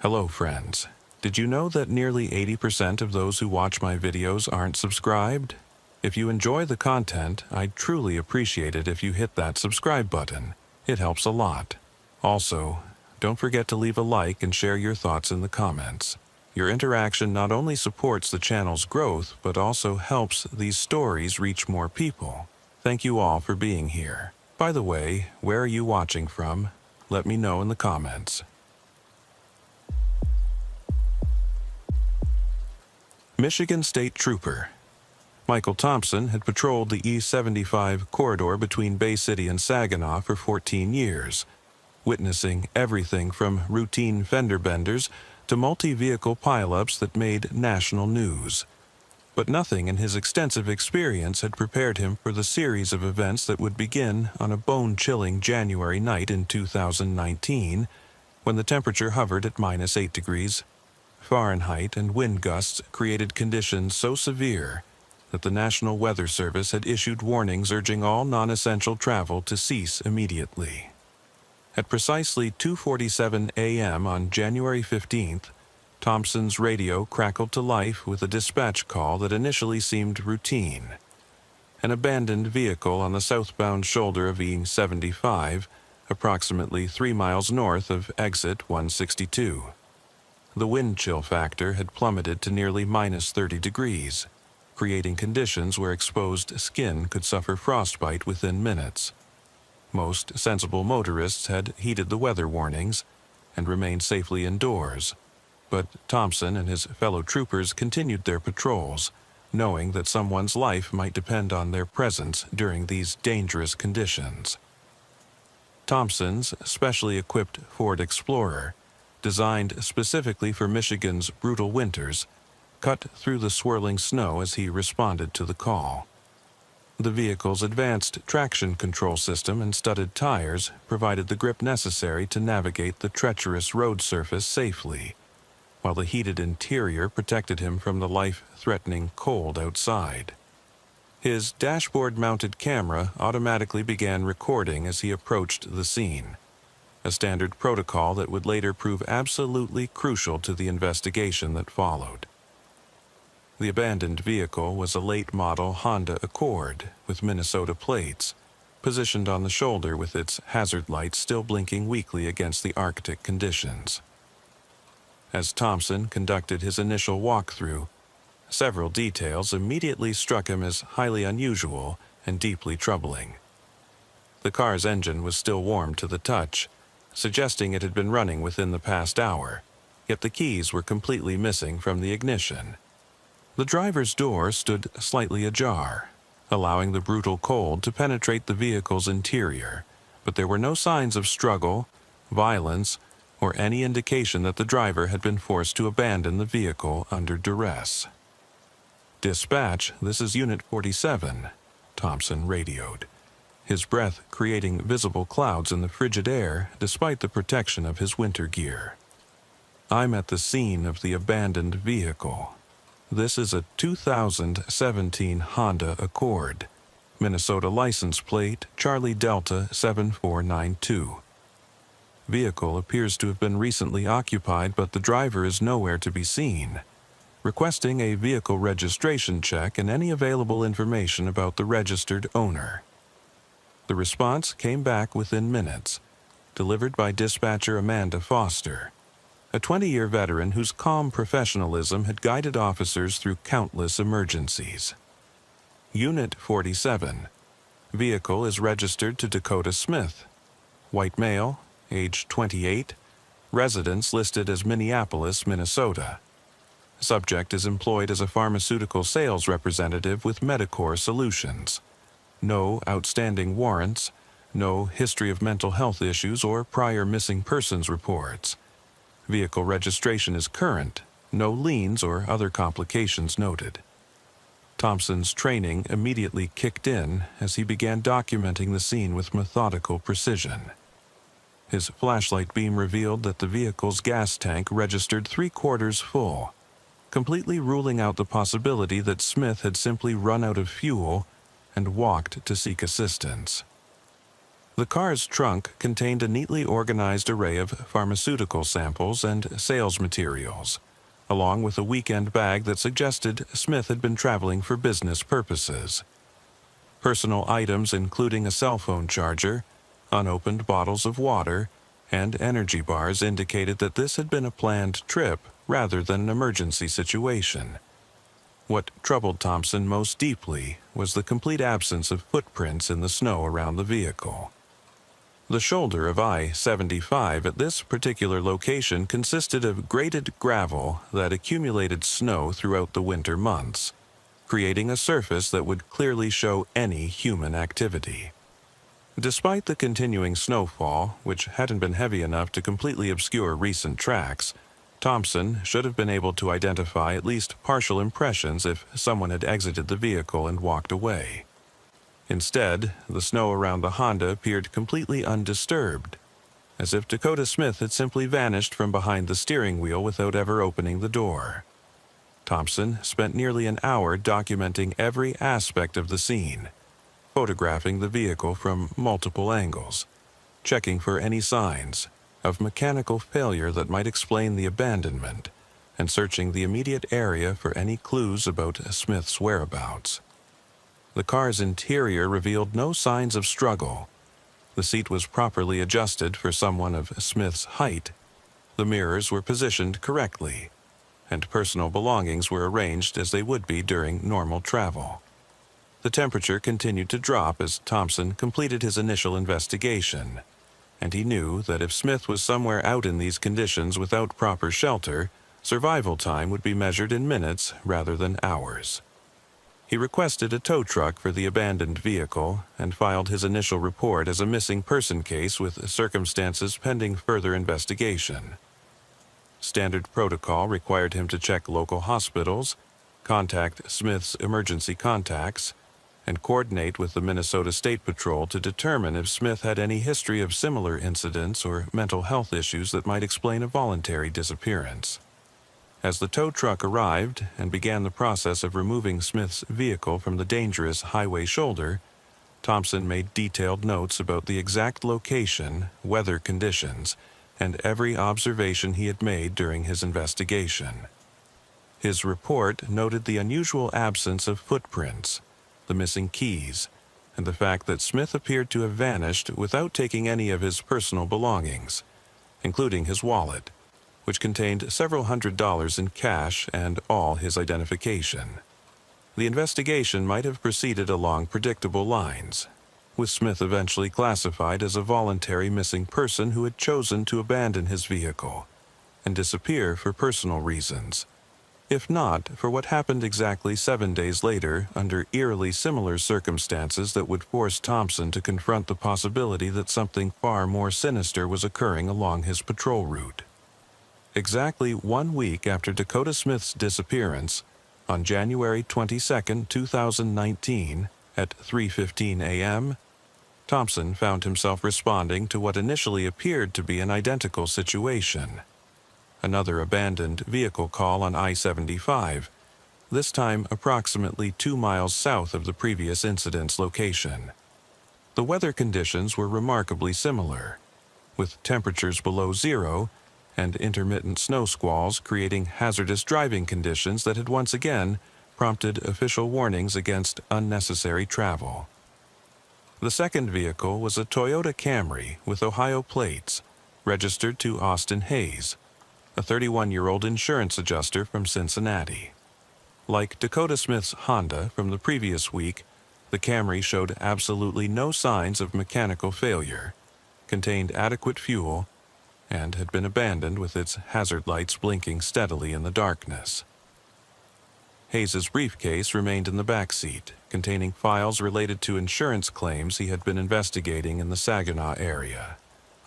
Hello friends. Did you know that nearly 80% of those who watch my videos aren't subscribed? If you enjoy the content, I'd truly appreciate it if you hit that subscribe button. It helps a lot. Also, don't forget to leave a like and share your thoughts in the comments. Your interaction not only supports the channel's growth, but also helps these stories reach more people. Thank you all for being here. By the way, where are you watching from? Let me know in the comments. Michigan State Trooper Michael Thompson had patrolled the E-75 corridor between Bay City and Saginaw for 14 years, witnessing everything from routine fender benders to multi-vehicle pileups that made national news. But nothing in his extensive experience had prepared him for the series of events that would begin on a bone-chilling January night in 2019, when the temperature hovered at -8 degrees Fahrenheit and wind gusts created conditions so severe that the National Weather Service had issued warnings urging all non-essential travel to cease immediately. At precisely 2:47 a.m. on January 15th, Thompson's radio crackled to life with a dispatch call that initially seemed routine. An abandoned vehicle on the southbound shoulder of E-75, approximately 3 miles north of exit 162. The wind chill factor had plummeted to nearly -30 degrees, creating conditions where exposed skin could suffer frostbite within minutes. Most sensible motorists had heeded the weather warnings and remained safely indoors, but Thompson and his fellow troopers continued their patrols, knowing that someone's life might depend on their presence during these dangerous conditions. Thompson's specially equipped Ford Explorer, designed specifically for Michigan's brutal winters, cut through the swirling snow as he responded to the call. The vehicle's advanced traction control system and studded tires provided the grip necessary to navigate the treacherous road surface safely, while the heated interior protected him from the life-threatening cold outside. His dashboard-mounted camera automatically began recording as he approached the scene, a standard protocol that would later prove absolutely crucial to the investigation that followed. The abandoned vehicle was a late-model Honda Accord with Minnesota plates, positioned on the shoulder with its hazard lights still blinking weakly against the Arctic conditions. As Thompson conducted his initial walkthrough, several details immediately struck him as highly unusual and deeply troubling. The car's engine was still warm to the touch, suggesting it had been running within the past hour, yet the keys were completely missing from the ignition. The driver's door stood slightly ajar, allowing the brutal cold to penetrate the vehicle's interior, but there were no signs of struggle, violence, or any indication that the driver had been forced to abandon the vehicle under duress. "Dispatch, this is Unit 47, Thompson radioed, his breath creating visible clouds in the frigid air despite the protection of his winter gear. "I'm at the scene of the abandoned vehicle. This is a 2017 Honda Accord, Minnesota license plate Charlie Delta 7492. Vehicle appears to have been recently occupied, but the driver is nowhere to be seen. Requesting a vehicle registration check and any available information about the registered owner." The response came back within minutes, delivered by dispatcher Amanda Foster, a 20-year veteran whose calm professionalism had guided officers through countless emergencies. "Unit 47. Vehicle is registered to Dakota Smith. White male, age 28, residence listed as Minneapolis, Minnesota. Subject is employed as a pharmaceutical sales representative with Medicor Solutions. No outstanding warrants, no history of mental health issues or prior missing persons reports. Vehicle registration is current, no liens or other complications noted." Thompson's training immediately kicked in as he began documenting the scene with methodical precision. His flashlight beam revealed that the vehicle's gas tank registered 3/4 full, completely ruling out the possibility that Smith had simply run out of fuel and walked to seek assistance. The car's trunk contained a neatly organized array of pharmaceutical samples and sales materials, along with a weekend bag that suggested Smith had been traveling for business purposes. Personal items including a cell phone charger, unopened bottles of water, and energy bars indicated that this had been a planned trip rather than an emergency situation. What troubled Thompson most deeply was the complete absence of footprints in the snow around the vehicle. The shoulder of I-75 at this particular location consisted of graded gravel that accumulated snow throughout the winter months, creating a surface that would clearly show any human activity. Despite the continuing snowfall, which hadn't been heavy enough to completely obscure recent tracks, Thompson should have been able to identify at least partial impressions if someone had exited the vehicle and walked away. Instead, the snow around the Honda appeared completely undisturbed, as if Dakota Smith had simply vanished from behind the steering wheel without ever opening the door. Thompson spent nearly an hour documenting every aspect of the scene, photographing the vehicle from multiple angles, checking for any signs of mechanical failure that might explain the abandonment, and searching the immediate area for any clues about Smith's whereabouts. The car's interior revealed no signs of struggle. The seat was properly adjusted for someone of Smith's height. The mirrors were positioned correctly, and personal belongings were arranged as they would be during normal travel. The temperature continued to drop as Thompson completed his initial investigation, and he knew that if Smith was somewhere out in these conditions without proper shelter, survival time would be measured in minutes rather than hours. He requested a tow truck for the abandoned vehicle and filed his initial report as a missing person case with circumstances pending further investigation. Standard protocol required him to check local hospitals, contact Smith's emergency contacts, and coordinate with the Minnesota State Patrol to determine if Smith had any history of similar incidents or mental health issues that might explain a voluntary disappearance. As the tow truck arrived and began the process of removing Smith's vehicle from the dangerous highway shoulder, Thompson made detailed notes about the exact location, weather conditions, and every observation he had made during his investigation. His report noted the unusual absence of footprints, the missing keys, and the fact that Smith appeared to have vanished without taking any of his personal belongings, including his wallet, which contained several $100s in cash and all his identification. The investigation might have proceeded along predictable lines, with Smith eventually classified as a voluntary missing person who had chosen to abandon his vehicle and disappear for personal reasons, if not for what happened exactly 7 days later under eerily similar circumstances that would force Thompson to confront the possibility that something far more sinister was occurring along his patrol route. Exactly 1 week after Dakota Smith's disappearance, on January 22, 2019, at 3:15 a.m., Thompson found himself responding to what initially appeared to be an identical situation. Another abandoned vehicle call on I-75, this time approximately 2 miles south of the previous incident's location. The weather conditions were remarkably similar, with temperatures below zero and intermittent snow squalls creating hazardous driving conditions that had once again prompted official warnings against unnecessary travel. The second vehicle was a Toyota Camry with Ohio plates, registered to Austin Hayes, a 31-year-old insurance adjuster from Cincinnati. Like Dakota Smith's Honda from the previous week, the Camry showed absolutely no signs of mechanical failure, contained adequate fuel, and had been abandoned with its hazard lights blinking steadily in the darkness. Hayes's briefcase remained in the back seat, containing files related to insurance claims he had been investigating in the Saginaw area,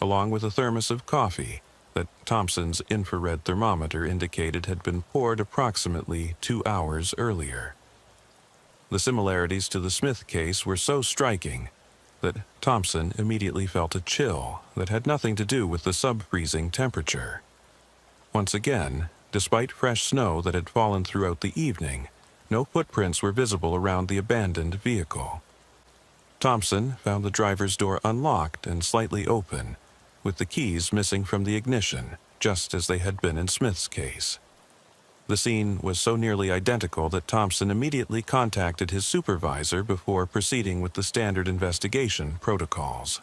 along with a thermos of coffee that Thompson's infrared thermometer indicated had been poured approximately 2 hours earlier. The similarities to the Smith case were so striking that Thompson immediately felt a chill that had nothing to do with the sub-freezing temperature. Once again, despite fresh snow that had fallen throughout the evening, no footprints were visible around the abandoned vehicle. Thompson found the driver's door unlocked and slightly open, with the keys missing from the ignition, just as they had been in Smith's case. The scene was so nearly identical that Thompson immediately contacted his supervisor before proceeding with the standard investigation protocols.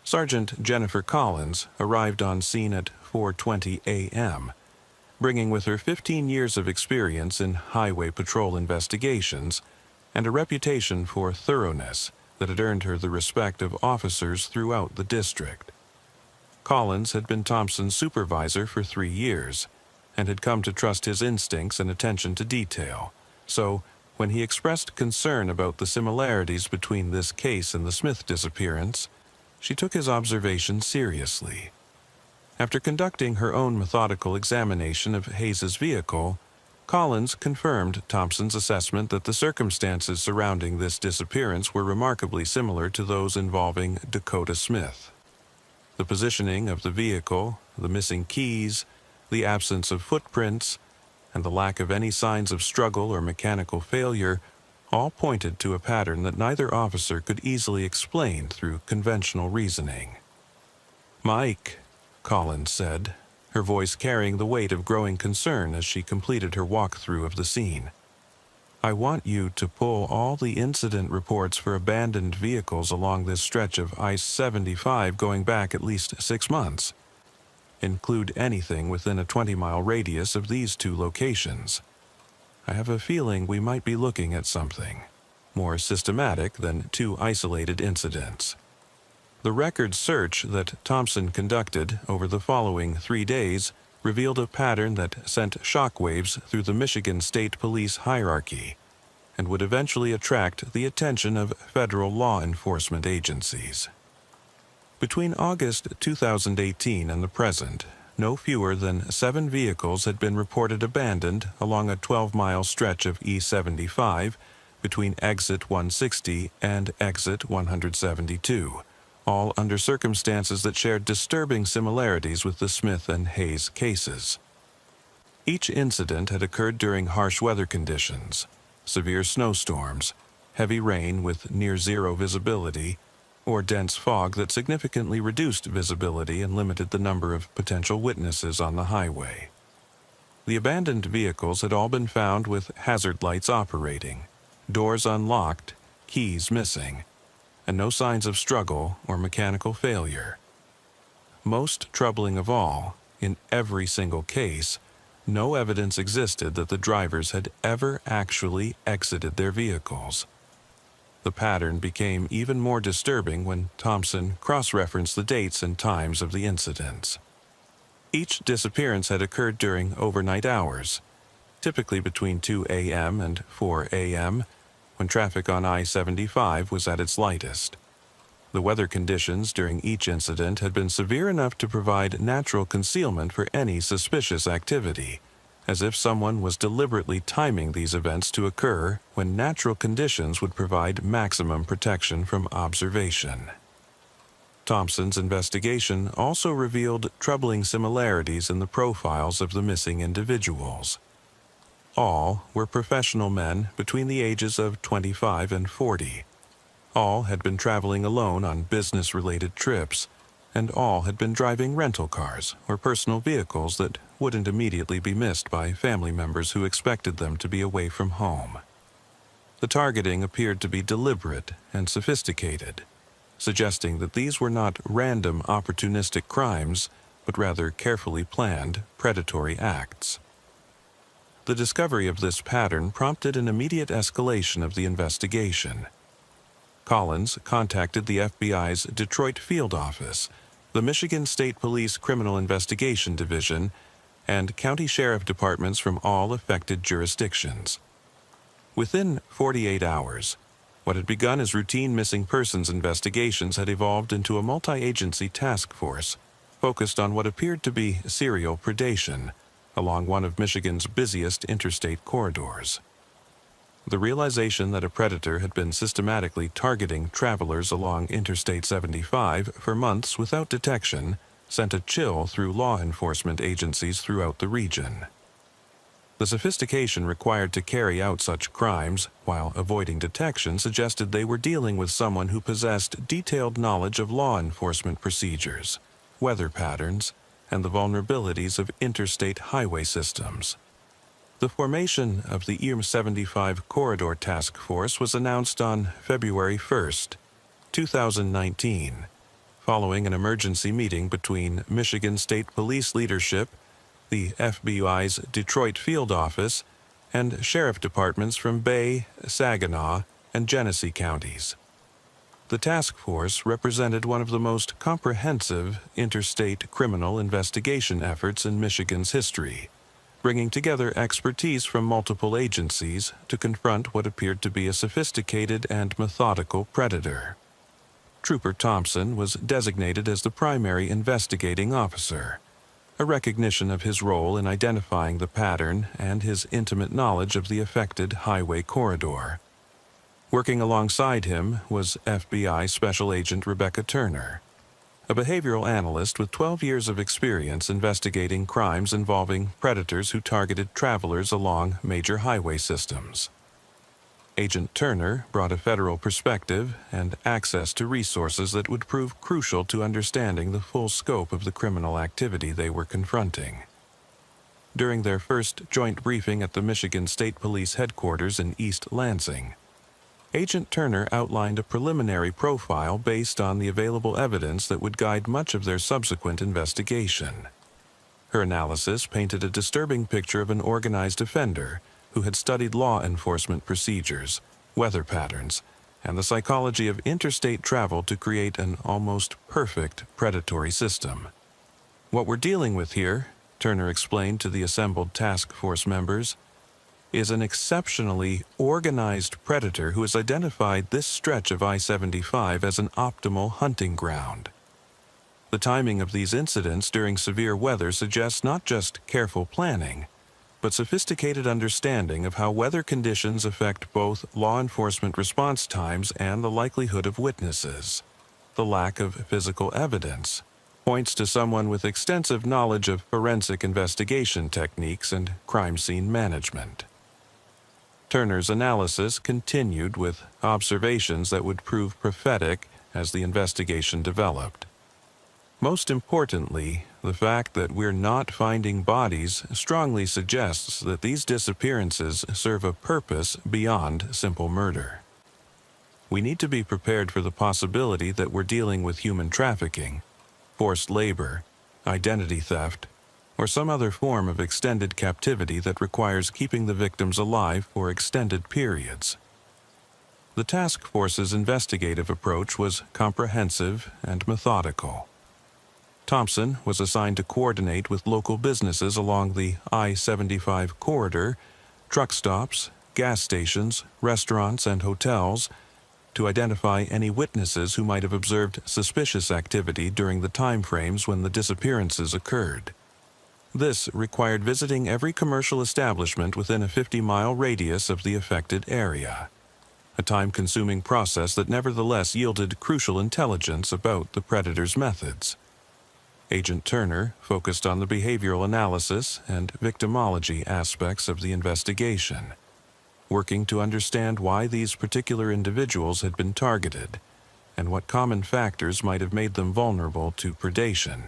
Sergeant Jennifer Collins arrived on scene at 4:20 a.m., bringing with her 15 years of experience in highway patrol investigations and a reputation for thoroughness that had earned her the respect of officers throughout the district. Collins had been Thompson's supervisor for 3 years and had come to trust his instincts and attention to detail, so when he expressed concern about the similarities between this case and the Smith disappearance, she took his observation seriously. After conducting her own methodical examination of Hayes's vehicle, Collins confirmed Thompson's assessment that the circumstances surrounding this disappearance were remarkably similar to those involving Dakota Smith. The positioning of the vehicle, the missing keys, the absence of footprints, and the lack of any signs of struggle or mechanical failure all pointed to a pattern that neither officer could easily explain through conventional reasoning. "Mike," Collins said, her voice carrying the weight of growing concern as she completed her walkthrough of the scene. "I want you to pull all the incident reports for abandoned vehicles along this stretch of I-75 going back at least 6 months. Include anything within a 20-mile radius of these 2 locations. I have a feeling we might be looking at something more systematic than 2 isolated incidents." The record search that Thompson conducted over the following 3 days revealed a pattern that sent shockwaves through the Michigan State Police hierarchy and would eventually attract the attention of federal law enforcement agencies. Between August 2018 and the present, no fewer than 7 vehicles had been reported abandoned along a 12-mile stretch of E75 between exit 160 and exit 172. All under circumstances that shared disturbing similarities with the Smith and Hayes cases. Each incident had occurred during harsh weather conditions, severe snowstorms, heavy rain with near-zero visibility, or dense fog that significantly reduced visibility and limited the number of potential witnesses on the highway. The abandoned vehicles had all been found with hazard lights operating, doors unlocked, keys missing, and no signs of struggle or mechanical failure. Most troubling of all, in every single case, no evidence existed that the drivers had ever actually exited their vehicles. The pattern became even more disturbing when Thompson cross-referenced the dates and times of the incidents. Each disappearance had occurred during overnight hours, typically between 2 a.m. and 4 a.m., when traffic on I-75 was at its lightest. The weather conditions during each incident had been severe enough to provide natural concealment for any suspicious activity, as if someone was deliberately timing these events to occur when natural conditions would provide maximum protection from observation. Thompson's investigation also revealed troubling similarities in the profiles of the missing individuals. All were professional men between the ages of 25 and 40. All had been traveling alone on business-related trips, and all had been driving rental cars or personal vehicles that wouldn't immediately be missed by family members who expected them to be away from home. The targeting appeared to be deliberate and sophisticated, suggesting that these were not random opportunistic crimes, but rather carefully planned predatory acts. The discovery of this pattern prompted an immediate escalation of the investigation. Collins contacted the FBI's Detroit Field Office, the Michigan State Police Criminal Investigation Division, and county sheriff departments from all affected jurisdictions. Within 48 hours, what had begun as routine missing persons investigations had evolved into a multi-agency task force focused on what appeared to be serial predation along one of Michigan's busiest interstate corridors. The realization that a predator had been systematically targeting travelers along Interstate 75 for months without detection sent a chill through law enforcement agencies throughout the region. The sophistication required to carry out such crimes while avoiding detection suggested they were dealing with someone who possessed detailed knowledge of law enforcement procedures, weather patterns, and the vulnerabilities of interstate highway systems. The formation of the I-75 Corridor Task Force was announced on February 1, 2019, following an emergency meeting between Michigan State Police leadership, the FBI's Detroit Field Office, and sheriff departments from Bay, Saginaw, and Genesee counties. The task force represented one of the most comprehensive interstate criminal investigation efforts in Michigan's history, bringing together expertise from multiple agencies to confront what appeared to be a sophisticated and methodical predator. Trooper Thompson was designated as the primary investigating officer, a recognition of his role in identifying the pattern and his intimate knowledge of the affected highway corridor. Working alongside him was FBI Special Agent Rebecca Turner, a behavioral analyst with 12 years of experience investigating crimes involving predators who targeted travelers along major highway systems. Agent Turner brought a federal perspective and access to resources that would prove crucial to understanding the full scope of the criminal activity they were confronting. During their first joint briefing at the Michigan State Police headquarters in East Lansing, Agent Turner outlined a preliminary profile based on the available evidence that would guide much of their subsequent investigation. Her analysis painted a disturbing picture of an organized offender who had studied law enforcement procedures, weather patterns, and the psychology of interstate travel to create an almost perfect predatory system. "What we're dealing with here," Turner explained to the assembled task force members, "is an exceptionally organized predator who has identified this stretch of I-75 as an optimal hunting ground." The timing of these incidents during severe weather suggests not just careful planning, but sophisticated understanding of how weather conditions affect both law enforcement response times and the likelihood of witnesses. The lack of physical evidence points to someone with extensive knowledge of forensic investigation techniques and crime scene management. Turner's analysis continued with observations that would prove prophetic as the investigation developed. Most importantly, the fact that we're not finding bodies strongly suggests that these disappearances serve a purpose beyond simple murder. We need to be prepared for the possibility that we're dealing with human trafficking, forced labor, identity theft, or some other form of extended captivity that requires keeping the victims alive for extended periods. The task force's investigative approach was comprehensive and methodical. Thompson was assigned to coordinate with local businesses along the I-75 corridor, truck stops, gas stations, restaurants, and hotels to identify any witnesses who might have observed suspicious activity during the time frames when the disappearances occurred. This required visiting every commercial establishment within a 50-mile radius of the affected area, a time-consuming process that nevertheless yielded crucial intelligence about the predator's methods. Agent Turner focused on the behavioral analysis and victimology aspects of the investigation, working to understand why these particular individuals had been targeted and what common factors might have made them vulnerable to predation.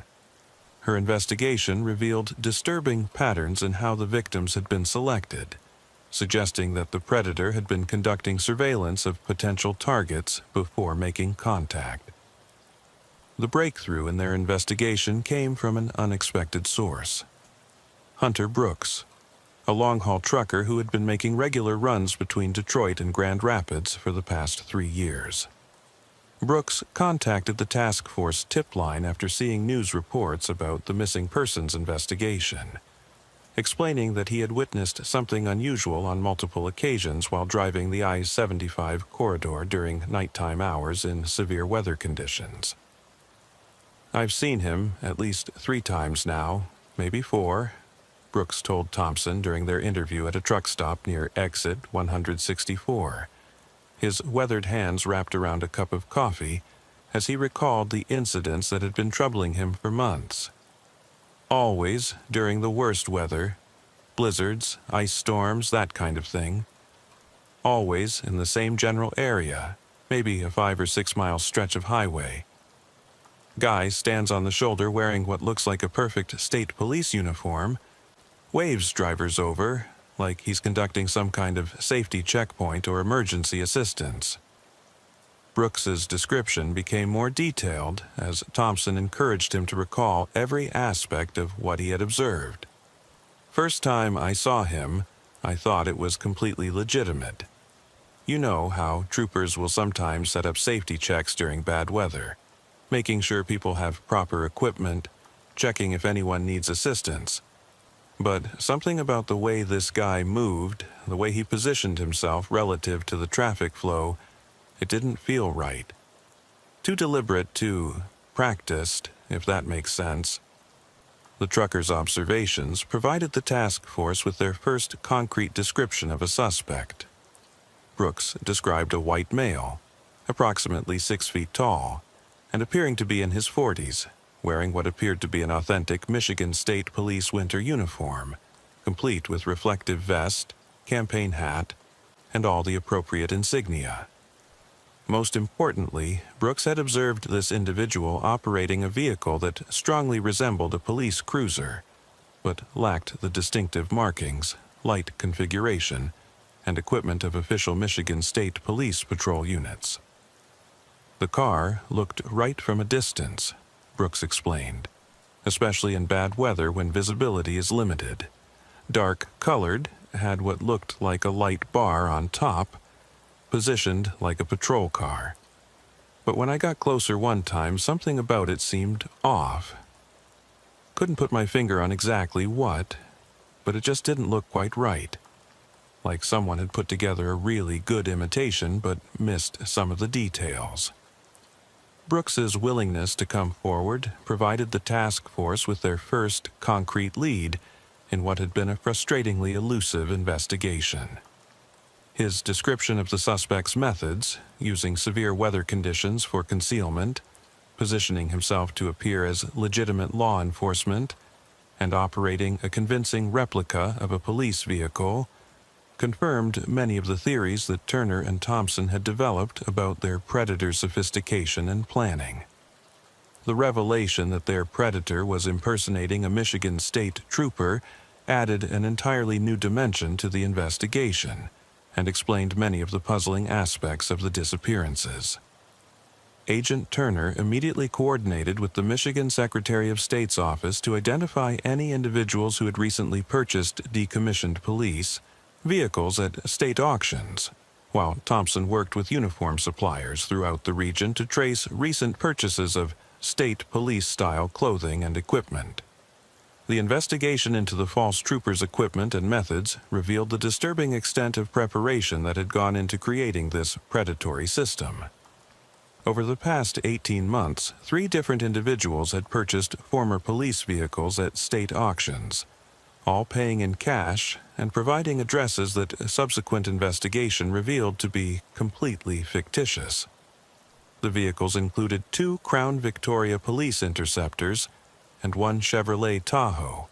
Her investigation revealed disturbing patterns in how the victims had been selected, suggesting that the predator had been conducting surveillance of potential targets before making contact. The breakthrough in their investigation came from an unexpected source. Hunter Brooks, a long-haul trucker who had been making regular runs between Detroit and Grand Rapids for the past 3 years. Brooks contacted the task force tip line after seeing news reports about the missing persons investigation, explaining that he had witnessed something unusual on multiple occasions while driving the I-75 corridor during nighttime hours in severe weather conditions. "I've seen him at least 3 times now, maybe 4, Brooks told Thompson during their interview at a truck stop near exit 164, his weathered hands wrapped around a cup of coffee as he recalled the incidents that had been troubling him for months. Always, during the worst weather, blizzards, ice storms, that kind of thing. Always in the same general area, maybe a 5 or 6 mile stretch of highway. Guy stands on the shoulder wearing what looks like a perfect state police uniform, waves drivers over, like he's conducting some kind of safety checkpoint or emergency assistance. Brooks's description became more detailed as Thompson encouraged him to recall every aspect of what he had observed. First time I saw him, I thought it was completely legitimate. You know how troopers will sometimes set up safety checks during bad weather, making sure people have proper equipment, checking if anyone needs assistance. But something about the way this guy moved, the way he positioned himself relative to the traffic flow, it didn't feel right. Too deliberate, too practiced, if that makes sense. The trucker's observations provided the task force with their first concrete description of a suspect. Brooks described a white male, approximately 6 feet tall, and appearing to be in his 40s, wearing what appeared to be an authentic Michigan State Police winter uniform, complete with reflective vest, campaign hat, and all the appropriate insignia. Most importantly, Brooks had observed this individual operating a vehicle that strongly resembled a police cruiser, but lacked the distinctive markings, light configuration, and equipment of official Michigan State Police patrol units. The car looked right from a distance, Brooks explained, especially in bad weather when visibility is limited. Dark-colored, had what looked like a light bar on top, positioned like a patrol car. But when I got closer one time, something about it seemed off. Couldn't put my finger on exactly what, but it just didn't look quite right. Like someone had put together a really good imitation but missed some of the details. Brooks's willingness to come forward provided the task force with their first concrete lead in what had been a frustratingly elusive investigation. His description of the suspect's methods, using severe weather conditions for concealment, positioning himself to appear as legitimate law enforcement, and operating a convincing replica of a police vehicle, confirmed many of the theories that Turner and Thompson had developed about their predator's sophistication and planning. The revelation that their predator was impersonating a Michigan State trooper added an entirely new dimension to the investigation, and explained many of the puzzling aspects of the disappearances. Agent Turner immediately coordinated with the Michigan Secretary of State's office to identify any individuals who had recently purchased decommissioned police vehicles at state auctions, while Thompson worked with uniform suppliers throughout the region to trace recent purchases of state police-style clothing and equipment. The investigation into the false troopers' equipment and methods revealed the disturbing extent of preparation that had gone into creating this predatory system. Over the past 18 months, 3 different individuals had purchased former police vehicles at state auctions, all paying in cash and providing addresses that subsequent investigation revealed to be completely fictitious. The vehicles included 2 Crown Victoria police interceptors and 1 Chevrolet Tahoe,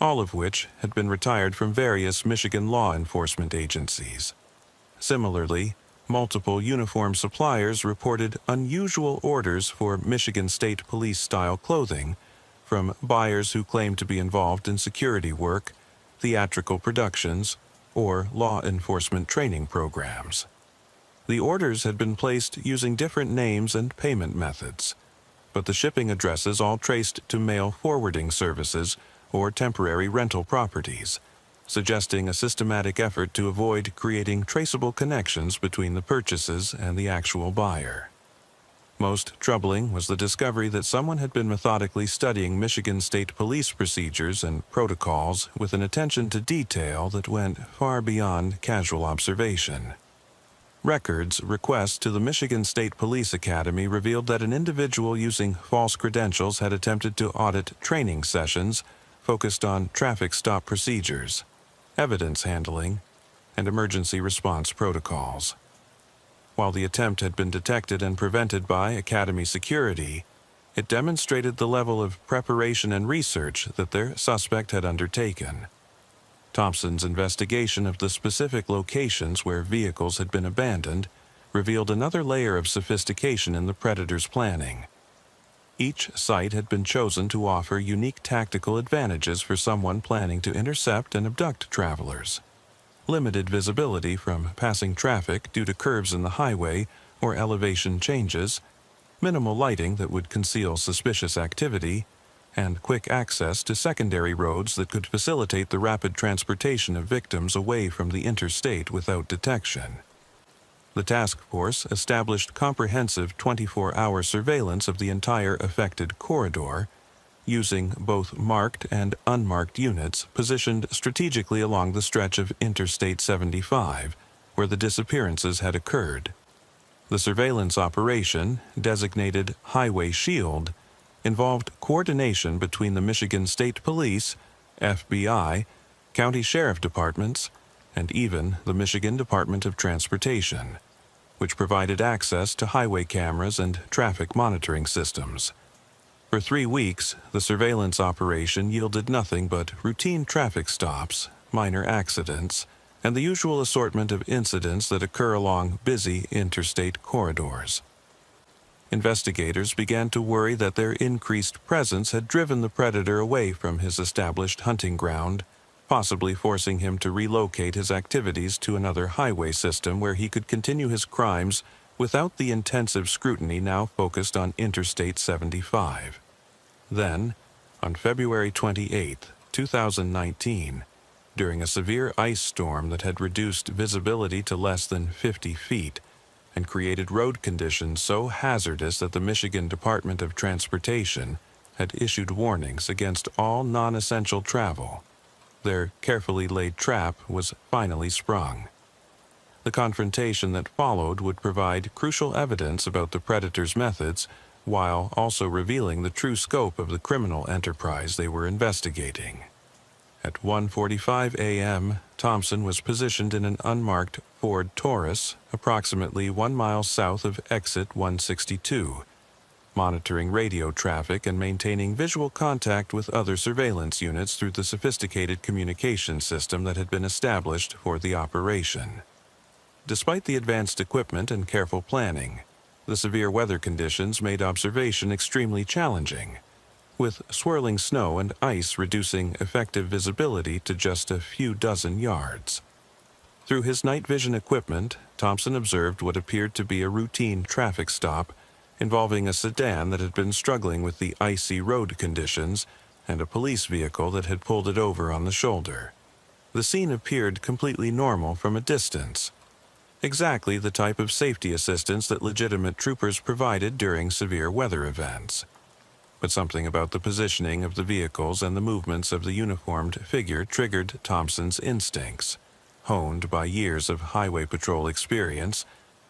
all of which had been retired from various Michigan law enforcement agencies. Similarly, multiple uniform suppliers reported unusual orders for Michigan State Police-style clothing from buyers who claimed to be involved in security work, theatrical productions, or law enforcement training programs. The orders had been placed using different names and payment methods, but the shipping addresses all traced to mail forwarding services or temporary rental properties, suggesting a systematic effort to avoid creating traceable connections between the purchases and the actual buyer. Most troubling was the discovery that someone had been methodically studying Michigan State Police procedures and protocols with an attention to detail that went far beyond casual observation. Requests to the Michigan State Police Academy revealed that an individual using false credentials had attempted to audit training sessions focused on traffic stop procedures, evidence handling, and emergency response protocols. While the attempt had been detected and prevented by Academy security, it demonstrated the level of preparation and research that their suspect had undertaken. Thompson's investigation of the specific locations where vehicles had been abandoned revealed another layer of sophistication in the predator's planning. Each site had been chosen to offer unique tactical advantages for someone planning to intercept and abduct travelers. Limited visibility from passing traffic due to curves in the highway or elevation changes, minimal lighting that would conceal suspicious activity, and quick access to secondary roads that could facilitate the rapid transportation of victims away from the interstate without detection. The task force established comprehensive 24-hour surveillance of the entire affected corridor, using both marked and unmarked units positioned strategically along the stretch of Interstate 75, where the disappearances had occurred. The surveillance operation, designated Highway Shield, involved coordination between the Michigan State Police, FBI, county sheriff departments, and even the Michigan Department of Transportation, which provided access to highway cameras and traffic monitoring systems. For 3 weeks, the surveillance operation yielded nothing but routine traffic stops, minor accidents, and the usual assortment of incidents that occur along busy interstate corridors. Investigators began to worry that their increased presence had driven the predator away from his established hunting ground, possibly forcing him to relocate his activities to another highway system where he could continue his crimes without the intensive scrutiny now focused on Interstate 75. Then, on February 28, 2019, during a severe ice storm that had reduced visibility to less than 50 feet and created road conditions so hazardous that the Michigan Department of Transportation had issued warnings against all non-essential travel, their carefully laid trap was finally sprung. The confrontation that followed would provide crucial evidence about the predator's methods, while also revealing the true scope of the criminal enterprise they were investigating. At 1:45 a.m., Thompson was positioned in an unmarked Ford Taurus, approximately 1 mile south of exit 162, monitoring radio traffic and maintaining visual contact with other surveillance units through the sophisticated communication system that had been established for the operation. Despite the advanced equipment and careful planning, the severe weather conditions made observation extremely challenging, with swirling snow and ice reducing effective visibility to just a few dozen yards. Through his night vision equipment, Thompson observed what appeared to be a routine traffic stop involving a sedan that had been struggling with the icy road conditions and a police vehicle that had pulled it over on the shoulder. The scene appeared completely normal from a distance, exactly the type of safety assistance that legitimate troopers provided during severe weather events. But something about the positioning of the vehicles and the movements of the uniformed figure triggered Thompson's instincts, honed by years of highway patrol experience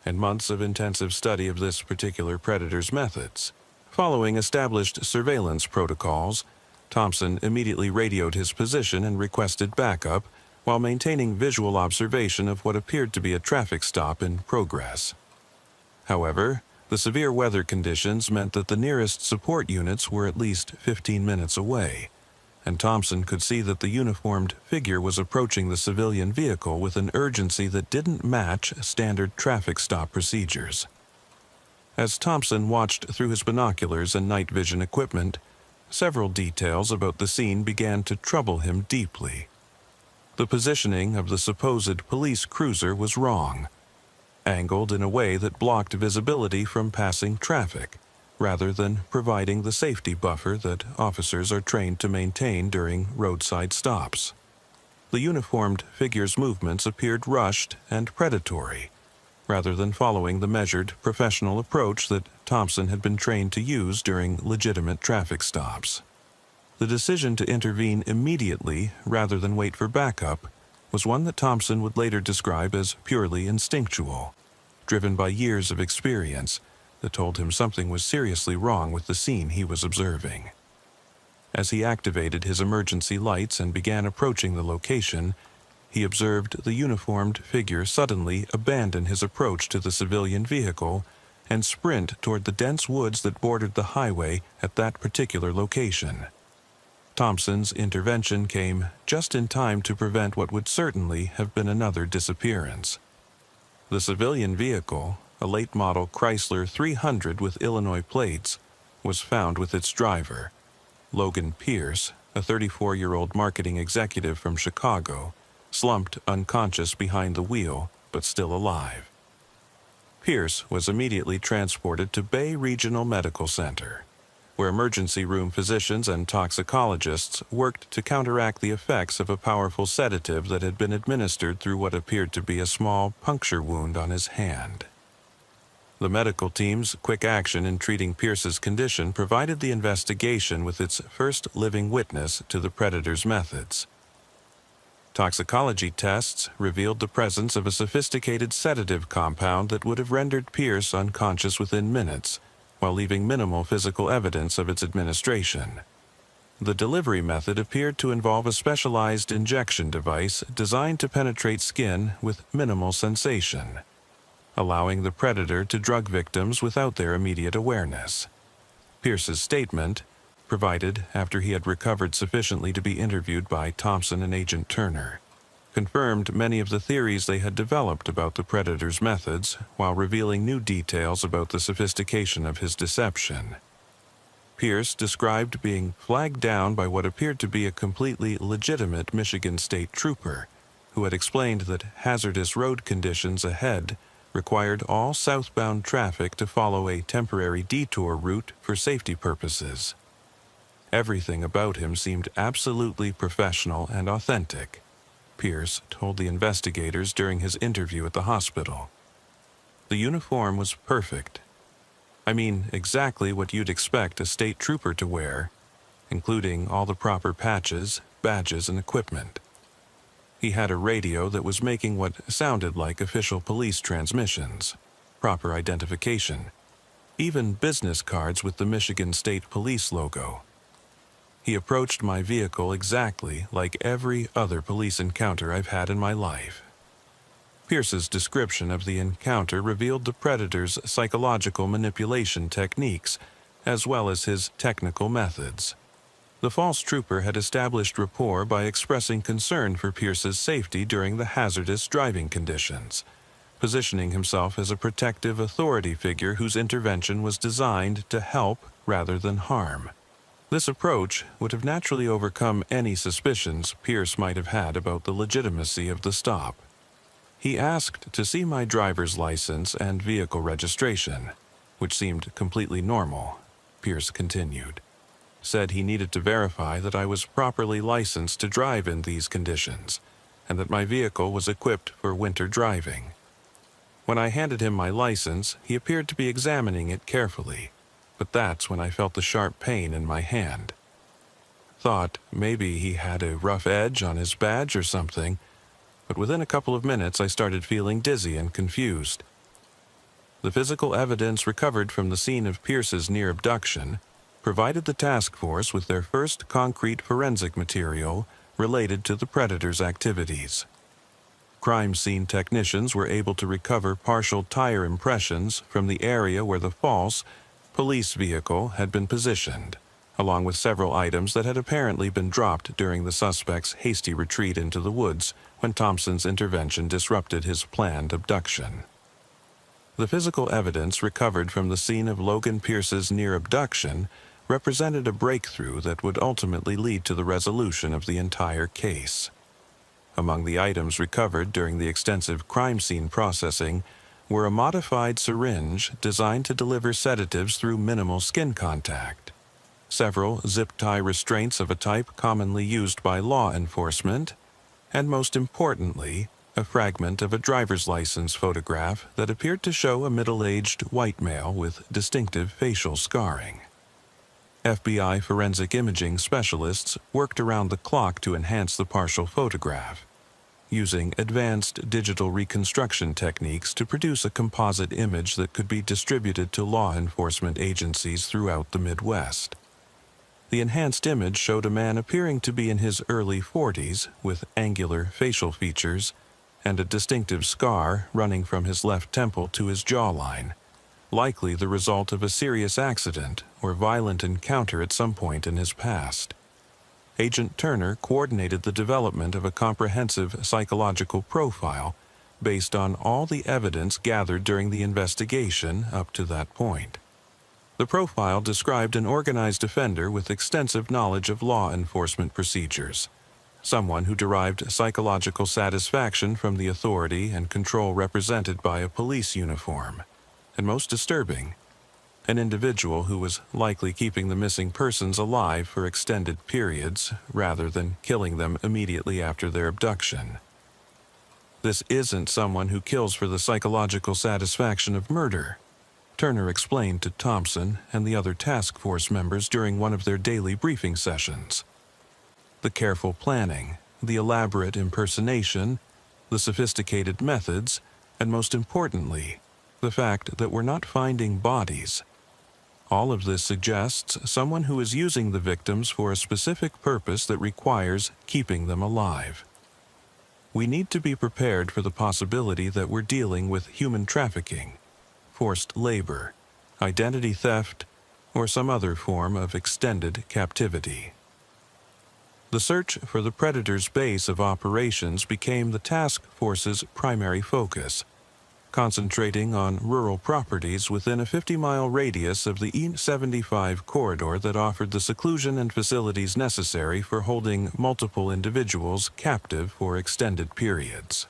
and months of intensive study of this particular predator's methods. Following established surveillance protocols, Thompson immediately radioed his position and requested backup while maintaining visual observation of what appeared to be a traffic stop in progress. However, the severe weather conditions meant that the nearest support units were at least 15 minutes away, and Thompson could see that the uniformed figure was approaching the civilian vehicle with an urgency that didn't match standard traffic stop procedures. As Thompson watched through his binoculars and night vision equipment, several details about the scene began to trouble him deeply. The positioning of the supposed police cruiser was wrong, angled in a way that blocked visibility from passing traffic, rather than providing the safety buffer that officers are trained to maintain during roadside stops. The uniformed figure's movements appeared rushed and predatory, rather than following the measured, professional approach that Thompson had been trained to use during legitimate traffic stops. The decision to intervene immediately, rather than wait for backup, was one that Thompson would later describe as purely instinctual, driven by years of experience that told him something was seriously wrong with the scene he was observing. As he activated his emergency lights and began approaching the location, he observed the uniformed figure suddenly abandon his approach to the civilian vehicle and sprint toward the dense woods that bordered the highway at that particular location. Thompson's intervention came just in time to prevent what would certainly have been another disappearance. The civilian vehicle, a late-model Chrysler 300 with Illinois plates, was found with its driver, Logan Pierce, a 34-year-old marketing executive from Chicago, slumped unconscious behind the wheel, but still alive. Pierce was immediately transported to Bay Regional Medical Center, where emergency room physicians and toxicologists worked to counteract the effects of a powerful sedative that had been administered through what appeared to be a small puncture wound on his hand. The medical team's quick action in treating Pierce's condition provided the investigation with its first living witness to the predator's methods. Toxicology tests revealed the presence of a sophisticated sedative compound that would have rendered Pierce unconscious within minutes, while leaving minimal physical evidence of its administration. The delivery method appeared to involve a specialized injection device designed to penetrate skin with minimal sensation, allowing the predator to drug victims without their immediate awareness. Pierce's statement, provided after he had recovered sufficiently to be interviewed by Thompson and Agent Turner, confirmed many of the theories they had developed about the predator's methods while revealing new details about the sophistication of his deception. Pierce described being flagged down by what appeared to be a completely legitimate Michigan State trooper, who had explained that hazardous road conditions ahead required all southbound traffic to follow a temporary detour route for safety purposes. Everything about him seemed absolutely professional and authentic, Pierce told the investigators during his interview at the hospital. The uniform was perfect. I mean, exactly what you'd expect a state trooper to wear, including all the proper patches, badges, and equipment. He had a radio that was making what sounded like official police transmissions, proper identification, even business cards with the Michigan State Police logo. He approached my vehicle exactly like every other police encounter I've had in my life. Pierce's description of the encounter revealed the predator's psychological manipulation techniques, as well as his technical methods. The false trooper had established rapport by expressing concern for Pierce's safety during the hazardous driving conditions, positioning himself as a protective authority figure whose intervention was designed to help rather than harm. This approach would have naturally overcome any suspicions Pierce might have had about the legitimacy of the stop. He asked to see my driver's license and vehicle registration, which seemed completely normal, Pierce continued. Said he needed to verify that I was properly licensed to drive in these conditions, and that my vehicle was equipped for winter driving. When I handed him my license, he appeared to be examining it carefully, but that's when I felt the sharp pain in my hand. Thought maybe he had a rough edge on his badge or something, but within a couple of minutes I started feeling dizzy and confused. The physical evidence recovered from the scene of Pierce's near abduction provided the task force with their first concrete forensic material related to the predator's activities. Crime scene technicians were able to recover partial tire impressions from the area where the false police vehicle had been positioned, along with several items that had apparently been dropped during the suspect's hasty retreat into the woods when Thompson's intervention disrupted his planned abduction. The physical evidence recovered from the scene of Logan Pierce's near abduction represented a breakthrough that would ultimately lead to the resolution of the entire case. Among the items recovered during the extensive crime scene processing were a modified syringe designed to deliver sedatives through minimal skin contact, several zip tie restraints of a type commonly used by law enforcement, and most importantly, a fragment of a driver's license photograph that appeared to show a middle-aged white male with distinctive facial scarring. FBI forensic imaging specialists worked around the clock to enhance the partial photograph, using advanced digital reconstruction techniques to produce a composite image that could be distributed to law enforcement agencies throughout the Midwest. The enhanced image showed a man appearing to be in his early 40s with angular facial features and a distinctive scar running from his left temple to his jawline, likely the result of a serious accident or violent encounter at some point in his past. Agent Turner coordinated the development of a comprehensive psychological profile based on all the evidence gathered during the investigation up to that point. The profile described an organized offender with extensive knowledge of law enforcement procedures, someone who derived psychological satisfaction from the authority and control represented by a police uniform, and most disturbing, an individual who was likely keeping the missing persons alive for extended periods rather than killing them immediately after their abduction. This isn't someone who kills for the psychological satisfaction of murder, Turner explained to Thompson and the other task force members during one of their daily briefing sessions. The careful planning, the elaborate impersonation, the sophisticated methods, and most importantly, the fact that we're not finding bodies. All of this suggests someone who is using the victims for a specific purpose that requires keeping them alive. We need to be prepared for the possibility that we're dealing with human trafficking, forced labor, identity theft, or some other form of extended captivity. The search for the predator's base of operations became the task force's primary focus, concentrating on rural properties within a 50-mile radius of the E75 corridor that offered the seclusion and facilities necessary for holding multiple individuals captive for extended periods.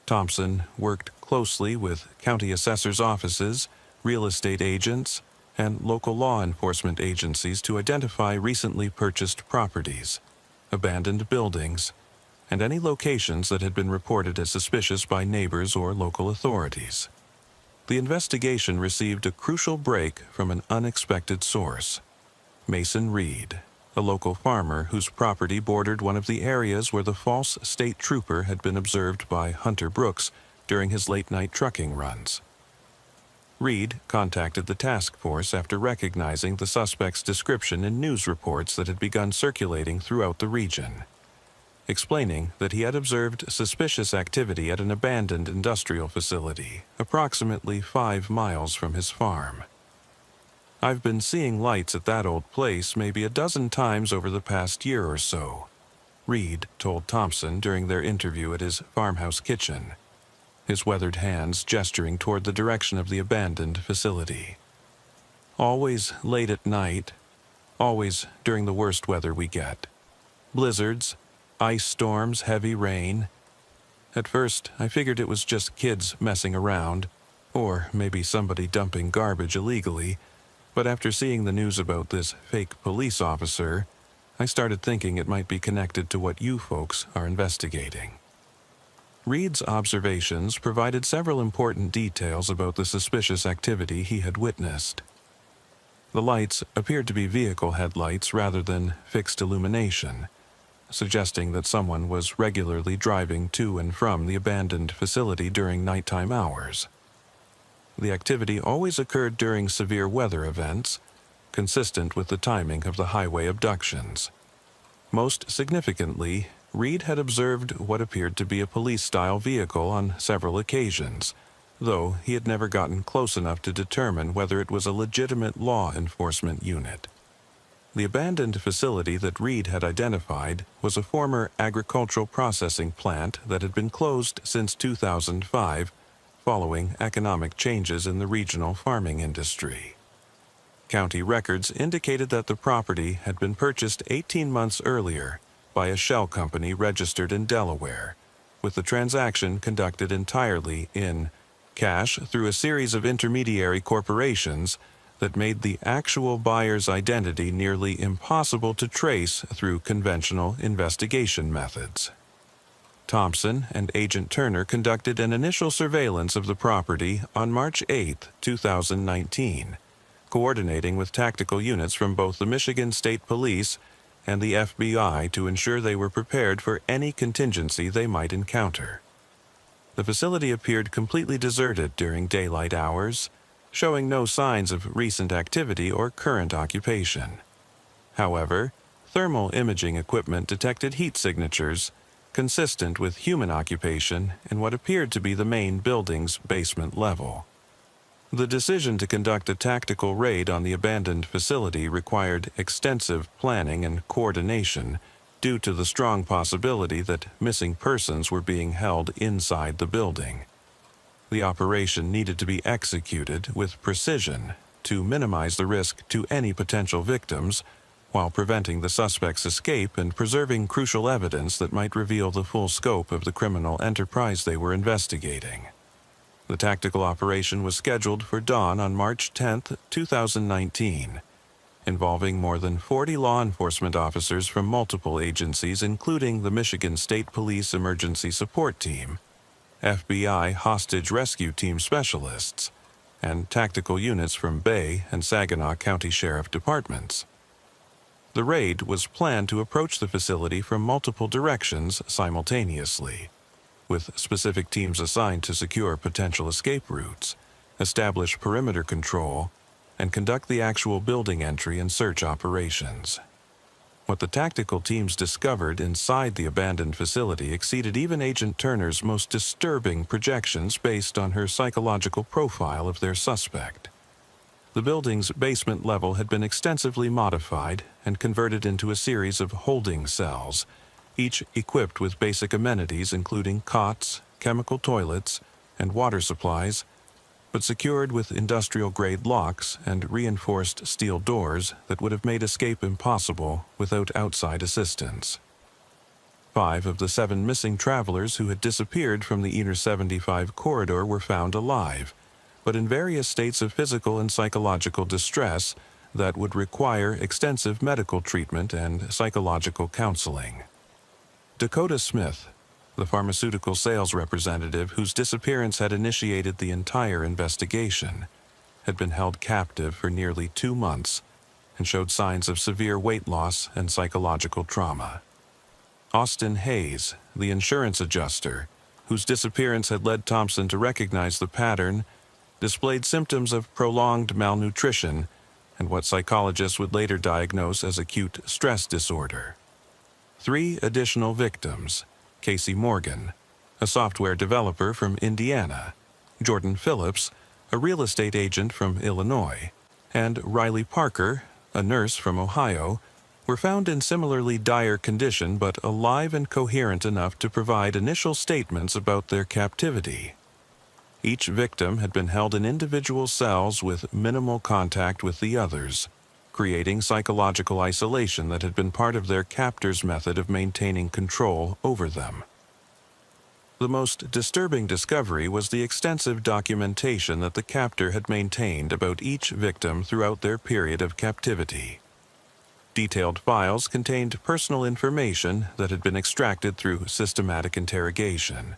Thompson worked closely with county assessors' offices, real estate agents, and local law enforcement agencies to identify recently purchased properties, abandoned buildings, and any locations that had been reported as suspicious by neighbors or local authorities. The investigation received a crucial break from an unexpected source: Mason Reed, a local farmer whose property bordered one of the areas where the false state trooper had been observed by Hunter Brooks during his late-night trucking runs. Reed contacted the task force after recognizing the suspect's description in news reports that had begun circulating throughout the region, explaining that he had observed suspicious activity at an abandoned industrial facility approximately 5 miles from his farm. "I've been seeing lights at that old place maybe a dozen times over the past year or so," Reed told Thompson during their interview at his farmhouse kitchen, his weathered hands gesturing toward the direction of the abandoned facility. "Always late at night, always during the worst weather we get. Blizzards, ice storms, heavy rain. At first, I figured it was just kids messing around, or maybe somebody dumping garbage illegally, but after seeing the news about this fake police officer, I started thinking it might be connected to what you folks are investigating." Reed's observations provided several important details about the suspicious activity he had witnessed. The lights appeared to be vehicle headlights rather than fixed illumination, suggesting that someone was regularly driving to and from the abandoned facility during nighttime hours. The activity always occurred during severe weather events, consistent with the timing of the highway abductions. Most significantly, Reed had observed what appeared to be a police-style vehicle on several occasions, though he had never gotten close enough to determine whether it was a legitimate law enforcement unit. The abandoned facility that Reed had identified was a former agricultural processing plant that had been closed since 2005, following economic changes in the regional farming industry. County records indicated that the property had been purchased 18 months earlier by a shell company registered in Delaware, with the transaction conducted entirely in cash through a series of intermediary corporations that made the actual buyer's identity nearly impossible to trace through conventional investigation methods. Thompson and Agent Turner conducted an initial surveillance of the property on March 8, 2019, coordinating with tactical units from both the Michigan State Police and the FBI to ensure they were prepared for any contingency they might encounter. The facility appeared completely deserted during daylight hours, showing no signs of recent activity or current occupation. However, thermal imaging equipment detected heat signatures consistent with human occupation in what appeared to be the main building's basement level. The decision to conduct a tactical raid on the abandoned facility required extensive planning and coordination due to the strong possibility that missing persons were being held inside the building. The operation needed to be executed with precision to minimize the risk to any potential victims while preventing the suspect's escape and preserving crucial evidence that might reveal the full scope of the criminal enterprise they were investigating. The tactical operation was scheduled for dawn on March 10, 2019, involving more than 40 law enforcement officers from multiple agencies including the Michigan State Police Emergency Support Team, FBI Hostage Rescue Team specialists, and tactical units from Bay and Saginaw County Sheriff Departments. The raid was planned to approach the facility from multiple directions simultaneously, with specific teams assigned to secure potential escape routes, establish perimeter control, and conduct the actual building entry and search operations. What the tactical teams discovered inside the abandoned facility exceeded even Agent Turner's most disturbing projections based on her psychological profile of their suspect. The building's basement level had been extensively modified and converted into a series of holding cells, each equipped with basic amenities including cots, chemical toilets, and water supplies, but secured with industrial-grade locks and reinforced steel doors that would have made escape impossible without outside assistance. 5 of the 7 missing travelers who had disappeared from the Inner 75 corridor were found alive, but in various states of physical and psychological distress that would require extensive medical treatment and psychological counseling. Dakota Smith, the pharmaceutical sales representative whose disappearance had initiated the entire investigation, had been held captive for nearly 2 months and showed signs of severe weight loss and psychological trauma. Austin Hayes, the insurance adjuster, whose disappearance had led Thompson to recognize the pattern, displayed symptoms of prolonged malnutrition and what psychologists would later diagnose as acute stress disorder. 3 additional victims, Casey Morgan, a software developer from Indiana, Jordan Phillips, a real estate agent from Illinois, and Riley Parker, a nurse from Ohio, were found in similarly dire condition but alive and coherent enough to provide initial statements about their captivity. Each victim had been held in individual cells with minimal contact with the others, creating psychological isolation that had been part of their captor's method of maintaining control over them. The most disturbing discovery was the extensive documentation that the captor had maintained about each victim throughout their period of captivity. Detailed files contained personal information that had been extracted through systematic interrogation,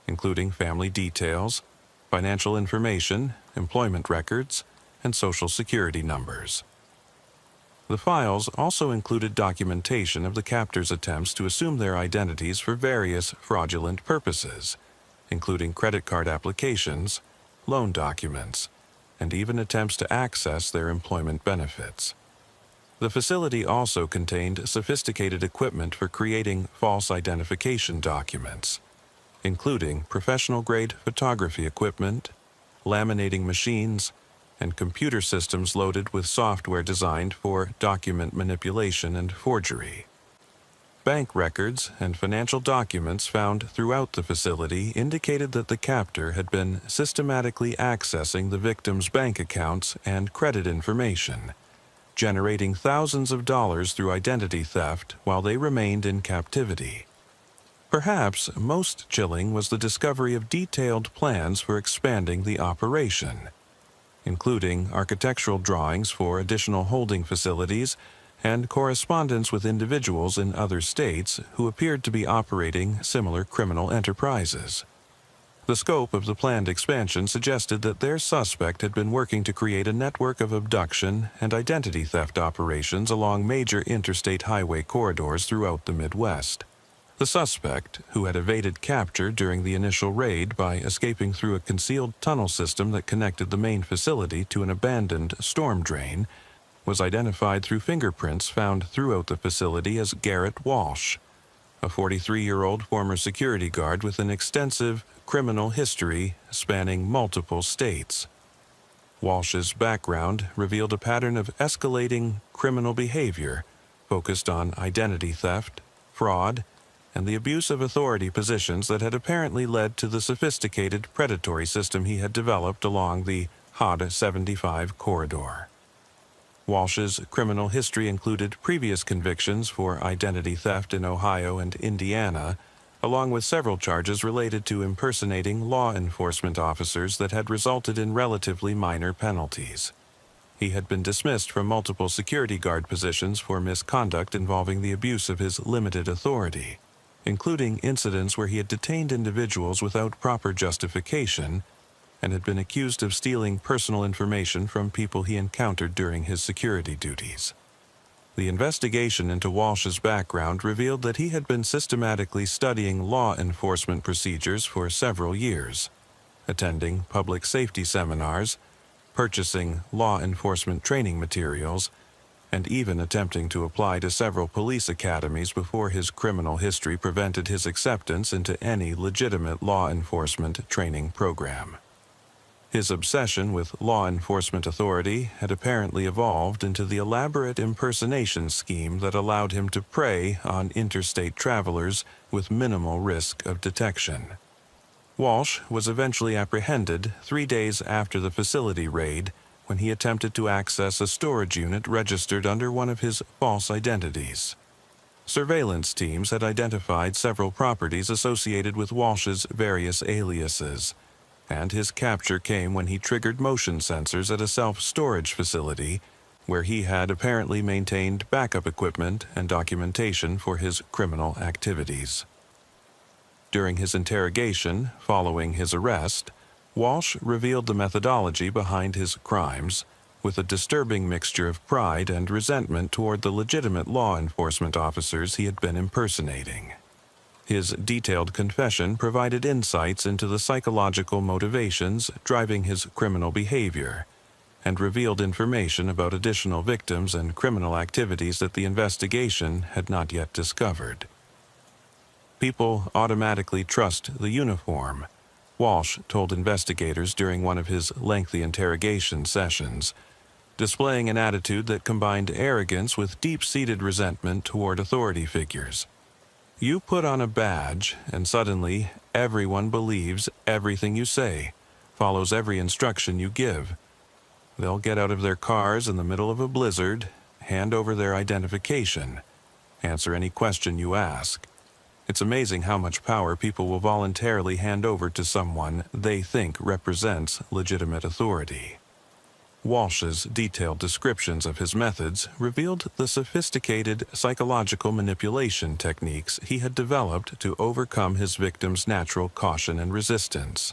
including family details, financial information, employment records, and social security numbers. The files also included documentation of the captor's attempts to assume their identities for various fraudulent purposes, including credit card applications, loan documents, and even attempts to access their employment benefits. The facility also contained sophisticated equipment for creating false identification documents, including professional-grade photography equipment, laminating machines, and computer systems loaded with software designed for document manipulation and forgery. Bank records and financial documents found throughout the facility indicated that the captor had been systematically accessing the victims' bank accounts and credit information, generating thousands of dollars through identity theft while they remained in captivity. Perhaps most chilling was the discovery of detailed plans for expanding the operation, including architectural drawings for additional holding facilities and correspondence with individuals in other states who appeared to be operating similar criminal enterprises. The scope of the planned expansion suggested that their suspect had been working to create a network of abduction and identity theft operations along major interstate highway corridors throughout the Midwest. The suspect, who had evaded capture during the initial raid by escaping through a concealed tunnel system that connected the main facility to an abandoned storm drain, was identified through fingerprints found throughout the facility as Garrett Walsh, a 43-year-old former security guard with an extensive criminal history spanning multiple states. Walsh's background revealed a pattern of escalating criminal behavior focused on identity theft, fraud, and the abuse of authority positions that had apparently led to the sophisticated predatory system he had developed along the HOD 75 corridor. Walsh's criminal history included previous convictions for identity theft in Ohio and Indiana, along with several charges related to impersonating law enforcement officers that had resulted in relatively minor penalties. He had been dismissed from multiple security guard positions for misconduct involving the abuse of his limited authority, including incidents where he had detained individuals without proper justification and had been accused of stealing personal information from people he encountered during his security duties. The investigation into Walsh's background revealed that he had been systematically studying law enforcement procedures for several years, attending public safety seminars, purchasing law enforcement training materials, and even attempting to apply to several police academies before his criminal history prevented his acceptance into any legitimate law enforcement training program. His obsession with law enforcement authority had apparently evolved into the elaborate impersonation scheme that allowed him to prey on interstate travelers with minimal risk of detection. Walsh was eventually apprehended 3 days after the facility raid when he attempted to access a storage unit registered under one of his false identities. Surveillance teams had identified several properties associated with Walsh's various aliases, and his capture came when he triggered motion sensors at a self-storage facility where he had apparently maintained backup equipment and documentation for his criminal activities. During his interrogation following his arrest, Walsh revealed the methodology behind his crimes with a disturbing mixture of pride and resentment toward the legitimate law enforcement officers he had been impersonating. His detailed confession provided insights into the psychological motivations driving his criminal behavior and revealed information about additional victims and criminal activities that the investigation had not yet discovered. People automatically trust the uniform, Walsh told investigators during one of his lengthy interrogation sessions, displaying an attitude that combined arrogance with deep-seated resentment toward authority figures. You put on a badge, and suddenly everyone believes everything you say, follows every instruction you give. They'll get out of their cars in the middle of a blizzard, hand over their identification, answer any question you ask. It's amazing how much power people will voluntarily hand over to someone they think represents legitimate authority. Walsh's detailed descriptions of his methods revealed the sophisticated psychological manipulation techniques he had developed to overcome his victims' natural caution and resistance.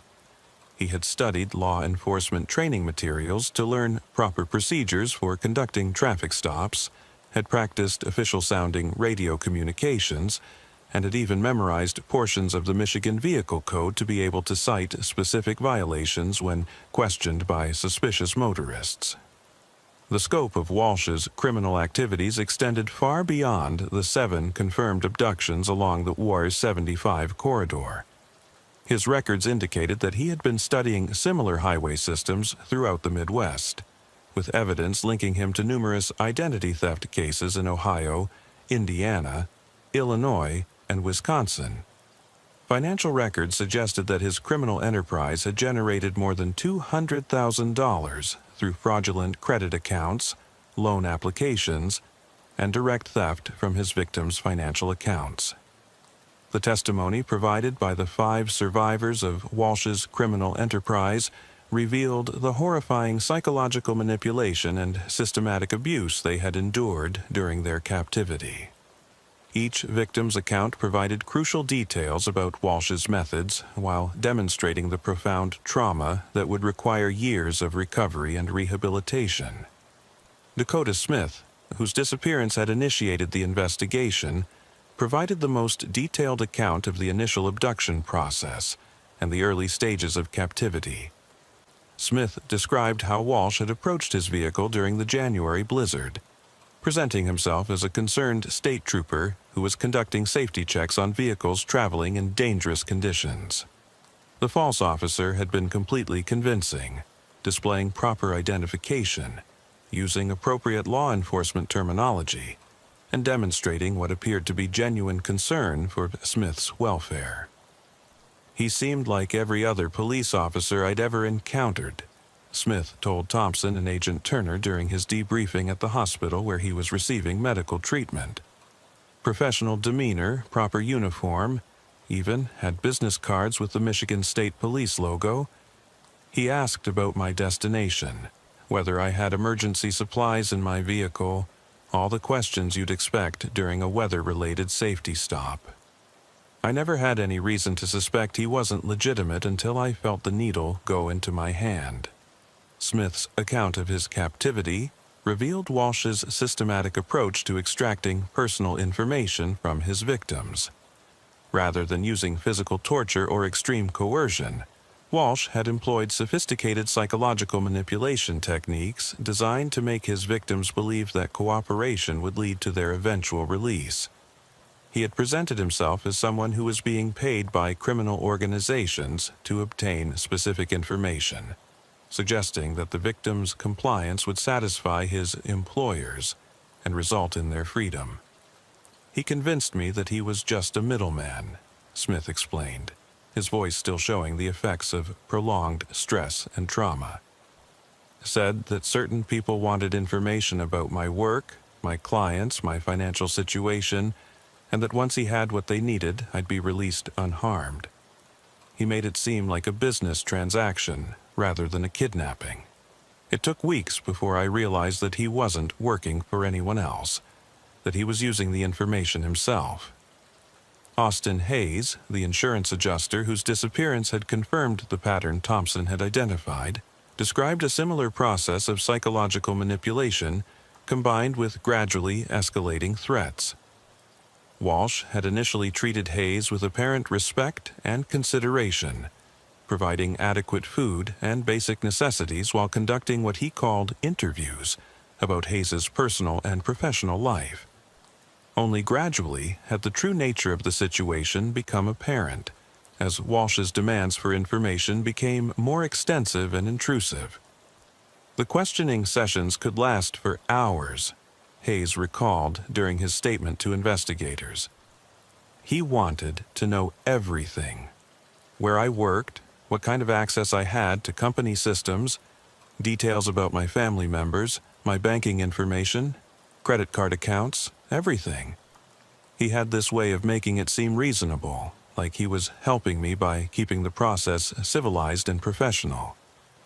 He had studied law enforcement training materials to learn proper procedures for conducting traffic stops, had practiced official-sounding radio communications, and had even memorized portions of the Michigan Vehicle Code to be able to cite specific violations when questioned by suspicious motorists. The scope of Walsh's criminal activities extended far beyond the 7 confirmed abductions along the War 75 corridor. His records indicated that he had been studying similar highway systems throughout the Midwest, with evidence linking him to numerous identity theft cases in Ohio, Indiana, Illinois, and Wisconsin. Financial records suggested that his criminal enterprise had generated more than $200,000 through fraudulent credit accounts, loan applications, and direct theft from his victims' financial accounts. The testimony provided by the 5 survivors of Walsh's criminal enterprise revealed the horrifying psychological manipulation and systematic abuse they had endured during their captivity. Each victim's account provided crucial details about Walsh's methods while demonstrating the profound trauma that would require years of recovery and rehabilitation. Dakota Smith, whose disappearance had initiated the investigation, provided the most detailed account of the initial abduction process and the early stages of captivity. Smith described how Walsh had approached his vehicle during the January blizzard, presenting himself as a concerned state trooper who was conducting safety checks on vehicles traveling in dangerous conditions. The false officer had been completely convincing, displaying proper identification, using appropriate law enforcement terminology, and demonstrating what appeared to be genuine concern for Smith's welfare. He seemed like every other police officer I'd ever encountered, Smith told Thompson and Agent Turner during his debriefing at the hospital where he was receiving medical treatment. Professional demeanor, proper uniform, even had business cards with the Michigan State Police logo. He asked about my destination, whether I had emergency supplies in my vehicle, all the questions you'd expect during a weather-related safety stop. I never had any reason to suspect he wasn't legitimate until I felt the needle go into my hand. Smith's account of his captivity revealed Walsh's systematic approach to extracting personal information from his victims. Rather than using physical torture or extreme coercion, Walsh had employed sophisticated psychological manipulation techniques designed to make his victims believe that cooperation would lead to their eventual release. He had presented himself as someone who was being paid by criminal organizations to obtain specific information, suggesting that the victim's compliance would satisfy his employers and result in their freedom. He convinced me that he was just a middleman, Smith explained, his voice still showing the effects of prolonged stress and trauma. Said that certain people wanted information about my work, my clients, my financial situation, and that once he had what they needed, I'd be released unharmed. He made it seem like a business transaction rather than a kidnapping. It took weeks before I realized that he wasn't working for anyone else, that he was using the information himself. Austin Hayes, the insurance adjuster whose disappearance had confirmed the pattern Thompson had identified, described a similar process of psychological manipulation combined with gradually escalating threats. Walsh had initially treated Hayes with apparent respect and consideration, providing adequate food and basic necessities while conducting what he called interviews about Hayes's personal and professional life. Only gradually had the true nature of the situation become apparent, as Walsh's demands for information became more extensive and intrusive. The questioning sessions could last for hours, Hayes recalled during his statement to investigators. He wanted to know everything: where I worked, what kind of access I had to company systems, details about my family members, my banking information, credit card accounts, everything. He had this way of making it seem reasonable, like he was helping me by keeping the process civilized and professional.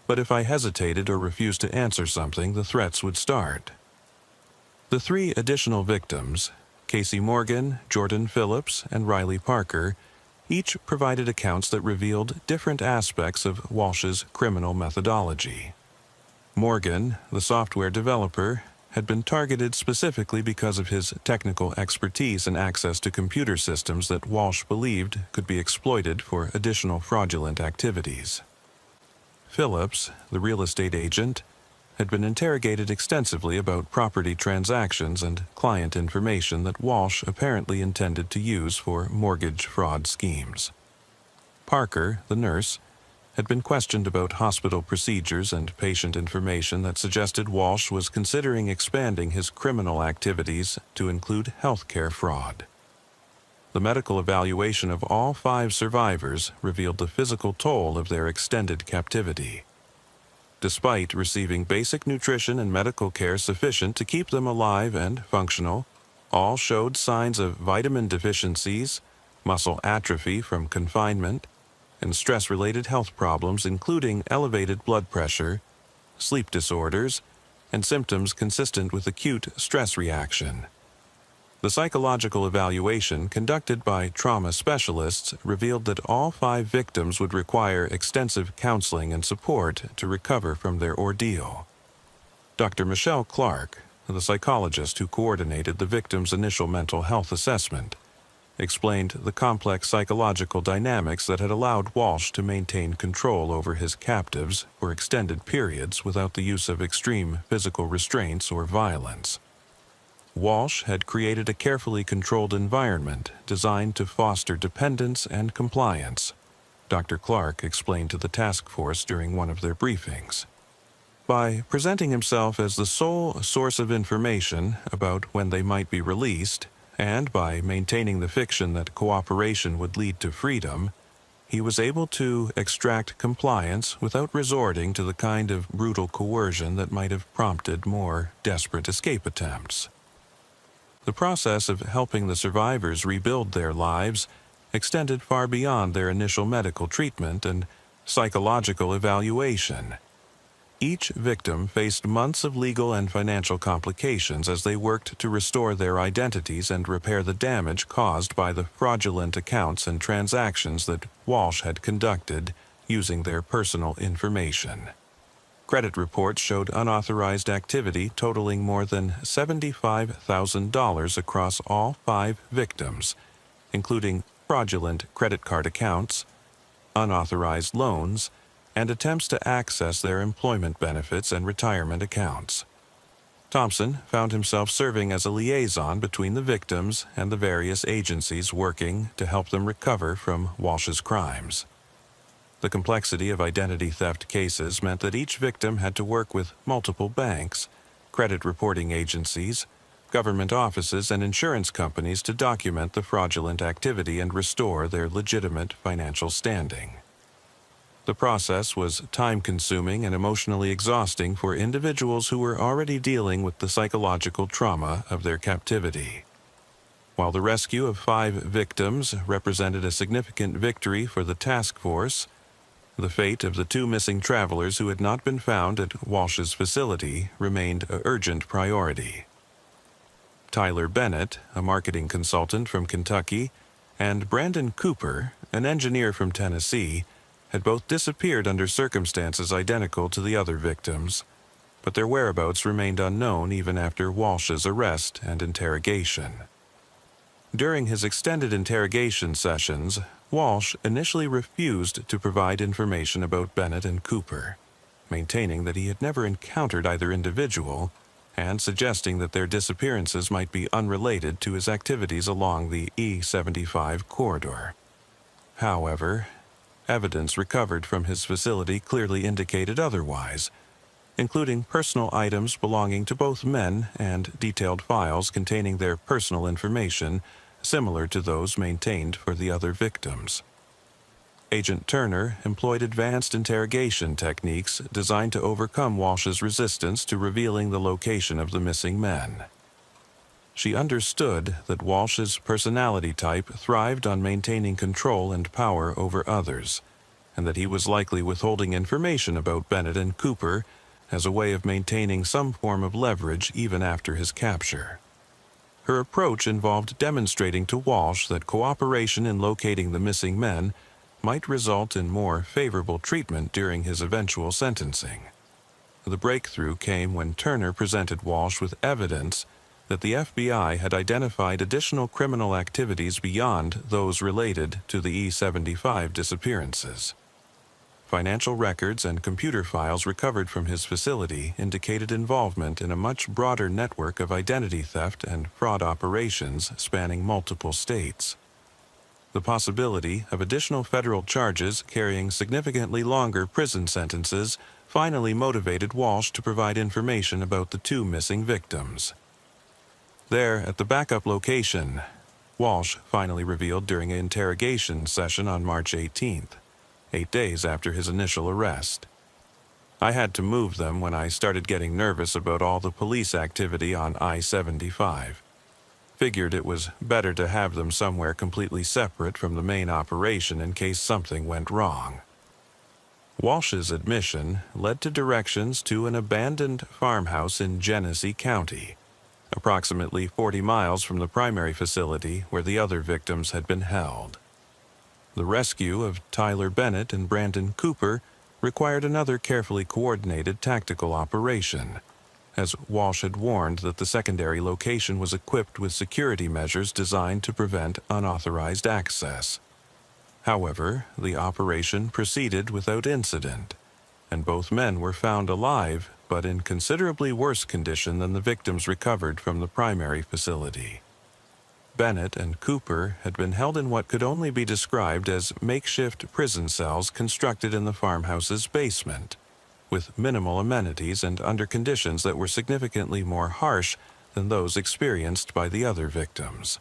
But if I hesitated or refused to answer something, the threats would start. The three additional victims, Casey Morgan, Jordan Phillips, and Riley Parker, each provided accounts that revealed different aspects of Walsh's criminal methodology. Morgan, the software developer, had been targeted specifically because of his technical expertise and access to computer systems that Walsh believed could be exploited for additional fraudulent activities. Phillips, the real estate agent, had been interrogated extensively about property transactions and client information that Walsh apparently intended to use for mortgage fraud schemes. Parker, the nurse, had been questioned about hospital procedures and patient information that suggested Walsh was considering expanding his criminal activities to include healthcare fraud. The medical evaluation of all 5 survivors revealed the physical toll of their extended captivity. Despite receiving basic nutrition and medical care sufficient to keep them alive and functional, all showed signs of vitamin deficiencies, muscle atrophy from confinement, and stress-related health problems including elevated blood pressure, sleep disorders, and symptoms consistent with acute stress reaction. The psychological evaluation conducted by trauma specialists revealed that all 5 victims would require extensive counseling and support to recover from their ordeal. Dr. Michelle Clark, the psychologist who coordinated the victims' initial mental health assessment, explained the complex psychological dynamics that had allowed Walsh to maintain control over his captives for extended periods without the use of extreme physical restraints or violence. Walsh had created a carefully controlled environment designed to foster dependence and compliance, Dr. Clark explained to the task force during one of their briefings. By presenting himself as the sole source of information about when they might be released, and by maintaining the fiction that cooperation would lead to freedom, he was able to extract compliance without resorting to the kind of brutal coercion that might have prompted more desperate escape attempts. The process of helping the survivors rebuild their lives extended far beyond their initial medical treatment and psychological evaluation. Each victim faced months of legal and financial complications as they worked to restore their identities and repair the damage caused by the fraudulent accounts and transactions that Walsh had conducted using their personal information. Credit reports showed unauthorized activity totaling more than $75,000 across all 5 victims, including fraudulent credit card accounts, unauthorized loans, and attempts to access their employment benefits and retirement accounts. Thompson found himself serving as a liaison between the victims and the various agencies working to help them recover from Walsh's crimes. The complexity of identity theft cases meant that each victim had to work with multiple banks, credit reporting agencies, government offices, and insurance companies to document the fraudulent activity and restore their legitimate financial standing. The process was time-consuming and emotionally exhausting for individuals who were already dealing with the psychological trauma of their captivity. While the rescue of 5 victims represented a significant victory for the task force, the fate of the 2 missing travelers who had not been found at Walsh's facility remained an urgent priority. Tyler Bennett, a marketing consultant from Kentucky, and Brandon Cooper, an engineer from Tennessee, had both disappeared under circumstances identical to the other victims, but their whereabouts remained unknown even after Walsh's arrest and interrogation. During his extended interrogation sessions, Walsh initially refused to provide information about Bennett and Cooper, maintaining that he had never encountered either individual and suggesting that their disappearances might be unrelated to his activities along the E75 corridor. However, evidence recovered from his facility clearly indicated otherwise, including personal items belonging to both men and detailed files containing their personal information similar to those maintained for the other victims. Agent Turner employed advanced interrogation techniques designed to overcome Walsh's resistance to revealing the location of the missing men. She understood that Walsh's personality type thrived on maintaining control and power over others, and that he was likely withholding information about Bennett and Cooper as a way of maintaining some form of leverage even after his capture. Her approach involved demonstrating to Walsh that cooperation in locating the missing men might result in more favorable treatment during his eventual sentencing. The breakthrough came when Turner presented Walsh with evidence that the FBI had identified additional criminal activities beyond those related to the E75 disappearances. Financial records and computer files recovered from his facility indicated involvement in a much broader network of identity theft and fraud operations spanning multiple states. The possibility of additional federal charges carrying significantly longer prison sentences finally motivated Walsh to provide information about the 2 missing victims. There, at the backup location, Walsh finally revealed during an interrogation session on March 18th, 8 days after his initial arrest. I had to move them when I started getting nervous about all the police activity on I-75. Figured it was better to have them somewhere completely separate from the main operation in case something went wrong. Walsh's admission led to directions to an abandoned farmhouse in Genesee County, approximately 40 miles from the primary facility where the other victims had been held. The rescue of Tyler Bennett and Brandon Cooper required another carefully coordinated tactical operation, as Walsh had warned that the secondary location was equipped with security measures designed to prevent unauthorized access. However, the operation proceeded without incident, and both men were found alive but in considerably worse condition than the victims recovered from the primary facility. Bennett and Cooper had been held in what could only be described as makeshift prison cells constructed in the farmhouse's basement, with minimal amenities and under conditions that were significantly more harsh than those experienced by the other victims.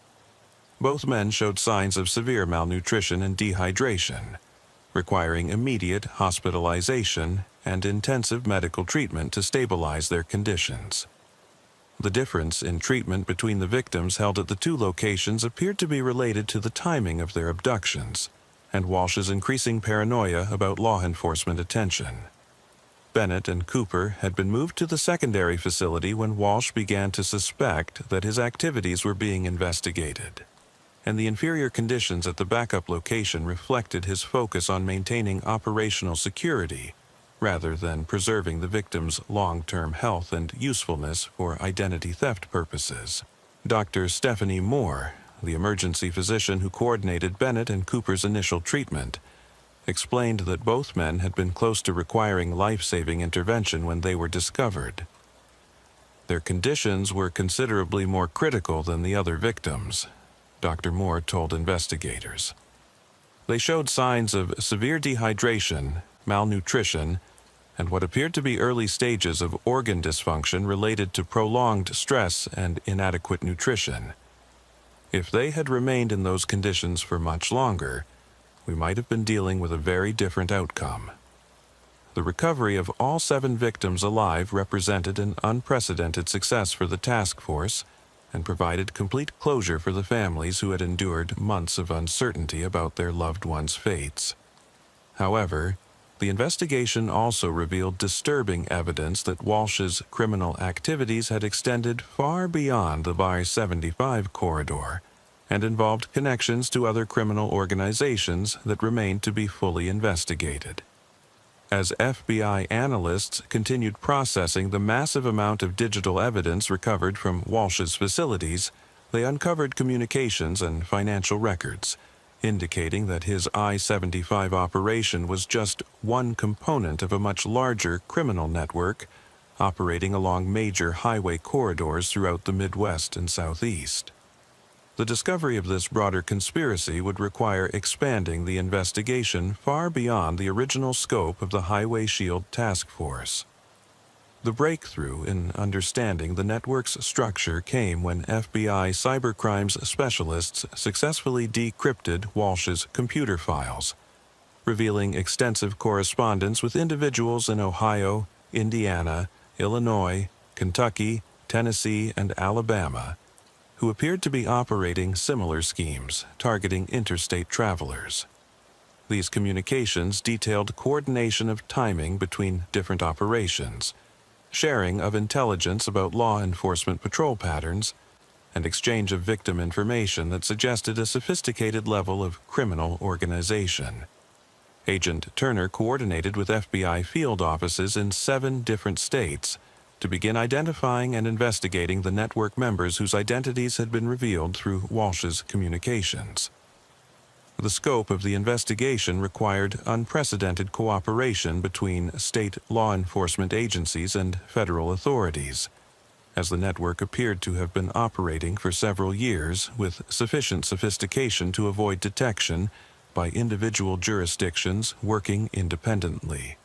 Both men showed signs of severe malnutrition and dehydration, requiring immediate hospitalization and intensive medical treatment to stabilize their conditions. The difference in treatment between the victims held at the two locations appeared to be related to the timing of their abductions and Walsh's increasing paranoia about law enforcement attention. Bennett and Cooper had been moved to the secondary facility when Walsh began to suspect that his activities were being investigated, and the inferior conditions at the backup location reflected his focus on maintaining operational security rather than preserving the victim's long-term health and usefulness for identity theft purposes. Dr. Stephanie Moore, the emergency physician who coordinated Bennett and Cooper's initial treatment, explained that both men had been close to requiring life-saving intervention when they were discovered. Their conditions were considerably more critical than the other victims, Dr. Moore told investigators. They showed signs of severe dehydration, malnutrition, and what appeared to be early stages of organ dysfunction related to prolonged stress and inadequate nutrition. If they had remained in those conditions for much longer, we might have been dealing with a very different outcome. The recovery of all 7 victims alive represented an unprecedented success for the task force and provided complete closure for the families who had endured months of uncertainty about their loved ones' fates. However, the investigation also revealed disturbing evidence that Walsh's criminal activities had extended far beyond the I-75 corridor and involved connections to other criminal organizations that remained to be fully investigated. As FBI analysts continued processing the massive amount of digital evidence recovered from Walsh's facilities, they uncovered communications and financial records, indicating that his I-75 operation was just one component of a much larger criminal network operating along major highway corridors throughout the Midwest and Southeast. The discovery of this broader conspiracy would require expanding the investigation far beyond the original scope of the Highway Shield Task Force. The breakthrough in understanding the network's structure came when FBI cybercrimes specialists successfully decrypted Walsh's computer files, revealing extensive correspondence with individuals in Ohio, Indiana, Illinois, Kentucky, Tennessee, and Alabama, who appeared to be operating similar schemes targeting interstate travelers. These communications detailed coordination of timing between different operations, sharing of intelligence about law enforcement patrol patterns, and exchange of victim information that suggested a sophisticated level of criminal organization. Agent Turner coordinated with FBI field offices in 7 different states to begin identifying and investigating the network members whose identities had been revealed through Walsh's communications. The scope of the investigation required unprecedented cooperation between state law enforcement agencies and federal authorities, as the network appeared to have been operating for several years with sufficient sophistication to avoid detection by individual jurisdictions working independently.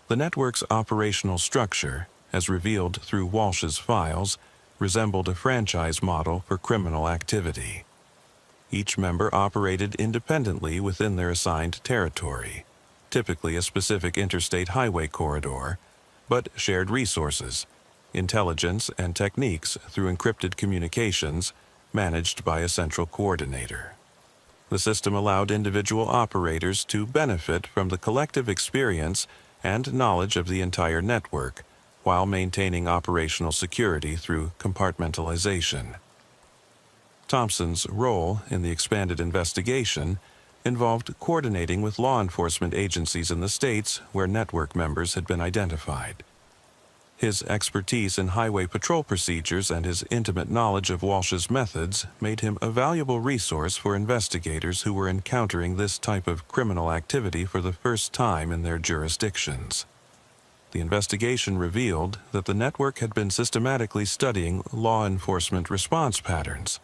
The network's operational structure, as revealed through Walsh's files, resembled a franchise model for criminal activity. Each member operated independently within their assigned territory, typically a specific interstate highway corridor, but shared resources, intelligence, and techniques through encrypted communications managed by a central coordinator. The system allowed individual operators to benefit from the collective experience and knowledge of the entire network, while maintaining operational security through compartmentalization. Thompson's role in the expanded investigation involved coordinating with law enforcement agencies in the states where network members had been identified. His expertise in highway patrol procedures and his intimate knowledge of Walsh's methods made him a valuable resource for investigators who were encountering this type of criminal activity for the first time in their jurisdictions. The investigation revealed that the network had been systematically studying law enforcement response patterns,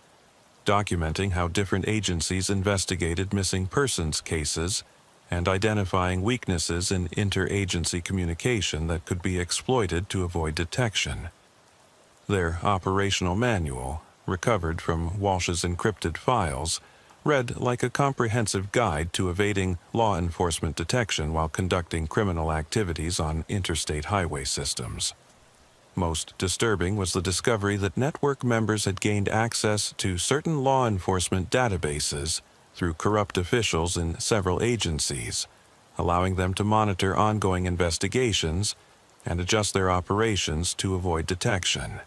documenting how different agencies investigated missing persons cases, and identifying weaknesses in interagency communication that could be exploited to avoid detection. Their operational manual, recovered from Walsh's encrypted files, read like a comprehensive guide to evading law enforcement detection while conducting criminal activities on interstate highway systems. Most disturbing was the discovery that network members had gained access to certain law enforcement databases through corrupt officials in several agencies, allowing them to monitor ongoing investigations and adjust their operations to avoid detection.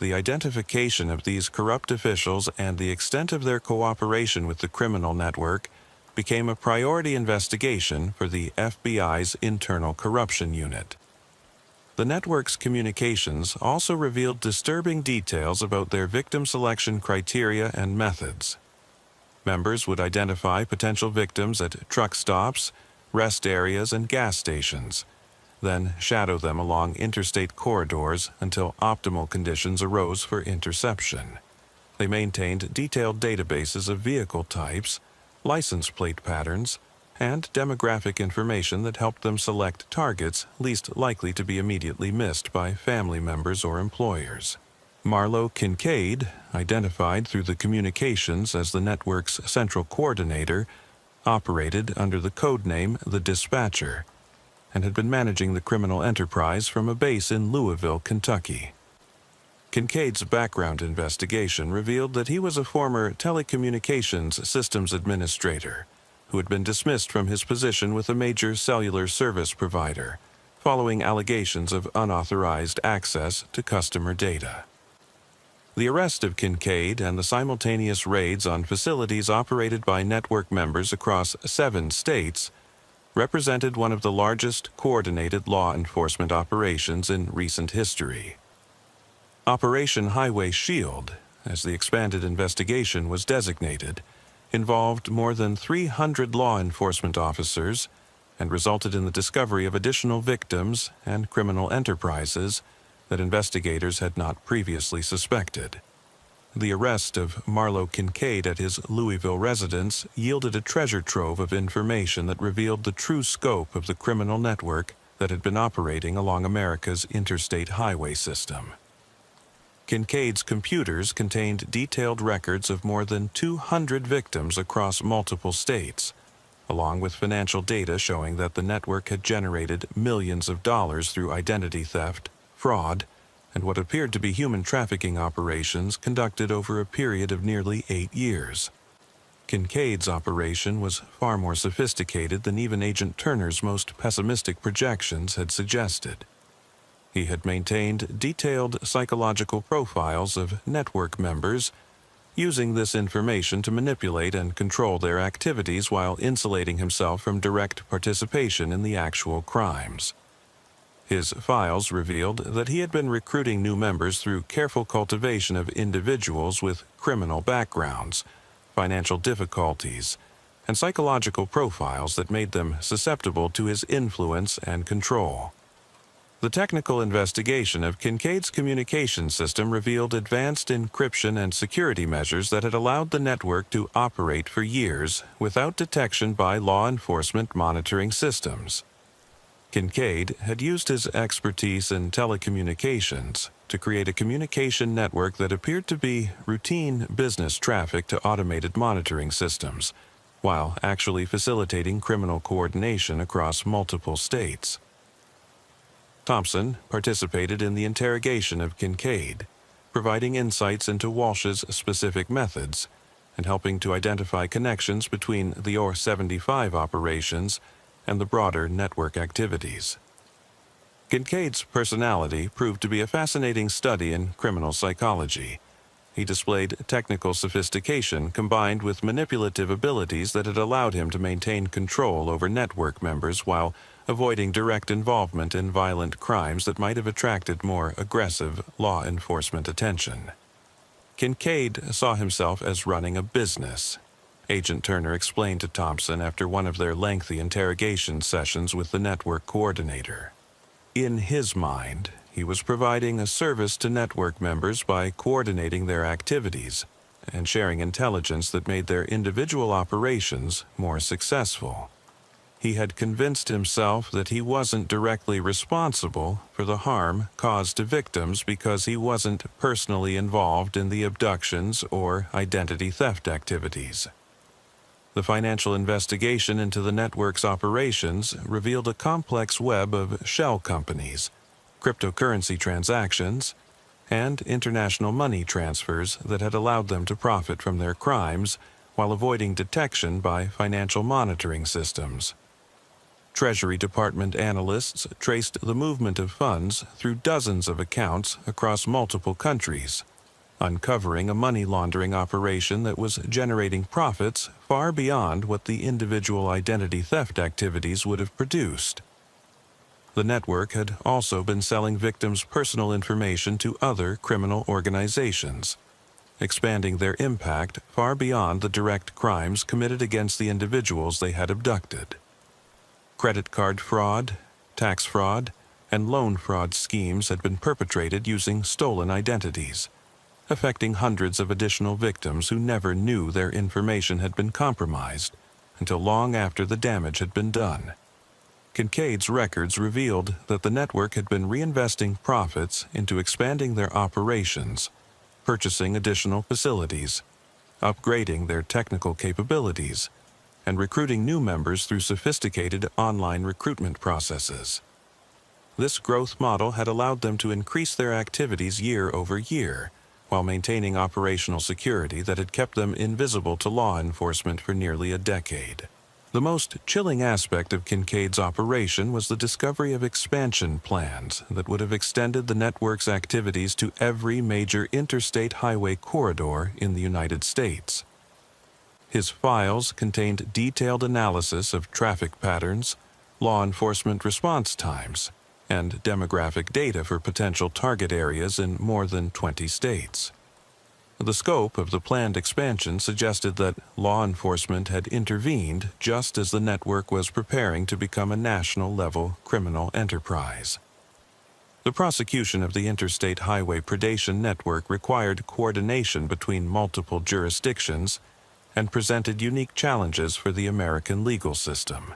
The identification of these corrupt officials and the extent of their cooperation with the criminal network became a priority investigation for the FBI's Internal Corruption Unit. The network's communications also revealed disturbing details about their victim selection criteria and methods. Members would identify potential victims at truck stops, rest areas, and gas stations, then shadow them along interstate corridors until optimal conditions arose for interception. They maintained detailed databases of vehicle types, license plate patterns, and demographic information that helped them select targets least likely to be immediately missed by family members or employers. Marlo Kincaid, identified through the communications as the network's central coordinator, operated under the code name The Dispatcher, and had been managing the criminal enterprise from a base in Louisville, Kentucky. Kincaid's background investigation revealed that he was a former telecommunications systems administrator who had been dismissed from his position with a major cellular service provider, following allegations of unauthorized access to customer data. The arrest of Kincaid and the simultaneous raids on facilities operated by network members across 7 states represented one of the largest coordinated law enforcement operations in recent history. Operation Highway Shield, as the expanded investigation was designated, involved more than 300 law enforcement officers and resulted in the discovery of additional victims and criminal enterprises that investigators had not previously suspected. The arrest of Marlo Kincaid at his Louisville residence yielded a treasure trove of information that revealed the true scope of the criminal network that had been operating along America's interstate highway system. Kincaid's computers contained detailed records of more than 200 victims across multiple states, along with financial data showing that the network had generated millions of dollars through identity theft, fraud, and what appeared to be human trafficking operations conducted over a period of nearly 8 years. Kincaid's operation was far more sophisticated than even Agent Turner's most pessimistic projections had suggested. He had maintained detailed psychological profiles of network members, using this information to manipulate and control their activities while insulating himself from direct participation in the actual crimes. His files revealed that he had been recruiting new members through careful cultivation of individuals with criminal backgrounds, financial difficulties, and psychological profiles that made them susceptible to his influence and control. The technical investigation of Kincaid's communication system revealed advanced encryption and security measures that had allowed the network to operate for years without detection by law enforcement monitoring systems. Kincaid had used his expertise in telecommunications to create a communication network that appeared to be routine business traffic to automated monitoring systems, while actually facilitating criminal coordination across multiple states. Thompson participated in the interrogation of Kincaid, providing insights into Walsh's specific methods and helping to identify connections between the OR-75 operations and the broader network activities. Kincaid's personality proved to be a fascinating study in criminal psychology. He displayed technical sophistication combined with manipulative abilities that had allowed him to maintain control over network members while avoiding direct involvement in violent crimes that might have attracted more aggressive law enforcement attention. Kincaid saw himself as running a business. Agent Turner explained to Thompson after one of their lengthy interrogation sessions with the network coordinator. In his mind, he was providing a service to network members by coordinating their activities and sharing intelligence that made their individual operations more successful. he had convinced himself that he wasn't directly responsible for the harm caused to victims because he wasn't personally involved in the abductions or identity theft activities. The financial investigation into the network's operations revealed a complex web of shell companies, cryptocurrency transactions, and international money transfers that had allowed them to profit from their crimes while avoiding detection by financial monitoring systems. Treasury Department analysts traced the movement of funds through dozens of accounts across multiple countries, uncovering a money laundering operation that was generating profits far beyond what the individual identity theft activities would have produced. The network had also been selling victims' personal information to other criminal organizations, expanding their impact far beyond the direct crimes committed against the individuals they had abducted. Credit card fraud, tax fraud, and loan fraud schemes had been perpetrated using stolen identities, affecting hundreds of additional victims who never knew their information had been compromised until long after the damage had been done. Kincaid's records revealed that the network had been reinvesting profits into expanding their operations, purchasing additional facilities, upgrading their technical capabilities, and recruiting new members through sophisticated online recruitment processes. This growth model had allowed them to increase their activities year over year, while maintaining operational security that had kept them invisible to law enforcement for nearly a decade. The most chilling aspect of Kincaid's operation was the discovery of expansion plans that would have extended the network's activities to every major interstate highway corridor in the United States. His files contained detailed analysis of traffic patterns, law enforcement response times, and demographic data for potential target areas in more than 20 states. The scope of the planned expansion suggested that law enforcement had intervened just as the network was preparing to become a national-level criminal enterprise. The prosecution of the interstate highway predation network required coordination between multiple jurisdictions and presented unique challenges for the American legal system.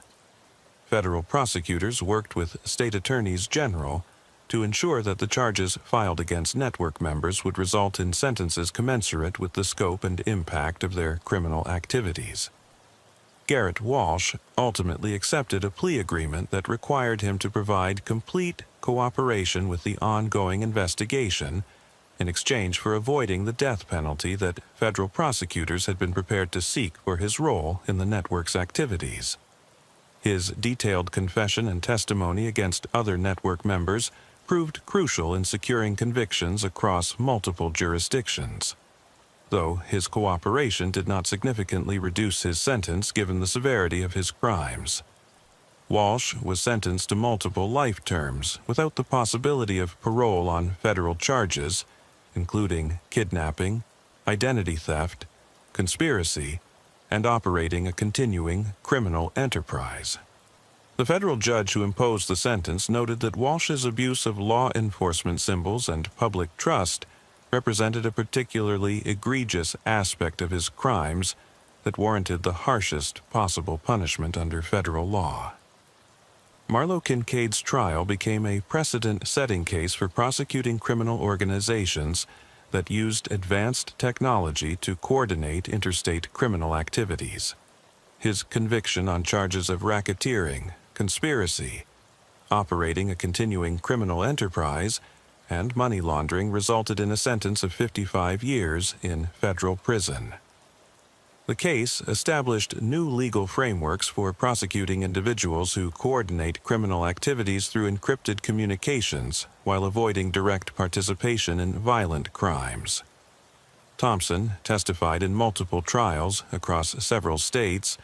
Federal prosecutors worked with state attorneys general to ensure that the charges filed against network members would result in sentences commensurate with the scope and impact of their criminal activities. Garrett Walsh ultimately accepted a plea agreement that required him to provide complete cooperation with the ongoing investigation in exchange for avoiding the death penalty that federal prosecutors had been prepared to seek for his role in the network's activities. His detailed confession and testimony against other network members proved crucial in securing convictions across multiple jurisdictions, though his cooperation did not significantly reduce his sentence given the severity of his crimes. Walsh was sentenced to multiple life terms without the possibility of parole on federal charges, including kidnapping, identity theft, conspiracy, and operating a continuing criminal enterprise. The federal judge who imposed the sentence noted that Walsh's abuse of law enforcement symbols and public trust represented a particularly egregious aspect of his crimes that warranted the harshest possible punishment under federal law. Marlo Kincaid's trial became a precedent-setting case for prosecuting criminal organizations that used advanced technology to coordinate interstate criminal activities. His conviction on charges of racketeering, conspiracy, operating a continuing criminal enterprise, and money laundering resulted in a sentence of 55 years in federal prison. The case established new legal frameworks for prosecuting individuals who coordinate criminal activities through encrypted communications while avoiding direct participation in violent crimes. Thompson testified in multiple trials across several states,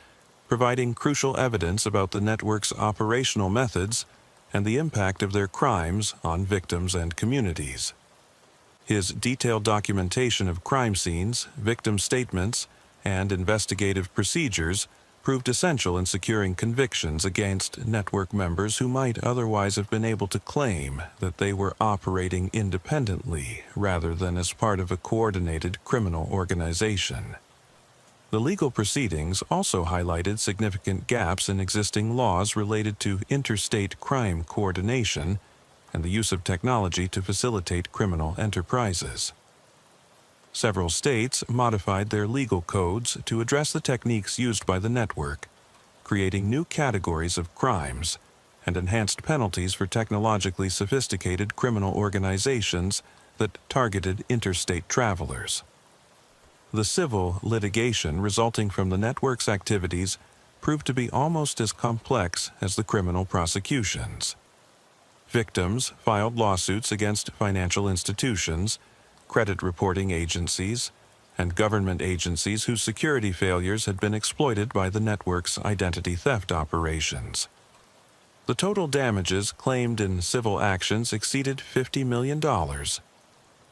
providing crucial evidence about the network's operational methods and the impact of their crimes on victims and communities. His detailed documentation of crime scenes, victim statements, and investigative procedures proved essential in securing convictions against network members who might otherwise have been able to claim that they were operating independently rather than as part of a coordinated criminal organization. The legal proceedings also highlighted significant gaps in existing laws related to interstate crime coordination and the use of technology to facilitate criminal enterprises. Several states modified their legal codes to address the techniques used by the network, creating new categories of crimes and enhanced penalties for technologically sophisticated criminal organizations that targeted interstate travelers. The civil litigation resulting from the network's activities proved to be almost as complex as the criminal prosecutions. Victims filed lawsuits against financial institutions, credit reporting agencies, and government agencies whose security failures had been exploited by the network's identity theft operations. The total damages claimed in civil actions exceeded $50 million,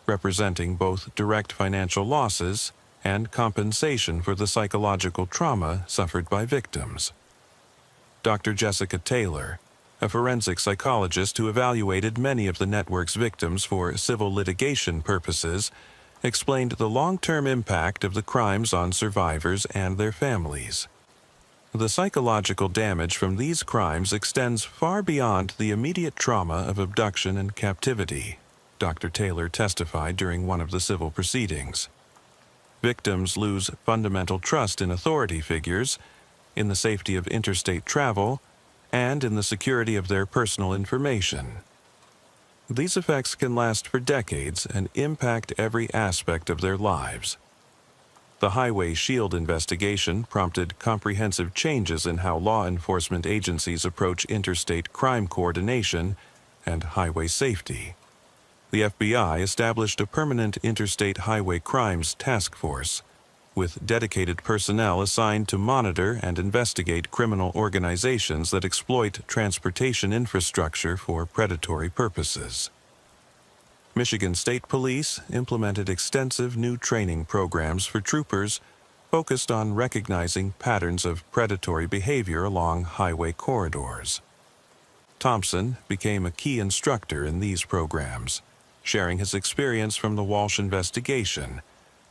representing both direct financial losses and compensation for the psychological trauma suffered by victims. Dr. Jessica Taylor, a forensic psychologist who evaluated many of the network's victims for civil litigation purposes, explained the long-term impact of the crimes on survivors and their families. The psychological damage from these crimes extends far beyond the immediate trauma of abduction and captivity, Dr. Taylor testified during one of the civil proceedings. Victims lose fundamental trust in authority figures, in the safety of interstate travel, and in the security of their personal information. These effects can last for decades and impact every aspect of their lives. The Highway Shield investigation prompted comprehensive changes in how law enforcement agencies approach interstate crime coordination and highway safety. The FBI established a permanent interstate highway crimes task force, with dedicated personnel assigned to monitor and investigate criminal organizations that exploit transportation infrastructure for predatory purposes. Michigan State Police implemented extensive new training programs for troopers focused on recognizing patterns of predatory behavior along highway corridors. Thompson became a key instructor in these programs, sharing his experience from the Walsh investigation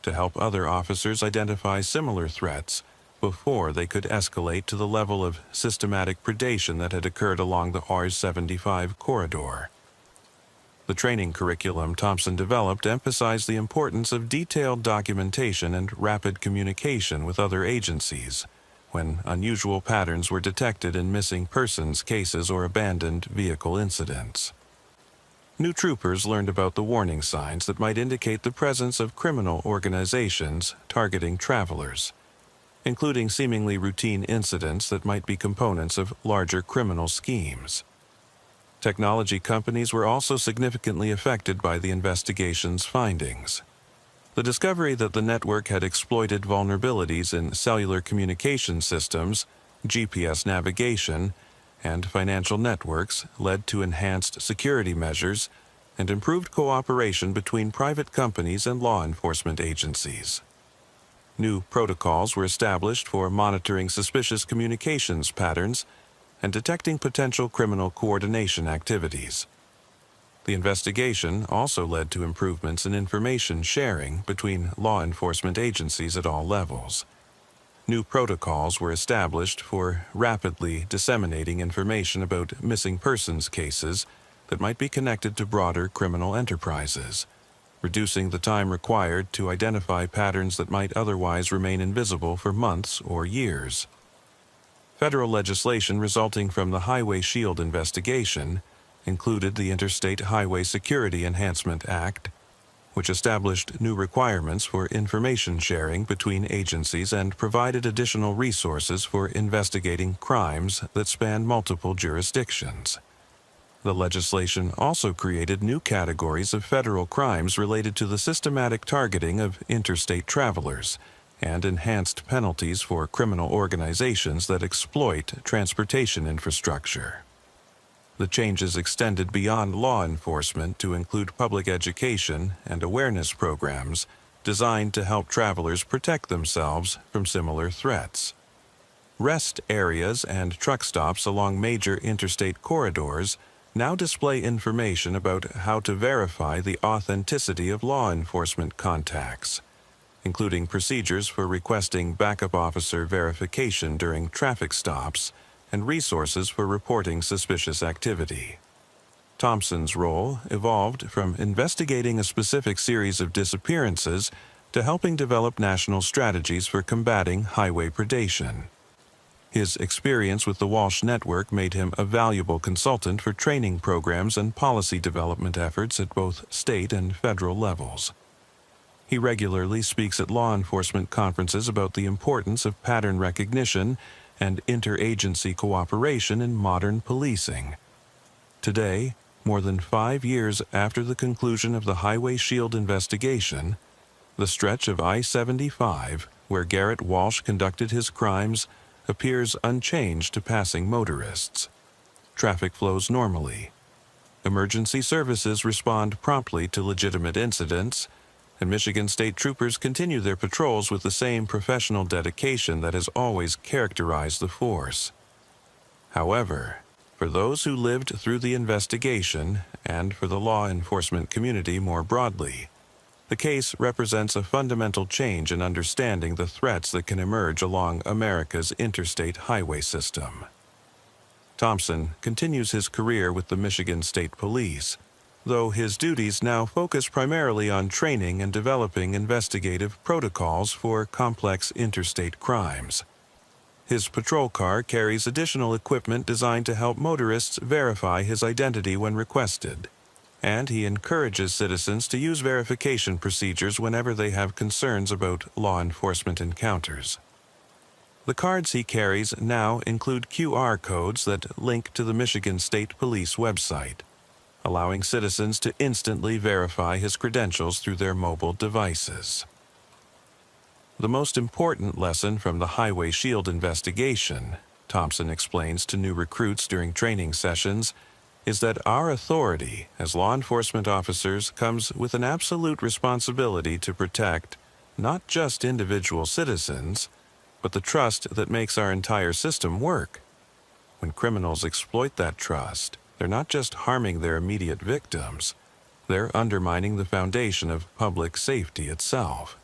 to help other officers identify similar threats before they could escalate to the level of systematic predation that had occurred along the R-75 corridor. The training curriculum Thompson developed emphasized the importance of detailed documentation and rapid communication with other agencies when unusual patterns were detected in missing persons cases or abandoned vehicle incidents. New troopers learned about the warning signs that might indicate the presence of criminal organizations targeting travelers, including seemingly routine incidents that might be components of larger criminal schemes. Technology companies were also significantly affected by the investigation's findings. The discovery that the network had exploited vulnerabilities in cellular communication systems, GPS navigation, and financial networks led to enhanced security measures and improved cooperation between private companies and law enforcement agencies. New protocols were established for monitoring suspicious communications patterns and detecting potential criminal coordination activities. The investigation also led to improvements in information sharing between law enforcement agencies at all levels. New protocols were established for rapidly disseminating information about missing persons cases that might be connected to broader criminal enterprises, reducing the time required to identify patterns that might otherwise remain invisible for months or years. Federal legislation resulting from the Highway Shield investigation included the Interstate Highway Security Enhancement Act, which established new requirements for information sharing between agencies and provided additional resources for investigating crimes that span multiple jurisdictions. The legislation also created new categories of federal crimes related to the systematic targeting of interstate travelers and enhanced penalties for criminal organizations that exploit transportation infrastructure. The changes extended beyond law enforcement to include public education and awareness programs designed to help travelers protect themselves from similar threats. Rest areas and truck stops along major interstate corridors now display information about how to verify the authenticity of law enforcement contacts. including procedures for requesting backup officer verification during traffic stops and resources for reporting suspicious activity. Thompson's role evolved from investigating a specific series of disappearances to helping develop national strategies for combating highway predation. His experience with the Walsh Network made him a valuable consultant for training programs and policy development efforts at both state and federal levels. He regularly speaks at law enforcement conferences about the importance of pattern recognition and interagency cooperation in modern policing. Today, more than 5 years after the conclusion of the Highway Shield investigation, the stretch of I-75, where Garrett Walsh conducted his crimes, appears unchanged to passing motorists. Traffic flows normally. Emergency services respond promptly to legitimate incidents, and Michigan State Troopers continue their patrols with the same professional dedication that has always characterized the force. However, for those who lived through the investigation, and for the law enforcement community more broadly, the case represents a fundamental change in understanding the threats that can emerge along America's interstate highway system. Thompson continues his career with the Michigan State Police, though his duties now focus primarily on training and developing investigative protocols for complex interstate crimes. His patrol car carries additional equipment designed to help motorists verify his identity when requested, and he encourages citizens to use verification procedures whenever they have concerns about law enforcement encounters. The cards he carries now include QR codes that link to the Michigan State Police website, allowing citizens to instantly verify his credentials through their mobile devices. The most important lesson from the Highway Shield investigation, Thompson explains to new recruits during training sessions, is that our authority as law enforcement officers comes with an absolute responsibility to protect not just individual citizens, but the trust that makes our entire system work. When criminals exploit that trust, they're not just harming their immediate victims, they're undermining the foundation of public safety itself.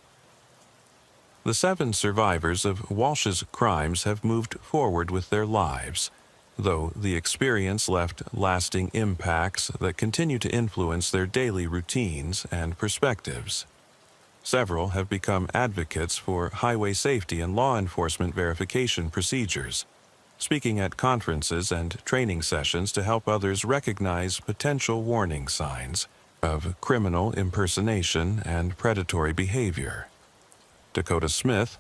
The 7 survivors of Walsh's crimes have moved forward with their lives, though the experience left lasting impacts that continue to influence their daily routines and perspectives. Several have become advocates for highway safety and law enforcement verification procedures, speaking at conferences and training sessions to help others recognize potential warning signs of criminal impersonation and predatory behavior. Dakota Smith,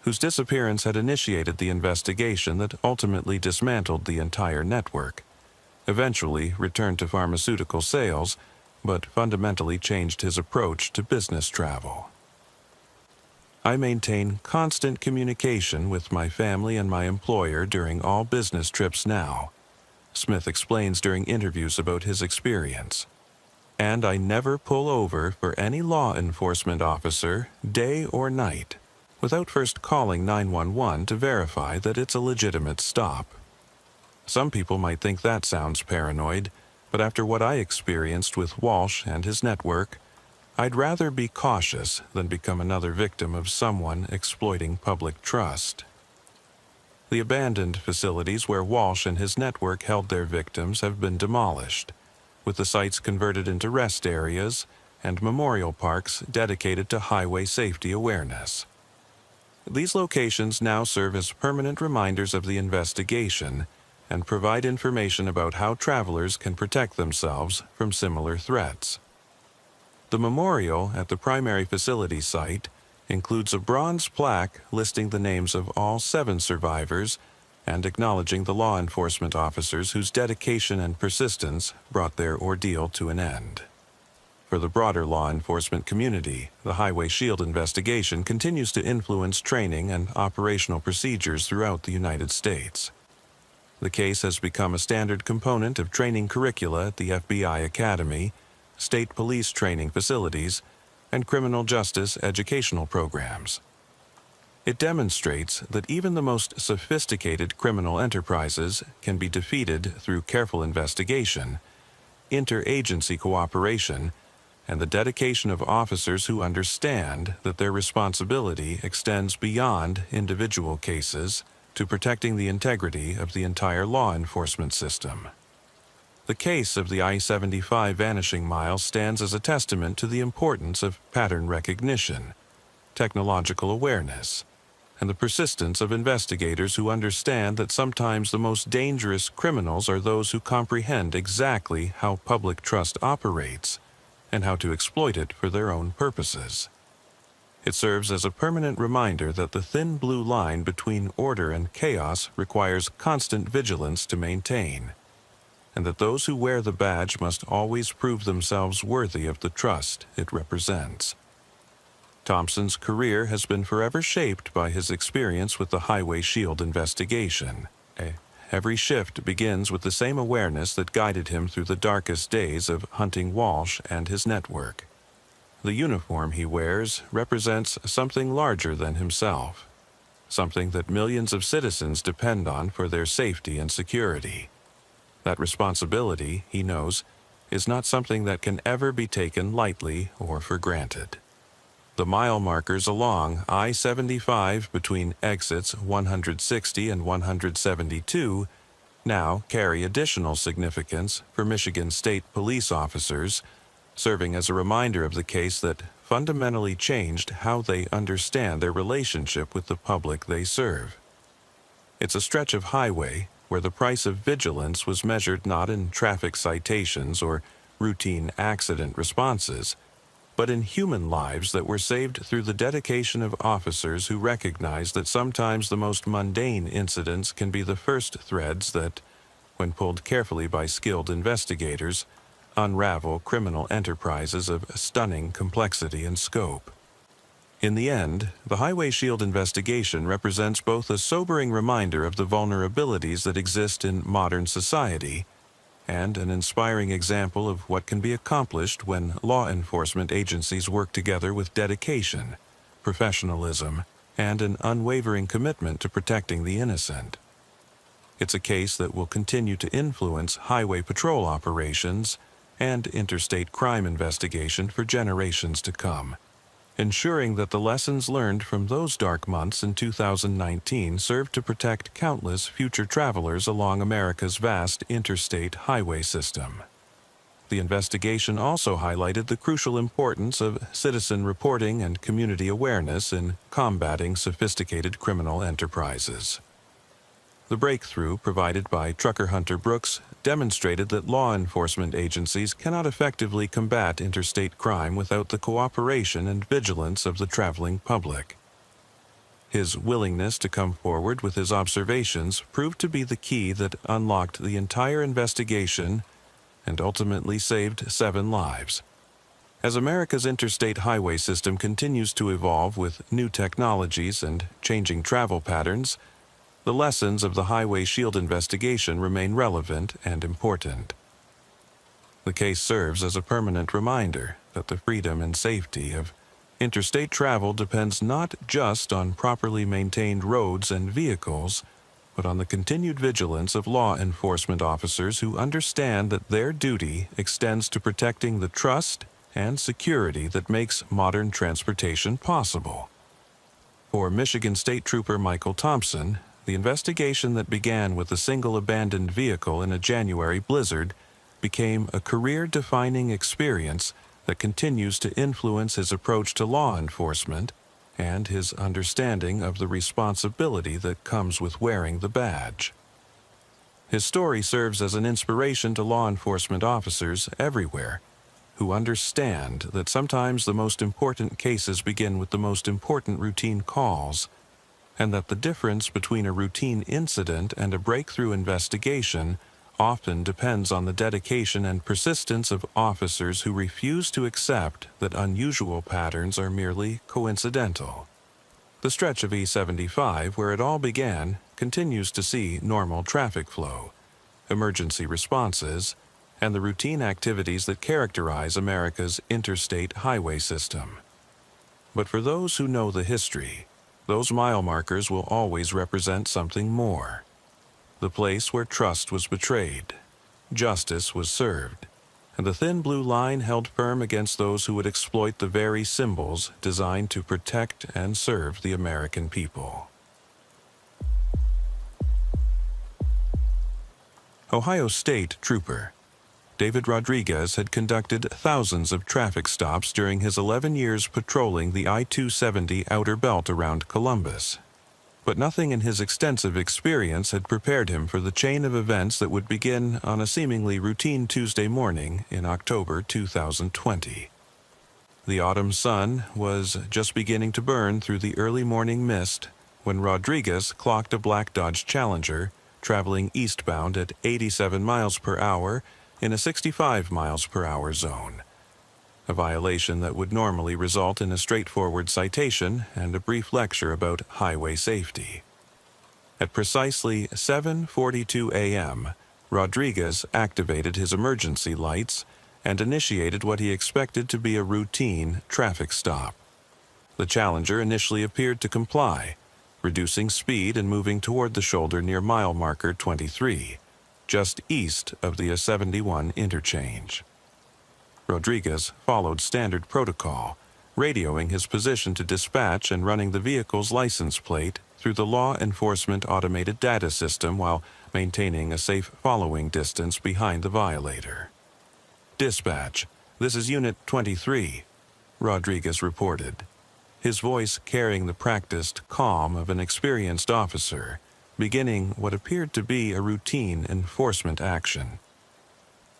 whose disappearance had initiated the investigation that ultimately dismantled the entire network, eventually returned to pharmaceutical sales, but fundamentally changed his approach to business travel. I maintain constant communication with my family and my employer during all business trips now, Smith explains during interviews about his experience. And I never pull over for any law enforcement officer, day or night, without first calling 911 to verify that it's a legitimate stop. Some people might think that sounds paranoid, but after what I experienced with Walsh and his network, I'd rather be cautious than become another victim of someone exploiting public trust. The abandoned facilities where Walsh and his network held their victims have been demolished, with the sites converted into rest areas and memorial parks dedicated to highway safety awareness. These locations now serve as permanent reminders of the investigation and provide information about how travelers can protect themselves from similar threats. The memorial at the primary facility site includes a bronze plaque listing the names of all 7 survivors and acknowledging the law enforcement officers whose dedication and persistence brought their ordeal to an end. For the broader law enforcement community, the Highway Shield investigation continues to influence training and operational procedures throughout the United States. The case has become a standard component of training curricula at the FBI Academy, state police training facilities, and criminal justice educational programs. It demonstrates that even the most sophisticated criminal enterprises can be defeated through careful investigation, interagency cooperation, and the dedication of officers who understand that their responsibility extends beyond individual cases to protecting the integrity of the entire law enforcement system. The case of the I-75 vanishing mile stands as a testament to the importance of pattern recognition, technological awareness, and the persistence of investigators who understand that sometimes the most dangerous criminals are those who comprehend exactly how public trust operates and how to exploit it for their own purposes. It serves as a permanent reminder that the thin blue line between order and chaos requires constant vigilance to maintain, and that those who wear the badge must always prove themselves worthy of the trust it represents. Thompson's career has been forever shaped by his experience with the Highway Shield investigation. Every shift begins with the same awareness that guided him through the darkest days of hunting Walsh and his network. The uniform he wears represents something larger than himself, something that millions of citizens depend on for their safety and security. That responsibility, he knows, is not something that can ever be taken lightly or for granted. The mile markers along I-75 between exits 160 and 172 now carry additional significance for Michigan State police officers, serving as a reminder of the case that fundamentally changed how they understand their relationship with the public they serve. It's a stretch of highway where the price of vigilance was measured not in traffic citations or routine accident responses, but in human lives that were saved through the dedication of officers who recognize that sometimes the most mundane incidents can be the first threads that, when pulled carefully by skilled investigators, unravel criminal enterprises of stunning complexity and scope. In the end, the Highway Shield investigation represents both a sobering reminder of the vulnerabilities that exist in modern society and an inspiring example of what can be accomplished when law enforcement agencies work together with dedication, professionalism, and an unwavering commitment to protecting the innocent. It's a case that will continue to influence highway patrol operations and interstate crime investigation for generations to come, ensuring that the lessons learned from those dark months in 2019 serve to protect countless future travelers along America's vast interstate highway system. The investigation also highlighted the crucial importance of citizen reporting and community awareness in combating sophisticated criminal enterprises. The breakthrough provided by trucker Hunter Brooks demonstrated that law enforcement agencies cannot effectively combat interstate crime without the cooperation and vigilance of the traveling public. His willingness to come forward with his observations proved to be the key that unlocked the entire investigation and ultimately saved 7 lives. As America's interstate highway system continues to evolve with new technologies and changing travel patterns, the lessons of the Highway Shield investigation remain relevant and important. The case serves as a permanent reminder that the freedom and safety of interstate travel depends not just on properly maintained roads and vehicles, but on the continued vigilance of law enforcement officers who understand that their duty extends to protecting the trust and security that makes modern transportation possible. For Michigan State Trooper Michael Thompson, the investigation that began with a single abandoned vehicle in a January blizzard became a career-defining experience that continues to influence his approach to law enforcement and his understanding of the responsibility that comes with wearing the badge. His story serves as an inspiration to law enforcement officers everywhere who understand that sometimes the most important cases begin with the most important routine calls, and that the difference between a routine incident and a breakthrough investigation often depends on the dedication and persistence of officers who refuse to accept that unusual patterns are merely coincidental. The stretch of E75 where it all began continues to see normal traffic flow, emergency responses, and the routine activities that characterize America's interstate highway system. But for those who know the history, those mile markers will always represent something more. The place where trust was betrayed, justice was served, and the thin blue line held firm against those who would exploit the very symbols designed to protect and serve the American people. Ohio State Trooper David Rodriguez had conducted thousands of traffic stops during his 11 years patrolling the I-270 outer belt around Columbus. But nothing in his extensive experience had prepared him for the chain of events that would begin on a seemingly routine Tuesday morning in October 2020. The autumn sun was just beginning to burn through the early morning mist when Rodriguez clocked a black Dodge Challenger traveling eastbound at 87 miles per hour in a 65 miles per hour zone, a violation that would normally result in a straightforward citation and a brief lecture about highway safety. At precisely 7:42 a.m., Rodriguez activated his emergency lights and initiated what he expected to be a routine traffic stop. The Challenger initially appeared to comply, reducing speed and moving toward the shoulder near mile marker 23, just east of the A71 interchange. Rodriguez followed standard protocol, radioing his position to dispatch and running the vehicle's license plate through the law enforcement automated data system while maintaining a safe following distance behind the violator. "Dispatch, this is Unit 23, Rodriguez reported, his voice carrying the practiced calm of an experienced officer, beginning what appeared to be a routine enforcement action.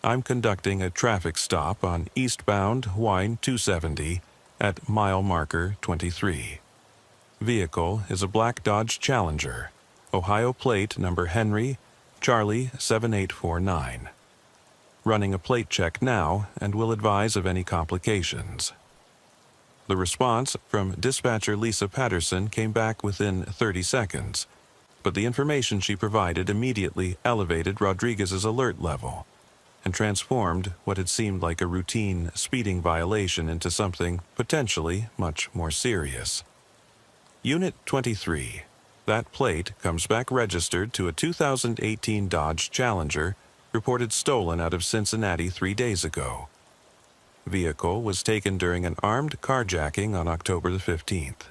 "I'm conducting a traffic stop on eastbound Y-270 at mile marker 23. Vehicle is a black Dodge Challenger, Ohio plate number Henry, Charlie 7849. Running a plate check now and will advise of any complications." The response from dispatcher Lisa Patterson came back within 30 seconds, but the information she provided immediately elevated Rodriguez's alert level and transformed what had seemed like a routine speeding violation into something potentially much more serious. "Unit 23. That plate comes back registered to a 2018 Dodge Challenger reported stolen out of Cincinnati 3 days ago. Vehicle was taken during an armed carjacking on October the 15th.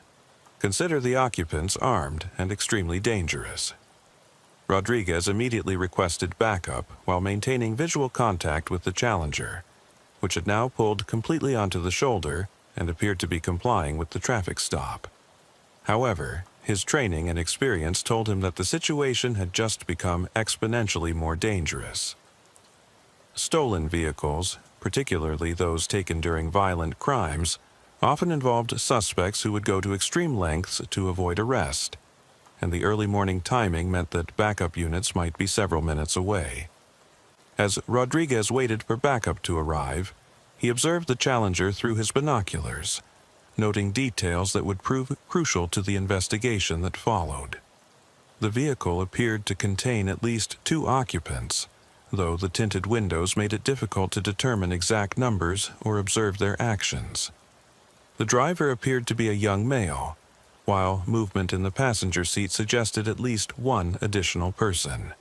Consider the occupants armed and extremely dangerous." Rodriguez immediately requested backup while maintaining visual contact with the Challenger, which had now pulled completely onto the shoulder and appeared to be complying with the traffic stop. However, his training and experience told him that the situation had just become exponentially more dangerous. Stolen vehicles, particularly those taken during violent crimes, often involved suspects who would go to extreme lengths to avoid arrest, and the early morning timing meant that backup units might be several minutes away. As Rodriguez waited for backup to arrive, he observed the Challenger through his binoculars, noting details that would prove crucial to the investigation that followed. The vehicle appeared to contain at least 2 occupants, though the tinted windows made it difficult to determine exact numbers or observe their actions. The driver appeared to be a young male, while movement in the passenger seat suggested at least one additional person.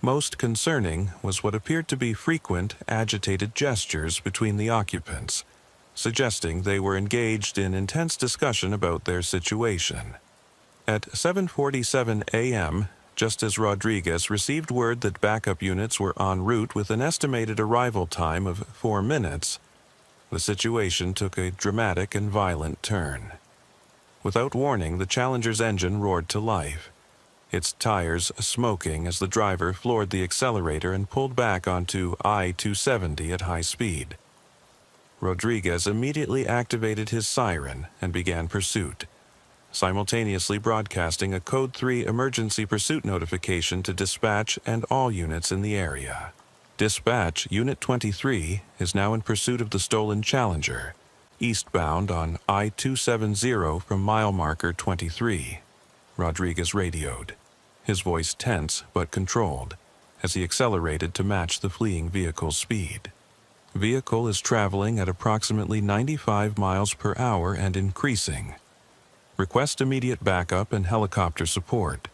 Most concerning was what appeared to be frequent, agitated gestures between the occupants, suggesting they were engaged in intense discussion about their situation. At 7:47 a.m., just as Rodriguez received word that backup units were en route with an estimated arrival time of 4 minutes, the situation took a dramatic and violent turn. Without warning, the Challenger's engine roared to life, its tires smoking as the driver floored the accelerator and pulled back onto I-270 at high speed. Rodriguez immediately activated his siren and began pursuit, simultaneously broadcasting a Code 3 emergency pursuit notification to dispatch and all units in the area. "Dispatch, Unit 23 is now in pursuit of the stolen Challenger, eastbound on I-270 from mile marker 23, Rodriguez radioed, his voice tense but controlled, as he accelerated to match the fleeing vehicle's speed. Vehicle is traveling at approximately 95 miles per hour and increasing. Request immediate backup and helicopter support.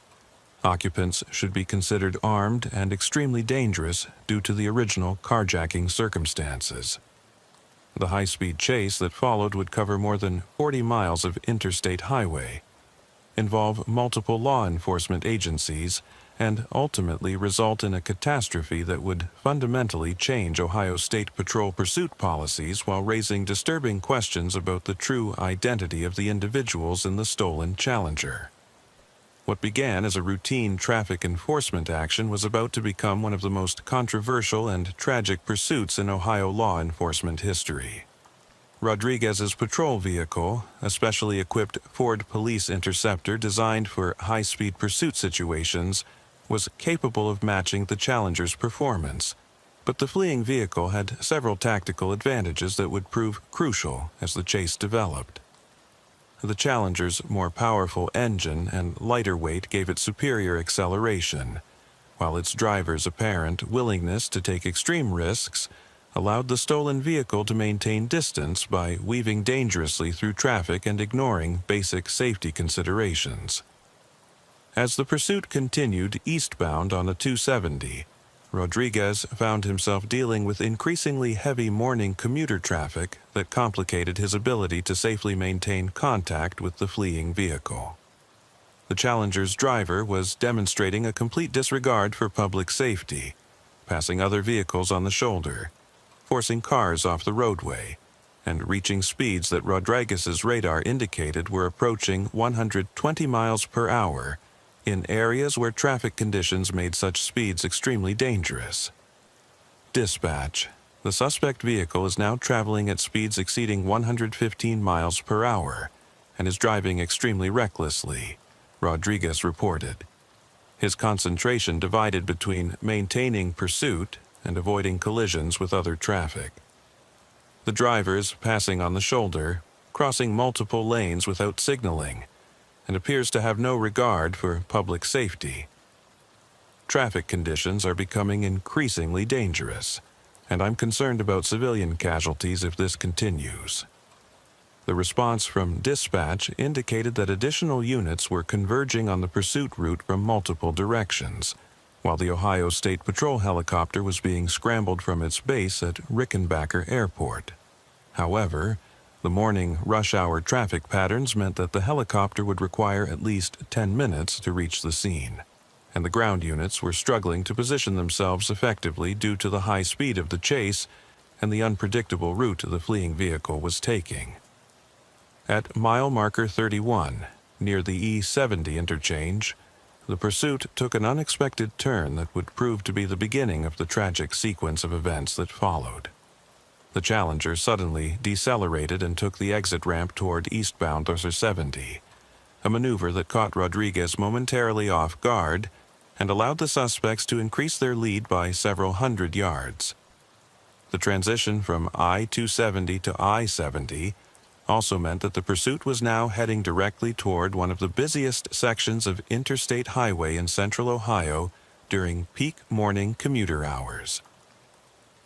Occupants should be considered armed and extremely dangerous due to the original carjacking circumstances. The high-speed chase that followed would cover more than 40 miles of interstate highway, involve multiple law enforcement agencies, and ultimately result in a catastrophe that would fundamentally change Ohio State Patrol pursuit policies while raising disturbing questions about the true identity of the individuals in the stolen Challenger. What began as a routine traffic enforcement action was about to become one of the most controversial and tragic pursuits in Ohio law enforcement history. Rodriguez's patrol vehicle, a specially equipped Ford Police Interceptor designed for high-speed pursuit situations, was capable of matching the Challenger's performance, but the fleeing vehicle had several tactical advantages that would prove crucial as the chase developed. The Challenger's more powerful engine and lighter weight gave it superior acceleration, while its driver's apparent willingness to take extreme risks allowed the stolen vehicle to maintain distance by weaving dangerously through traffic and ignoring basic safety considerations. As the pursuit continued eastbound on the 270, Rodriguez found himself dealing with increasingly heavy morning commuter traffic that complicated his ability to safely maintain contact with the fleeing vehicle. The Challenger's driver was demonstrating a complete disregard for public safety, passing other vehicles on the shoulder, forcing cars off the roadway, and reaching speeds that Rodriguez's radar indicated were approaching 120 miles per hour in areas where traffic conditions made such speeds extremely dangerous. Dispatch: the suspect vehicle is now traveling at speeds exceeding 115 miles per hour and is driving extremely recklessly, Rodriguez reported. His concentration divided between maintaining pursuit and avoiding collisions with other traffic. The driver is passing on the shoulder, crossing multiple lanes without signaling, and appears to have no regard for public safety. Traffic conditions are becoming increasingly dangerous, and I'm concerned about civilian casualties if this continues. The response from dispatch indicated that additional units were converging on the pursuit route from multiple directions, while the Ohio State Patrol helicopter was being scrambled from its base at Rickenbacker Airport. However, the morning rush-hour traffic patterns meant that the helicopter would require at least 10 minutes to reach the scene, and the ground units were struggling to position themselves effectively due to the high speed of the chase and the unpredictable route the fleeing vehicle was taking. At mile marker 31, near the E70 interchange, the pursuit took an unexpected turn that would prove to be the beginning of the tragic sequence of events that followed. The Challenger suddenly decelerated and took the exit ramp toward eastbound 70, a maneuver that caught Rodriguez momentarily off guard and allowed the suspects to increase their lead by several hundred yards. The transition from I-270 to I-70 also meant that the pursuit was now heading directly toward one of the busiest sections of interstate highway in central Ohio during peak morning commuter hours.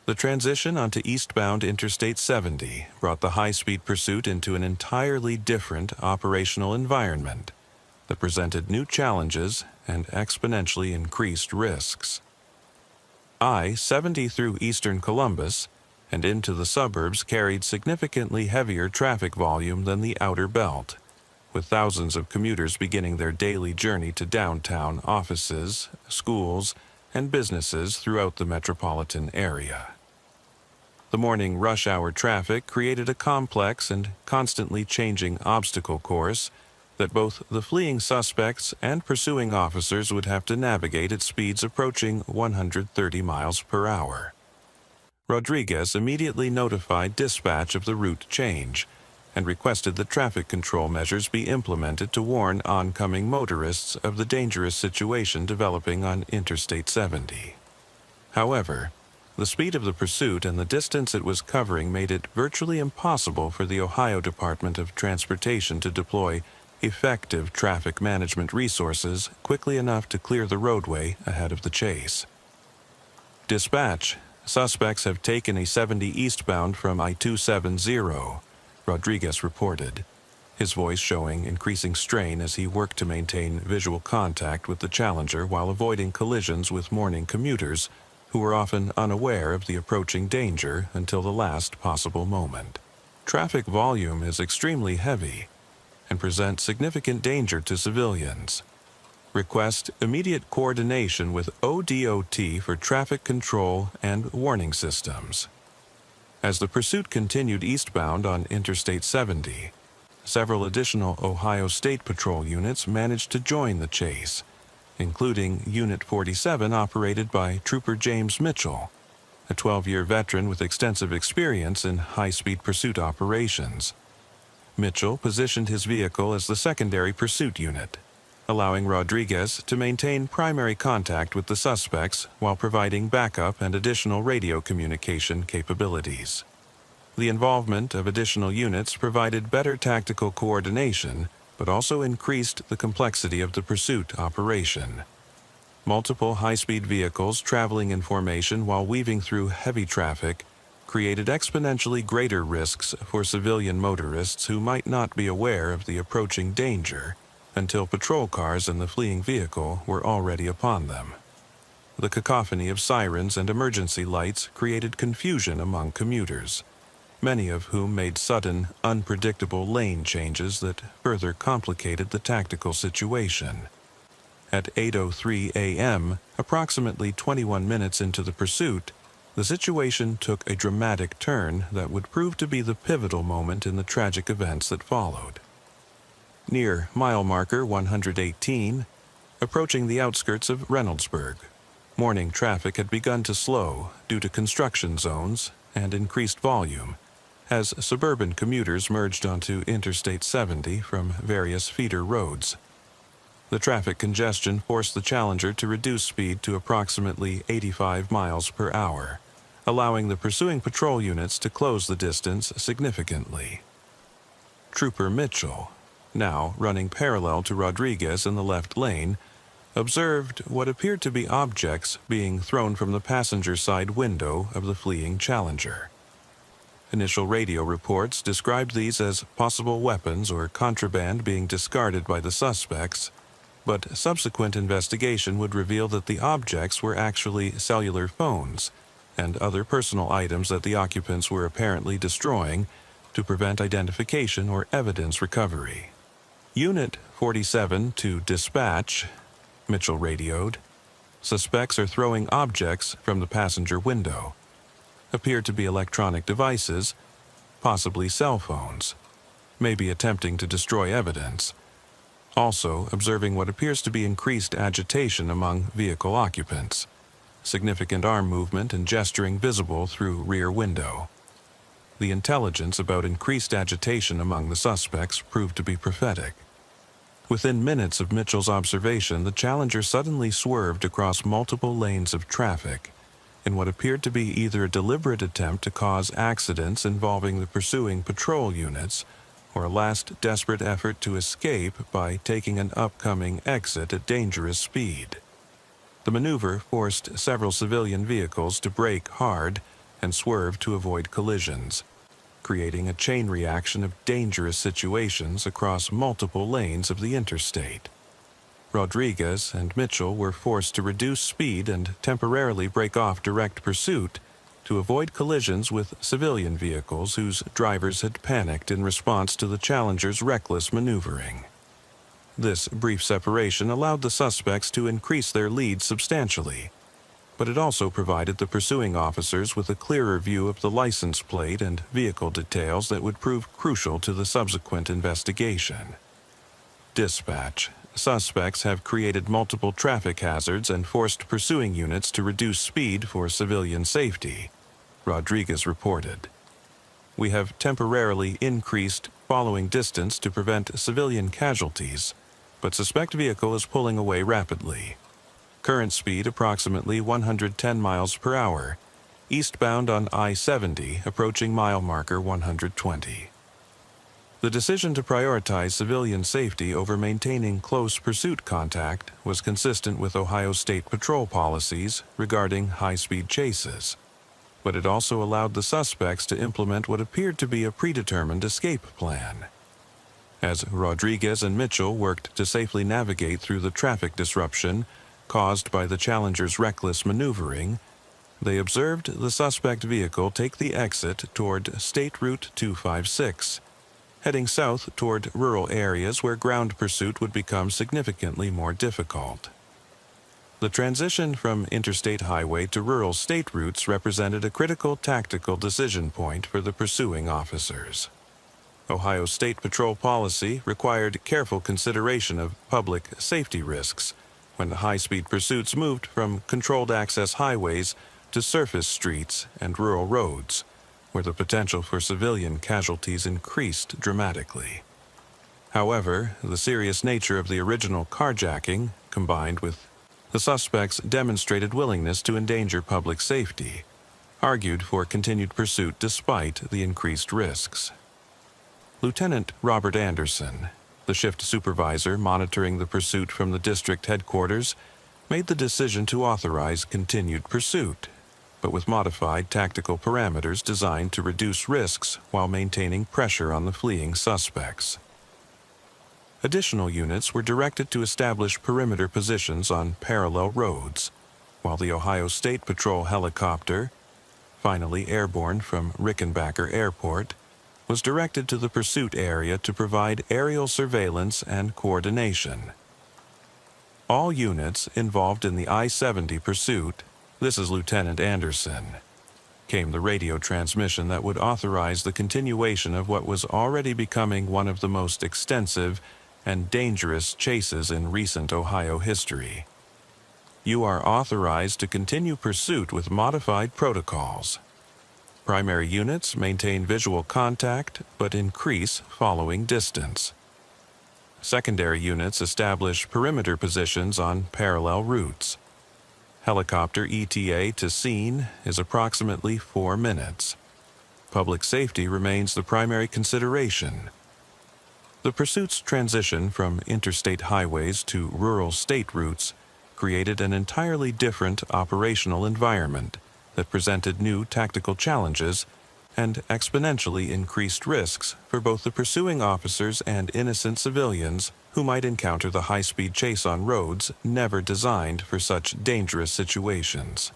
The transition onto eastbound Interstate 70 brought the high-speed pursuit into an entirely different operational environment that presented new challenges and exponentially increased risks. I-70 through eastern Columbus and into the suburbs carried significantly heavier traffic volume than the outer belt, with thousands of commuters beginning their daily journey to downtown offices, schools, and businesses throughout the metropolitan area. The morning rush-hour traffic created a complex and constantly changing obstacle course that both the fleeing suspects and pursuing officers would have to navigate at speeds approaching 130 miles per hour. Rodriguez immediately notified dispatch of the route change and requested that traffic control measures be implemented to warn oncoming motorists of the dangerous situation developing on Interstate 70. However, the speed of the pursuit and the distance it was covering made it virtually impossible for the Ohio Department of Transportation to deploy effective traffic management resources quickly enough to clear the roadway ahead of the chase. Dispatch: suspects have taken a 70 eastbound from I-270, Rodriguez reported. his voice showing increasing strain as he worked to maintain visual contact with the Challenger while avoiding collisions with morning commuters who were often unaware of the approaching danger until the last possible moment. Traffic volume is extremely heavy and presents significant danger to civilians. Request immediate coordination with ODOT for traffic control and warning systems. As the pursuit continued eastbound on Interstate 70, several additional Ohio State Patrol units managed to join the chase, including Unit 47 operated by Trooper James Mitchell, a 12-year veteran with extensive experience in high-speed pursuit operations. Mitchell positioned his vehicle as the secondary pursuit unit, allowing Rodriguez to maintain primary contact with the suspects while providing backup and additional radio communication capabilities. The involvement of additional units provided better tactical coordination, but also increased the complexity of the pursuit operation. Multiple high-speed vehicles traveling in formation while weaving through heavy traffic created exponentially greater risks for civilian motorists who might not be aware of the approaching danger until patrol cars and the fleeing vehicle were already upon them. The cacophony of sirens and emergency lights created confusion among commuters, many of whom made sudden, unpredictable lane changes that further complicated the tactical situation. At 8:03 a.m., approximately 21 minutes into the pursuit, the situation took a dramatic turn that would prove to be the pivotal moment in the tragic events that followed. Near mile marker 118, approaching the outskirts of Reynoldsburg, morning traffic had begun to slow due to construction zones and increased volume, as suburban commuters merged onto Interstate 70 from various feeder roads. The traffic congestion forced the Challenger to reduce speed to approximately 85 miles per hour, allowing the pursuing patrol units to close the distance significantly. Trooper Mitchell, now running parallel to Rodriguez in the left lane, observed what appeared to be objects being thrown from the passenger side window of the fleeing Challenger. Initial radio reports described these as possible weapons or contraband being discarded by the suspects, but subsequent investigation would reveal that the objects were actually cellular phones and other personal items that the occupants were apparently destroying to prevent identification or evidence recovery. Unit 47 to dispatch, Mitchell radioed. Suspects are throwing objects from the passenger window. Appear to be electronic devices, possibly cell phones, maybe attempting to destroy evidence. Also observing what appears to be increased agitation among vehicle occupants, significant arm movement and gesturing visible through rear window. The intelligence about increased agitation among the suspects proved to be prophetic. Within minutes of Mitchell's observation, the Challenger suddenly swerved across multiple lanes of traffic in what appeared to be either a deliberate attempt to cause accidents involving the pursuing patrol units or a last desperate effort to escape by taking an upcoming exit at dangerous speed. The maneuver forced several civilian vehicles to brake hard and swerve to avoid collisions, creating a chain reaction of dangerous situations across multiple lanes of the interstate. Rodriguez and Mitchell were forced to reduce speed and temporarily break off direct pursuit to avoid collisions with civilian vehicles whose drivers had panicked in response to the Challenger's reckless maneuvering. This brief separation allowed the suspects to increase their lead substantially, but it also provided the pursuing officers with a clearer view of the license plate and vehicle details that would prove crucial to the subsequent investigation. Dispatch. Suspects have created multiple traffic hazards and forced pursuing units to reduce speed for civilian safety, Rodriguez reported. We have temporarily increased following distance to prevent civilian casualties, but suspect vehicle is pulling away rapidly. Current speed approximately 110 miles per hour, eastbound on I-70, approaching mile marker 120. The decision to prioritize civilian safety over maintaining close pursuit contact was consistent with Ohio State Patrol policies regarding high-speed chases, but it also allowed the suspects to implement what appeared to be a predetermined escape plan. As Rodriguez and Mitchell worked to safely navigate through the traffic disruption caused by the Challenger's reckless maneuvering, they observed the suspect vehicle take the exit toward State Route 256, heading south toward rural areas where ground pursuit would become significantly more difficult. The transition from interstate highway to rural state routes represented a critical tactical decision point for the pursuing officers. Ohio State Patrol policy required careful consideration of public safety risks when the high-speed pursuits moved from controlled access highways to surface streets and rural roads, where the potential for civilian casualties increased dramatically. However, the serious nature of the original carjacking, combined with the suspect's demonstrated willingness to endanger public safety, argued for continued pursuit despite the increased risks. Lieutenant Robert Anderson, the shift supervisor monitoring the pursuit from the district headquarters, made the decision to authorize continued pursuit, but with modified tactical parameters designed to reduce risks while maintaining pressure on the fleeing suspects. Additional units were directed to establish perimeter positions on parallel roads, while the Ohio State Patrol helicopter, finally airborne from Rickenbacker Airport, was directed to the pursuit area to provide aerial surveillance and coordination. All units involved in the I-70 pursuit, this is Lieutenant Anderson, came the radio transmission that would authorize the continuation of what was already becoming one of the most extensive and dangerous chases in recent Ohio history. You are authorized to continue pursuit with modified protocols. Primary units maintain visual contact but increase following distance. Secondary units establish perimeter positions on parallel routes. Helicopter ETA to scene is approximately 4 minutes. Public safety remains the primary consideration. The pursuit's transition from interstate highways to rural state routes created an entirely different operational environment that presented new tactical challenges and exponentially increased risks for both the pursuing officers and innocent civilians who might encounter the high-speed chase on roads never designed for such dangerous situations.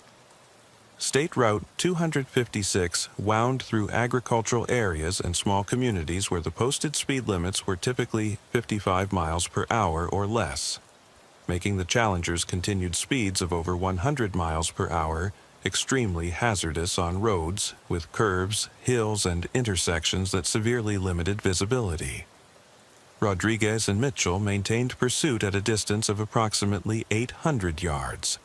State Route 256 wound through agricultural areas and small communities where the posted speed limits were typically 55 miles per hour or less, making the Challenger's continued speeds of over 100 miles per hour extremely hazardous on roads with curves, hills, and intersections that severely limited visibility. Rodriguez and Mitchell maintained pursuit at a distance of approximately 800 yards,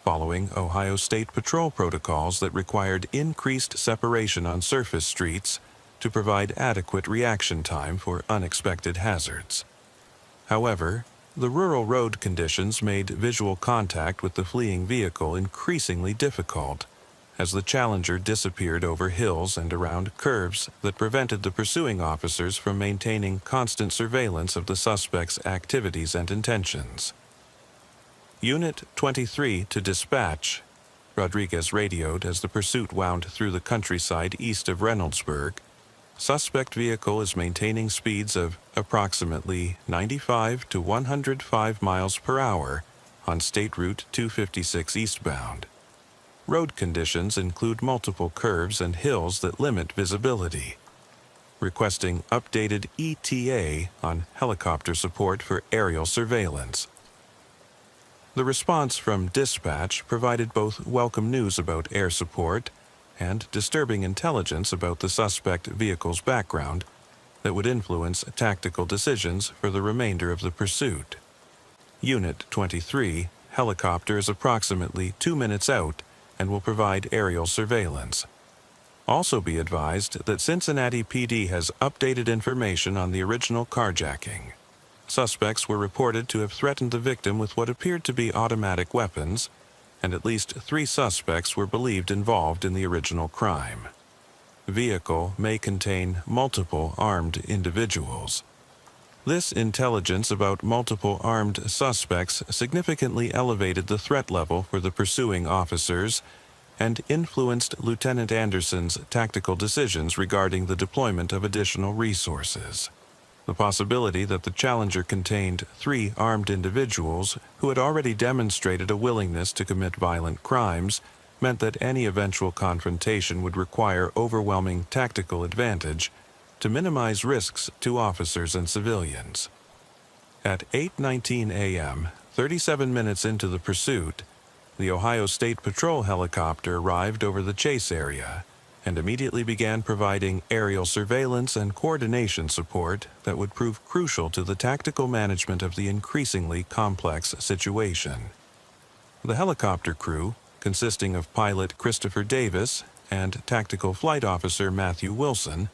following Ohio State Patrol protocols that required increased separation on surface streets to provide adequate reaction time for unexpected hazards. However, the rural road conditions made visual contact with the fleeing vehicle increasingly difficult, as the Challenger disappeared over hills and around curves that prevented the pursuing officers from maintaining constant surveillance of the suspect's activities and intentions. Unit 23 to dispatch, Rodriguez radioed as the pursuit wound through the countryside east of Reynoldsburg. Suspect vehicle is maintaining speeds of approximately 95 to 105 miles per hour on State Route 256 eastbound. Road conditions include multiple curves and hills that limit visibility. Requesting updated ETA on helicopter support for aerial surveillance. The response from dispatch provided both welcome news about air support and disturbing intelligence about the suspect vehicle's background that would influence tactical decisions for the remainder of the pursuit. Unit 23, helicopter is approximately 2 minutes out and will provide aerial surveillance. Also be advised that Cincinnati PD has updated information on the original carjacking. Suspects were reported to have threatened the victim with what appeared to be automatic weapons, and at least 3 suspects were believed involved in the original crime. Vehicle may contain multiple armed individuals. This intelligence about multiple armed suspects significantly elevated the threat level for the pursuing officers and influenced Lieutenant Anderson's tactical decisions regarding the deployment of additional resources. The possibility that the Challenger contained 3 armed individuals who had already demonstrated a willingness to commit violent crimes meant that any eventual confrontation would require overwhelming tactical advantage to minimize risks to officers and civilians. At 8:19 a.m., 37 minutes into the pursuit, the Ohio State Patrol helicopter arrived over the chase area and immediately began providing aerial surveillance and coordination support that would prove crucial to the tactical management of the increasingly complex situation. The helicopter crew, consisting of pilot Christopher Davis and tactical flight officer Matthew Wilson,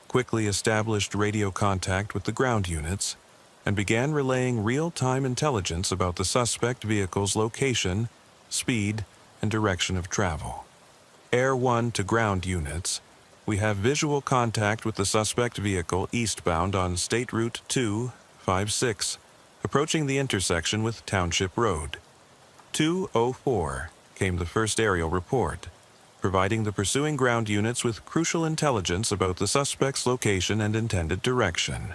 quickly established radio contact with the ground units and began relaying real-time intelligence about the suspect vehicle's location, speed, and direction of travel. Air 1 to ground units, we have visual contact with the suspect vehicle eastbound on State Route 256, approaching the intersection with Township Road. 2:04 came the first aerial report, providing the pursuing ground units with crucial intelligence about the suspect's location and intended direction.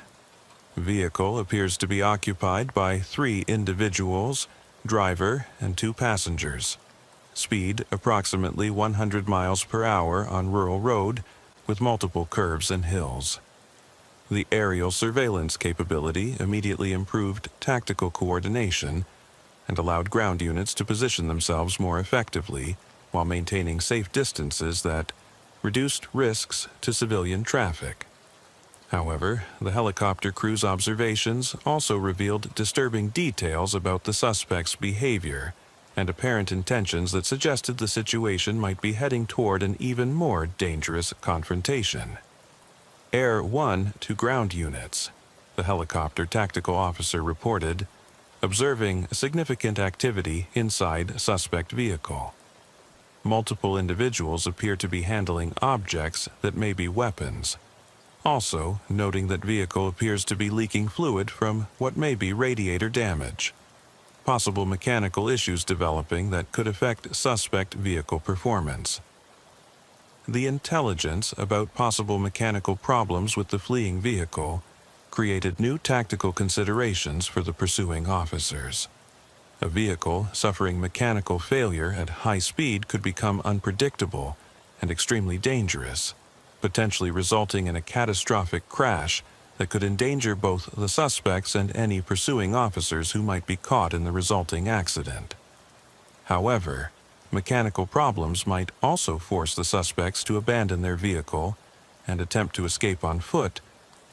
Vehicle appears to be occupied by 3 individuals, driver and 2 passengers. Speed approximately 100 miles per hour on rural road with multiple curves and hills. The aerial surveillance capability immediately improved tactical coordination and allowed ground units to position themselves more effectively while maintaining safe distances that reduced risks to civilian traffic. However, the helicopter crew's observations also revealed disturbing details about the suspect's behavior and apparent intentions that suggested the situation might be heading toward an even more dangerous confrontation. Air 1 to ground units, the helicopter tactical officer reported, observing significant activity inside suspect vehicle. Multiple individuals appear to be handling objects that may be weapons, also noting that vehicle appears to be leaking fluid from what may be radiator damage. Possible mechanical issues developing that could affect suspect vehicle performance. The intelligence about possible mechanical problems with the fleeing vehicle created new tactical considerations for the pursuing officers. A vehicle suffering mechanical failure at high speed could become unpredictable and extremely dangerous, potentially resulting in a catastrophic crash that could endanger both the suspects and any pursuing officers who might be caught in the resulting accident. However, mechanical problems might also force the suspects to abandon their vehicle and attempt to escape on foot,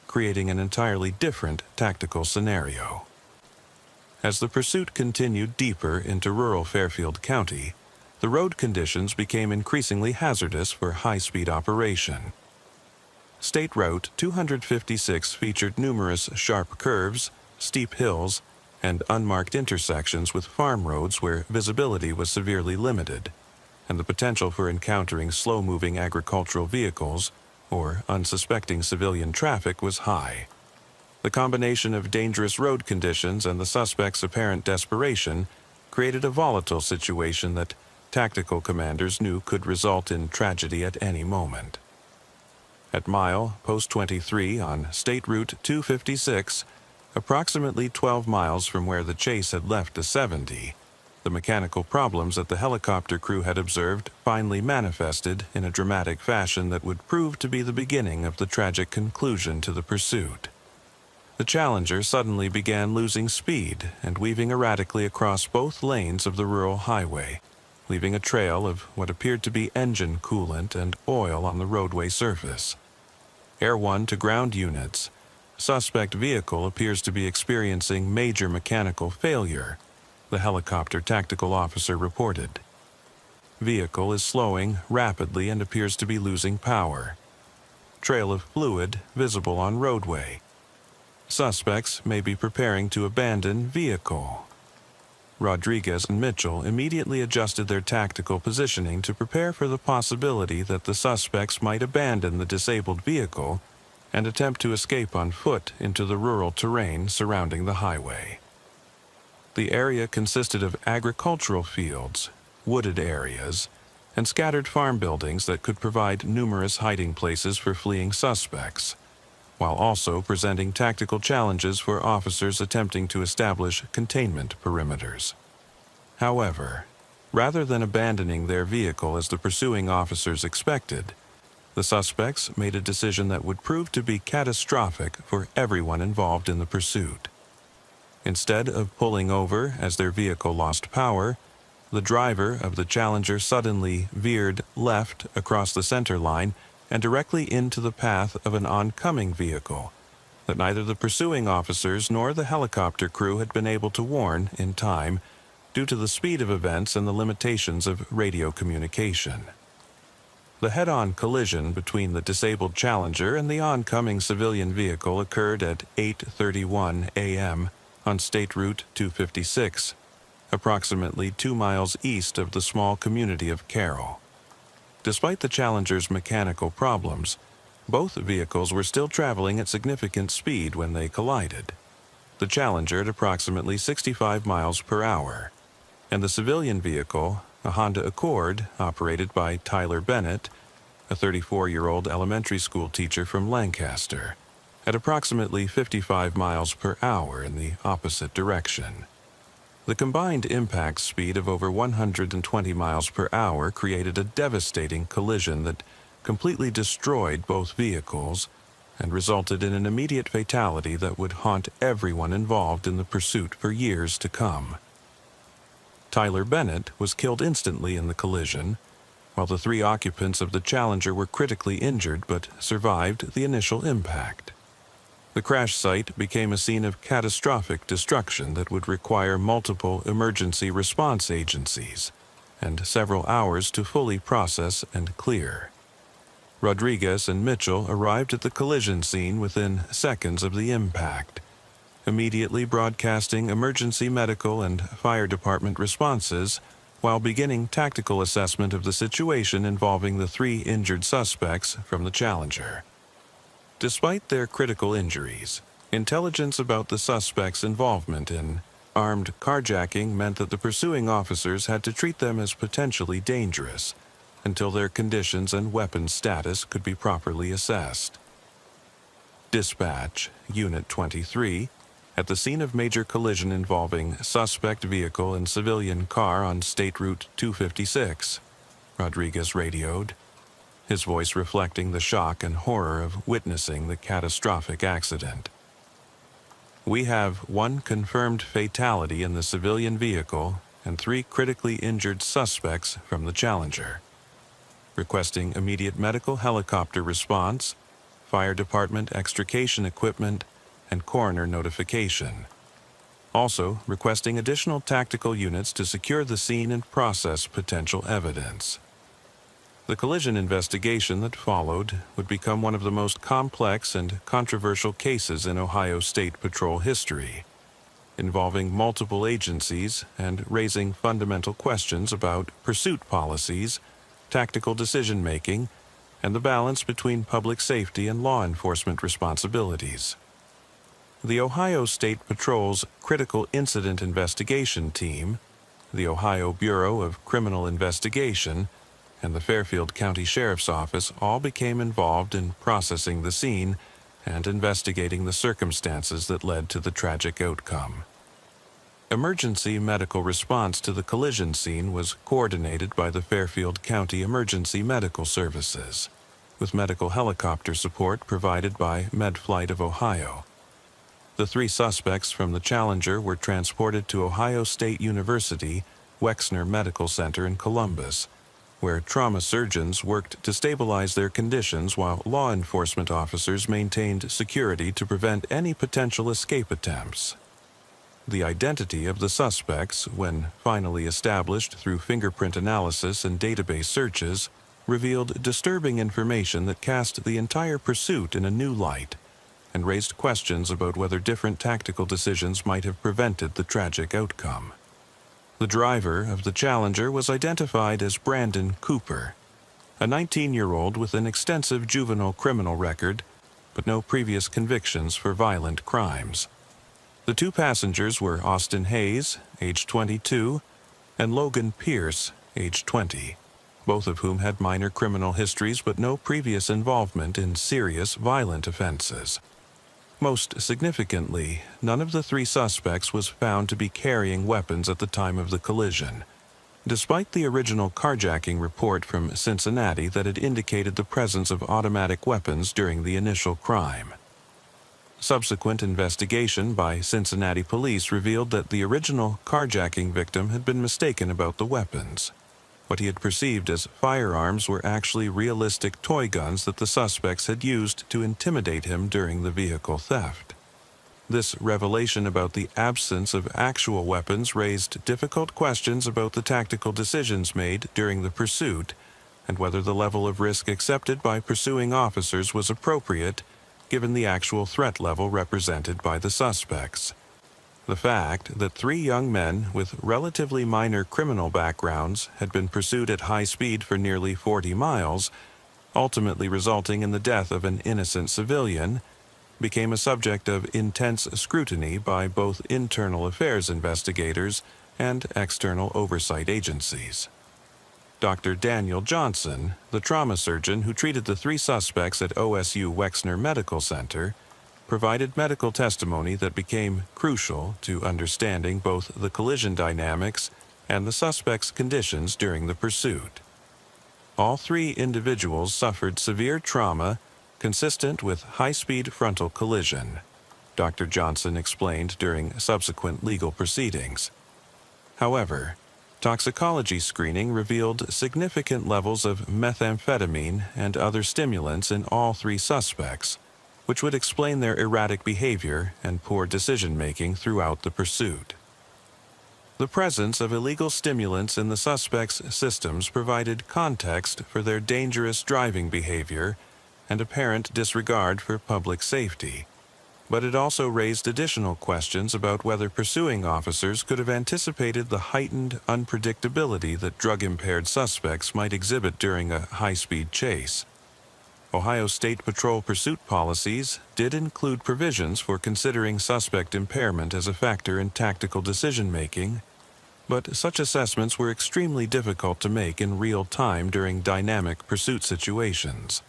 creating an entirely different tactical scenario. As the pursuit continued deeper into rural Fairfield County, the road conditions became increasingly hazardous for high-speed operation. State Route 256 featured numerous sharp curves, steep hills, and unmarked intersections with farm roads where visibility was severely limited, and the potential for encountering slow-moving agricultural vehicles or unsuspecting civilian traffic was high. The combination of dangerous road conditions and the suspect's apparent desperation created a volatile situation that tactical commanders knew could result in tragedy at any moment. At mile post 23 on State Route 256, approximately 12 miles from where the chase had left the 70, the mechanical problems that the helicopter crew had observed finally manifested in a dramatic fashion that would prove to be the beginning of the tragic conclusion to the pursuit. The Challenger suddenly began losing speed and weaving erratically across both lanes of the rural highway, leaving a trail of what appeared to be engine coolant and oil on the roadway surface. Air 1 to ground units, suspect vehicle appears to be experiencing major mechanical failure, the helicopter tactical officer reported. Vehicle is slowing rapidly and appears to be losing power. Trail of fluid visible on roadway. Suspects may be preparing to abandon vehicle. Rodriguez and Mitchell immediately adjusted their tactical positioning to prepare for the possibility that the suspects might abandon the disabled vehicle and attempt to escape on foot into the rural terrain surrounding the highway. The area consisted of agricultural fields, wooded areas, and scattered farm buildings that could provide numerous hiding places for fleeing suspects. while also presenting tactical challenges for officers attempting to establish containment perimeters. However, rather than abandoning their vehicle as the pursuing officers expected, the suspects made a decision that would prove to be catastrophic for everyone involved in the pursuit. Instead of pulling over as their vehicle lost power, the driver of the Challenger suddenly veered left across the center line and directly into the path of an oncoming vehicle that neither the pursuing officers nor the helicopter crew had been able to warn in time due to the speed of events and the limitations of radio communication. The head-on collision between the disabled Challenger and the oncoming civilian vehicle occurred at 8:31 a.m. on State Route 256, approximately 2 miles east of the small community of Carroll. Despite the Challenger's mechanical problems, both vehicles were still traveling at significant speed when they collided. The Challenger at approximately 65 miles per hour, and the civilian vehicle, a Honda Accord operated by Tyler Bennett, a 34-year-old elementary school teacher from Lancaster, at approximately 55 miles per hour in the opposite direction. The combined impact speed of over 120 miles per hour created a devastating collision that completely destroyed both vehicles and resulted in an immediate fatality that would haunt everyone involved in the pursuit for years to come. Tyler Bennett was killed instantly in the collision, while the 3 occupants of the Challenger were critically injured but survived the initial impact. The crash site became a scene of catastrophic destruction that would require multiple emergency response agencies and several hours to fully process and clear. Rodriguez and Mitchell arrived at the collision scene within seconds of the impact, immediately broadcasting emergency medical and fire department responses while beginning tactical assessment of the situation involving the 3 injured suspects from the Challenger. Despite their critical injuries, intelligence about the suspects' involvement in armed carjacking meant that the pursuing officers had to treat them as potentially dangerous until their conditions and weapons status could be properly assessed. Dispatch, Unit 23, at the scene of major collision involving suspect vehicle and civilian car on State Route 256, Rodriguez radioed, his voice reflecting the shock and horror of witnessing the catastrophic accident. We have 1 confirmed fatality in the civilian vehicle and 3 critically injured suspects from the Challenger. Requesting immediate medical helicopter response, fire department extrication equipment, and coroner notification. Also, requesting additional tactical units to secure the scene and process potential evidence. The collision investigation that followed would become one of the most complex and controversial cases in Ohio State Patrol history, involving multiple agencies and raising fundamental questions about pursuit policies, tactical decision-making, and the balance between public safety and law enforcement responsibilities. The Ohio State Patrol's Critical Incident Investigation Team, the Ohio Bureau of Criminal Investigation, and the Fairfield County Sheriff's Office all became involved in processing the scene and investigating the circumstances that led to the tragic outcome. Emergency medical response to the collision scene was coordinated by the Fairfield County Emergency Medical Services, with medical helicopter support provided by MedFlight of Ohio. The 3 suspects from the Challenger were transported to Ohio State University Wexner Medical Center in Columbus, where trauma surgeons worked to stabilize their conditions while law enforcement officers maintained security to prevent any potential escape attempts. The identity of the suspects, when finally established through fingerprint analysis and database searches, revealed disturbing information that cast the entire pursuit in a new light and raised questions about whether different tactical decisions might have prevented the tragic outcome. The driver of the Challenger was identified as Brandon Cooper, a 19-year-old with an extensive juvenile criminal record, but no previous convictions for violent crimes. The 2 passengers were Austin Hayes, age 22, and Logan Pierce, age 20. both of whom had minor criminal histories but no previous involvement in serious violent offenses. Most significantly, none of the three suspects was found to be carrying weapons at the time of the collision, despite the original carjacking report from Cincinnati that had indicated the presence of automatic weapons during the initial crime. Subsequent investigation by Cincinnati police revealed that the original carjacking victim had been mistaken about the weapons. What he had perceived as firearms were actually realistic toy guns that the suspects had used to intimidate him during the vehicle theft. This revelation about the absence of actual weapons raised difficult questions about the tactical decisions made during the pursuit and whether the level of risk accepted by pursuing officers was appropriate given the actual threat level represented by the suspects. The fact that three young men with relatively minor criminal backgrounds had been pursued at high speed for nearly 40 miles, ultimately resulting in the death of an innocent civilian, became a subject of intense scrutiny by both internal affairs investigators and external oversight agencies. Dr. Daniel Johnson, the trauma surgeon who treated the three suspects at OSU Wexner Medical Center, provided medical testimony that became crucial to understanding both the collision dynamics and the suspects' conditions during the pursuit. All three individuals suffered severe trauma consistent with high-speed frontal collision, Dr. Johnson explained during subsequent legal proceedings. However, toxicology screening revealed significant levels of methamphetamine and other stimulants in all three suspects, which would explain their erratic behavior and poor decision-making throughout the pursuit. The presence of illegal stimulants in the suspects' systems provided context for their dangerous driving behavior and apparent disregard for public safety, but it also raised additional questions about whether pursuing officers could have anticipated the heightened unpredictability that drug-impaired suspects might exhibit during a high-speed chase. Ohio State Patrol pursuit policies did include provisions for considering suspect impairment as a factor in tactical decision-making, but such assessments were extremely difficult to make in real time during dynamic pursuit situations.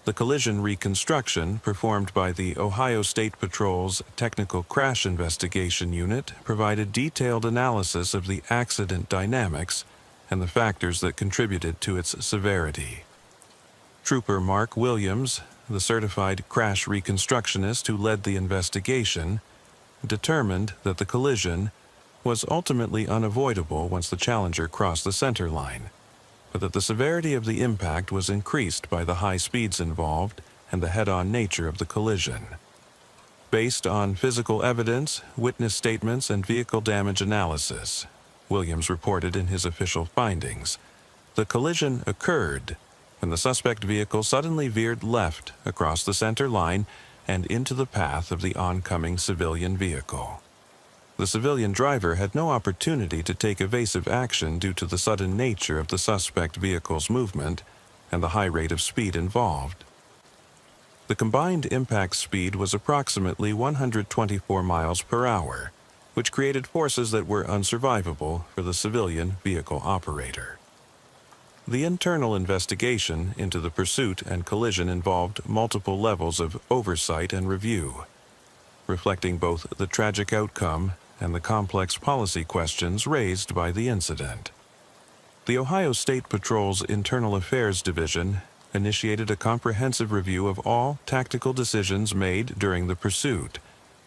The collision reconstruction performed by the Ohio State Patrol's Technical Crash Investigation Unit provided detailed analysis of the accident dynamics and the factors that contributed to its severity. Trooper Mark Williams, the certified crash reconstructionist who led the investigation, determined that the collision was ultimately unavoidable once the Challenger crossed the center line, but that the severity of the impact was increased by the high speeds involved and the head-on nature of the collision. Based on physical evidence, witness statements, and vehicle damage analysis, Williams reported in his official findings, the collision occurred when the suspect vehicle suddenly veered left across the center line and into the path of the oncoming civilian vehicle. The civilian driver had no opportunity to take evasive action due to the sudden nature of the suspect vehicle's movement and the high rate of speed involved. The combined impact speed was approximately 124 miles per hour, which created forces that were unsurvivable for the civilian vehicle operator. The internal investigation into the pursuit and collision involved multiple levels of oversight and review, reflecting both the tragic outcome and the complex policy questions raised by the incident. The Ohio State Patrol's Internal Affairs Division initiated a comprehensive review of all tactical decisions made during the pursuit,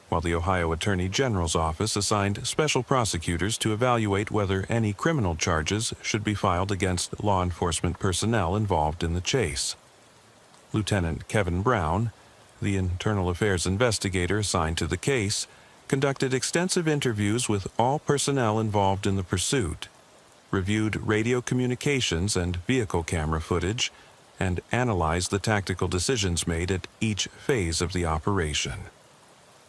while the Ohio Attorney General's office assigned special prosecutors to evaluate whether any criminal charges should be filed against law enforcement personnel involved in the chase. Lieutenant Kevin Brown, the internal affairs investigator assigned to the case, conducted extensive interviews with all personnel involved in the pursuit, reviewed radio communications and vehicle camera footage, and analyzed the tactical decisions made at each phase of the operation.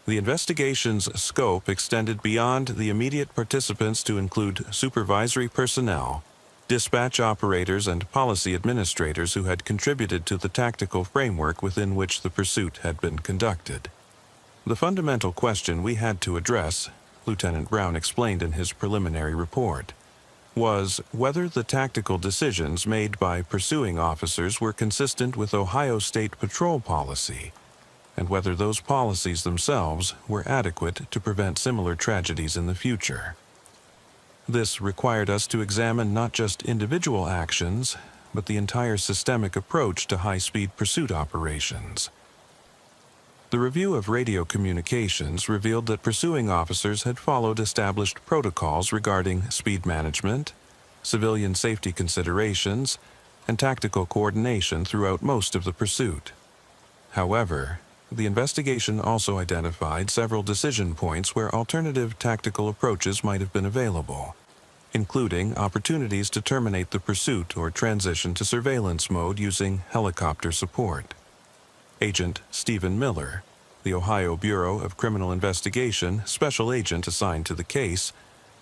The investigation's scope extended beyond the immediate participants to include supervisory personnel, dispatch operators, and policy administrators who had contributed to the tactical framework within which the pursuit had been conducted. The fundamental question we had to address, Lieutenant Brown explained in his preliminary report, was whether the tactical decisions made by pursuing officers were consistent with Ohio State Patrol policy, and whether those policies themselves were adequate to prevent similar tragedies in the future. This required us to examine not just individual actions, but the entire systemic approach to high-speed pursuit operations. The review of radio communications revealed that pursuing officers had followed established protocols regarding speed management, civilian safety considerations, and tactical coordination throughout most of the pursuit. However, the investigation also identified several decision points where alternative tactical approaches might have been available, including opportunities to terminate the pursuit or transition to surveillance mode using helicopter support. Agent Stephen Miller, the Ohio Bureau of Criminal Investigation special agent assigned to the case,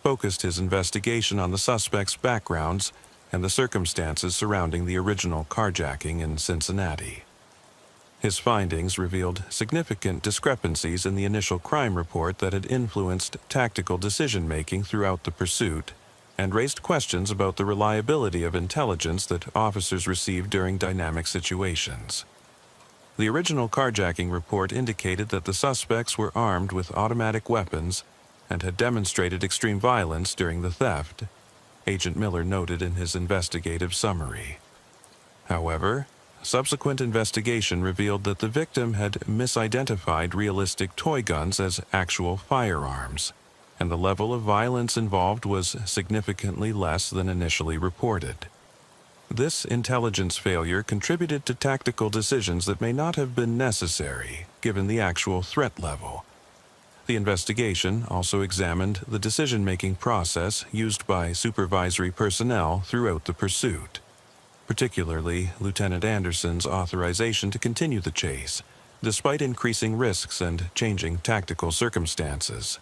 focused his investigation on the suspects' backgrounds and the circumstances surrounding the original carjacking in Cincinnati. His findings revealed significant discrepancies in the initial crime report that had influenced tactical decision-making throughout the pursuit, and raised questions about the reliability of intelligence that officers received during dynamic situations. The original carjacking report indicated that the suspects were armed with automatic weapons and had demonstrated extreme violence during the theft, Agent Miller noted in his investigative summary. However, subsequent investigation revealed that the victim had misidentified realistic toy guns as actual firearms, and the level of violence involved was significantly less than initially reported. This intelligence failure contributed to tactical decisions that may not have been necessary, given the actual threat level. The investigation also examined the decision-making process used by supervisory personnel throughout the pursuit, particularly Lieutenant Anderson's authorization to continue the chase, despite increasing risks and changing tactical circumstances.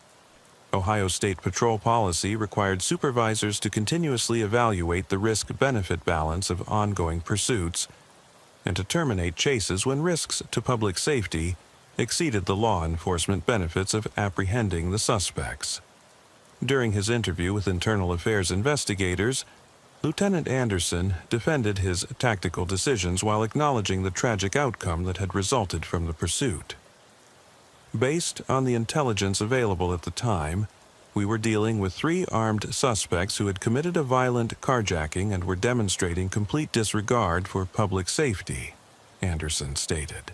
Ohio State Patrol policy required supervisors to continuously evaluate the risk-benefit balance of ongoing pursuits and to terminate chases when risks to public safety exceeded the law enforcement benefits of apprehending the suspects. During his interview with internal affairs investigators, Lieutenant Anderson defended his tactical decisions while acknowledging the tragic outcome that had resulted from the pursuit. Based on the intelligence available at the time, we were dealing with 3 armed suspects who had committed a violent carjacking and were demonstrating complete disregard for public safety, Anderson stated.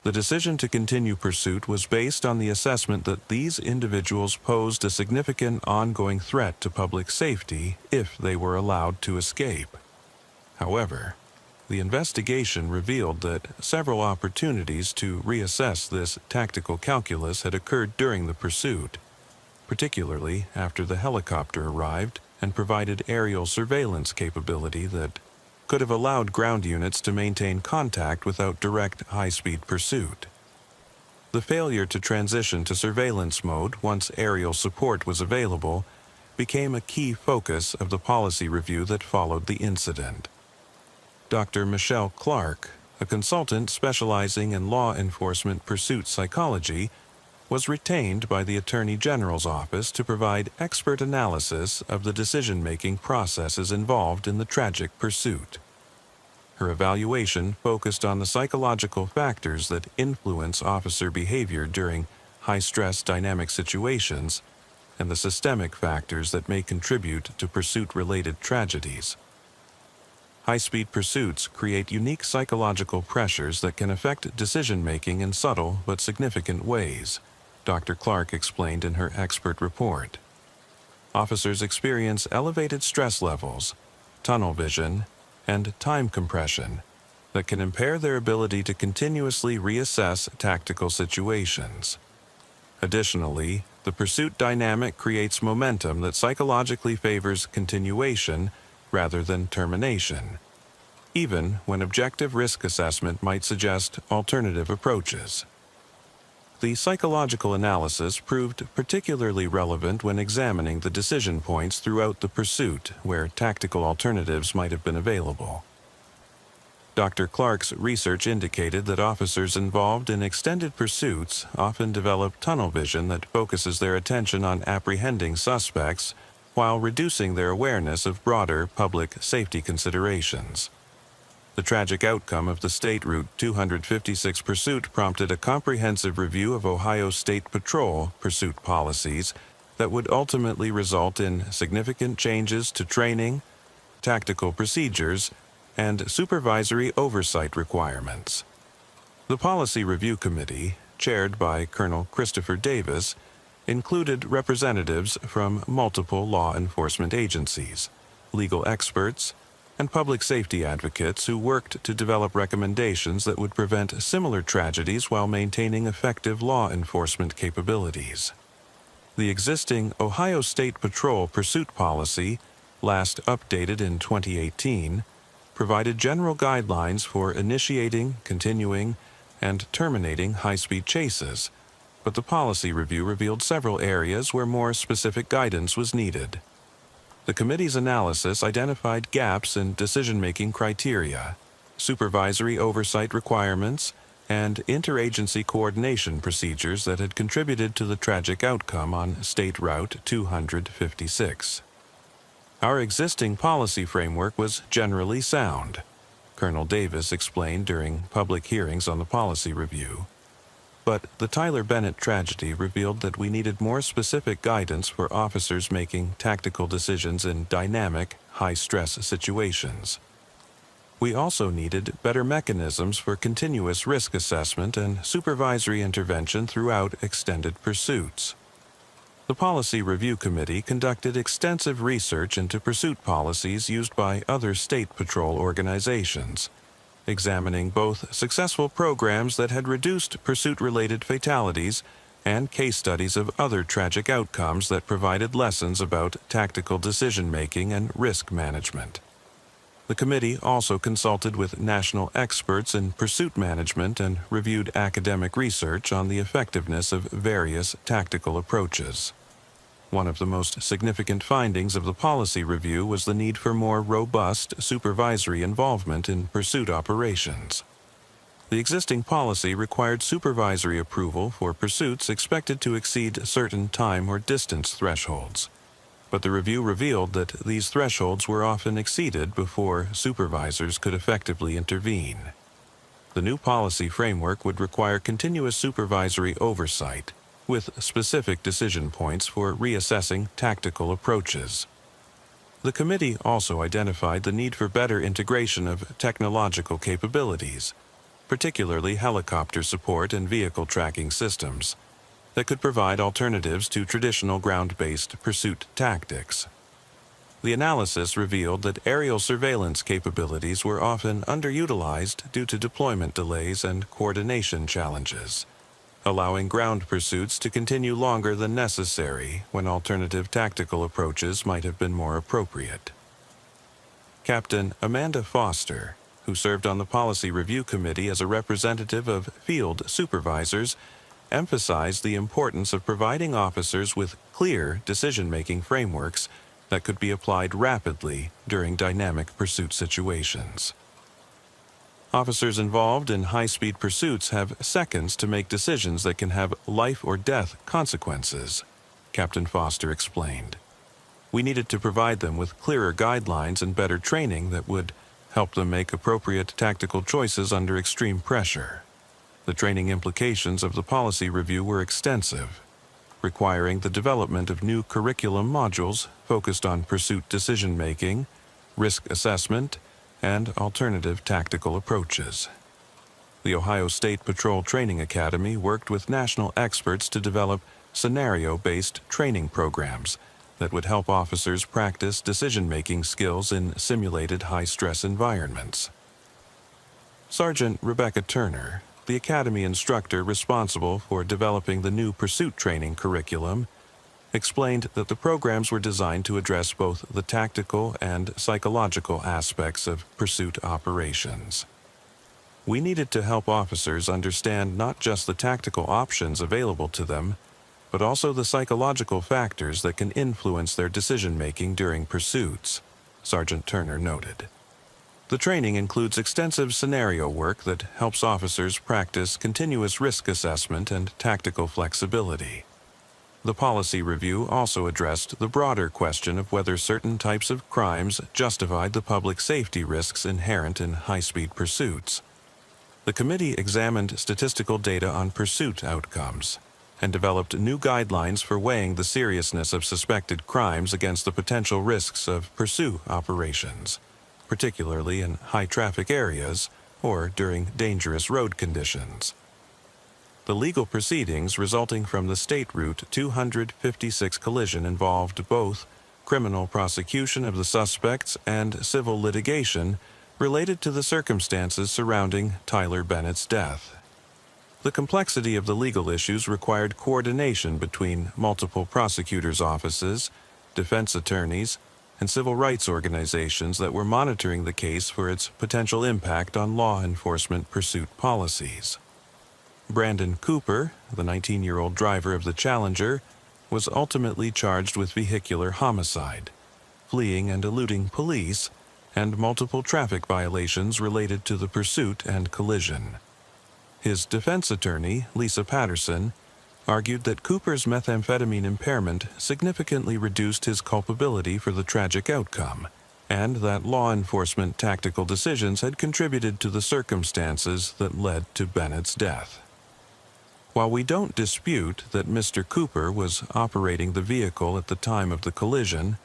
The decision to continue pursuit was based on the assessment that these individuals posed a significant ongoing threat to public safety if they were allowed to escape. However, the investigation revealed that several opportunities to reassess this tactical calculus had occurred during the pursuit, particularly after the helicopter arrived and provided aerial surveillance capability that could have allowed ground units to maintain contact without direct high-speed pursuit. The failure to transition to surveillance mode once aerial support was available became a key focus of the policy review that followed the incident. Dr. Michelle Clark, a consultant specializing in law enforcement pursuit psychology, was retained by the Attorney General's office to provide expert analysis of the decision-making processes involved in the tragic pursuit. Her evaluation focused on the psychological factors that influence officer behavior during high-stress dynamic situations and the systemic factors that may contribute to pursuit-related tragedies. High-speed pursuits create unique psychological pressures that can affect decision-making in subtle but significant ways, Dr. Clark explained in her expert report. Officers experience elevated stress levels, tunnel vision, and time compression that can impair their ability to continuously reassess tactical situations. Additionally, the pursuit dynamic creates momentum that psychologically favors continuation rather than termination, even when objective risk assessment might suggest alternative approaches. The psychological analysis proved particularly relevant when examining the decision points throughout the pursuit where tactical alternatives might have been available. Dr. Clark's research indicated that officers involved in extended pursuits often develop tunnel vision that focuses their attention on apprehending suspects while reducing their awareness of broader public safety considerations. The tragic outcome of the State Route 256 pursuit prompted a comprehensive review of Ohio State Patrol pursuit policies that would ultimately result in significant changes to training, tactical procedures, and supervisory oversight requirements. The Policy Review Committee, chaired by Colonel Christopher Davis, included representatives from multiple law enforcement agencies, legal experts, and public safety advocates who worked to develop recommendations that would prevent similar tragedies while maintaining effective law enforcement capabilities. The existing Ohio State Patrol pursuit policy, last updated in 2018, provided general guidelines for initiating, continuing, and terminating high-speed chases, but the policy review revealed several areas where more specific guidance was needed. The committee's analysis identified gaps in decision-making criteria, supervisory oversight requirements, and interagency coordination procedures that had contributed to the tragic outcome on State Route 256. Our existing policy framework was generally sound, Colonel Davis explained during public hearings on the policy review. But the Tyler Bennett tragedy revealed that we needed more specific guidance for officers making tactical decisions in dynamic, high-stress situations. We also needed better mechanisms for continuous risk assessment and supervisory intervention throughout extended pursuits. The Policy Review Committee conducted extensive research into pursuit policies used by other state patrol organizations, examining both successful programs that had reduced pursuit-related fatalities and case studies of other tragic outcomes that provided lessons about tactical decision-making and risk management. The committee also consulted with national experts in pursuit management and reviewed academic research on the effectiveness of various tactical approaches. One of the most significant findings of the policy review was the need for more robust supervisory involvement in pursuit operations. The existing policy required supervisory approval for pursuits expected to exceed certain time or distance thresholds, but the review revealed that these thresholds were often exceeded before supervisors could effectively intervene. The new policy framework would require continuous supervisory oversight, with specific decision points for reassessing tactical approaches. The committee also identified the need for better integration of technological capabilities, particularly helicopter support and vehicle tracking systems, that could provide alternatives to traditional ground-based pursuit tactics. The analysis revealed that aerial surveillance capabilities were often underutilized due to deployment delays and coordination challenges, allowing ground pursuits to continue longer than necessary when alternative tactical approaches might have been more appropriate. Captain Amanda Foster, who served on the Policy Review Committee as a representative of field supervisors, emphasized the importance of providing officers with clear decision-making frameworks that could be applied rapidly during dynamic pursuit situations. Officers involved in high-speed pursuits have seconds to make decisions that can have life or death consequences, Captain Foster explained. We needed to provide them with clearer guidelines and better training that would help them make appropriate tactical choices under extreme pressure. The training implications of the policy review were extensive, requiring the development of new curriculum modules focused on pursuit decision-making, risk assessment, and alternative tactical approaches. The Ohio State Patrol Training Academy worked with national experts to develop scenario-based training programs that would help officers practice decision-making skills in simulated high-stress environments. Sergeant Rebecca Turner, the Academy instructor responsible for developing the new pursuit training curriculum, explained that the programs were designed to address both the tactical and psychological aspects of pursuit operations. We needed to help officers understand not just the tactical options available to them, but also the psychological factors that can influence their decision-making during pursuits, Sergeant Turner noted. The training includes extensive scenario work that helps officers practice continuous risk assessment and tactical flexibility. The policy review also addressed the broader question of whether certain types of crimes justified the public safety risks inherent in high-speed pursuits. The committee examined statistical data on pursuit outcomes and developed new guidelines for weighing the seriousness of suspected crimes against the potential risks of pursuit operations, particularly in high-traffic areas or during dangerous road conditions. The legal proceedings resulting from the State Route 256 collision involved both criminal prosecution of the suspects and civil litigation related to the circumstances surrounding Tyler Bennett's death. The complexity of the legal issues required coordination between multiple prosecutors' offices, defense attorneys, and civil rights organizations that were monitoring the case for its potential impact on law enforcement pursuit policies. Brandon Cooper, the 19-year-old driver of the Challenger, was ultimately charged with vehicular homicide, fleeing and eluding police, and multiple traffic violations related to the pursuit and collision. His defense attorney, Lisa Patterson, argued that Cooper's methamphetamine impairment significantly reduced his culpability for the tragic outcome, and that law enforcement tactical decisions had contributed to the circumstances that led to Bennett's death. While we don't dispute that Mr. Cooper was operating the vehicle at the time of the collision,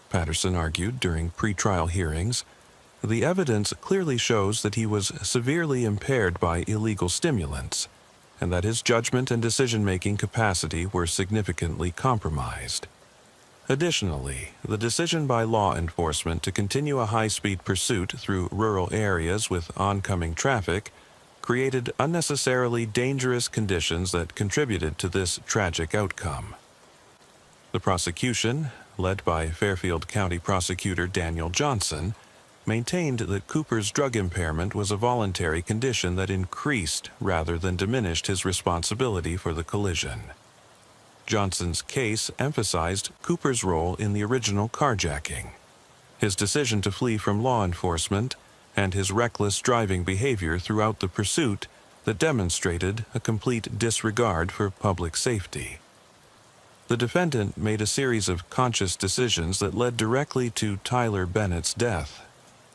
Patterson argued during pretrial hearings, the evidence clearly shows that he was severely impaired by illegal stimulants, and that his judgment and decision-making capacity were significantly compromised. Additionally, the decision by law enforcement to continue a high-speed pursuit through rural areas with oncoming traffic created unnecessarily dangerous conditions that contributed to this tragic outcome. The prosecution, led by Fairfield County Prosecutor Daniel Johnson, maintained that Cooper's drug impairment was a voluntary condition that increased rather than diminished his responsibility for the collision. Johnson's case emphasized Cooper's role in the original carjacking, his decision to flee from law enforcement, and his reckless driving behavior throughout the pursuit that demonstrated a complete disregard for public safety. The defendant made a series of conscious decisions that led directly to Tyler Bennett's death,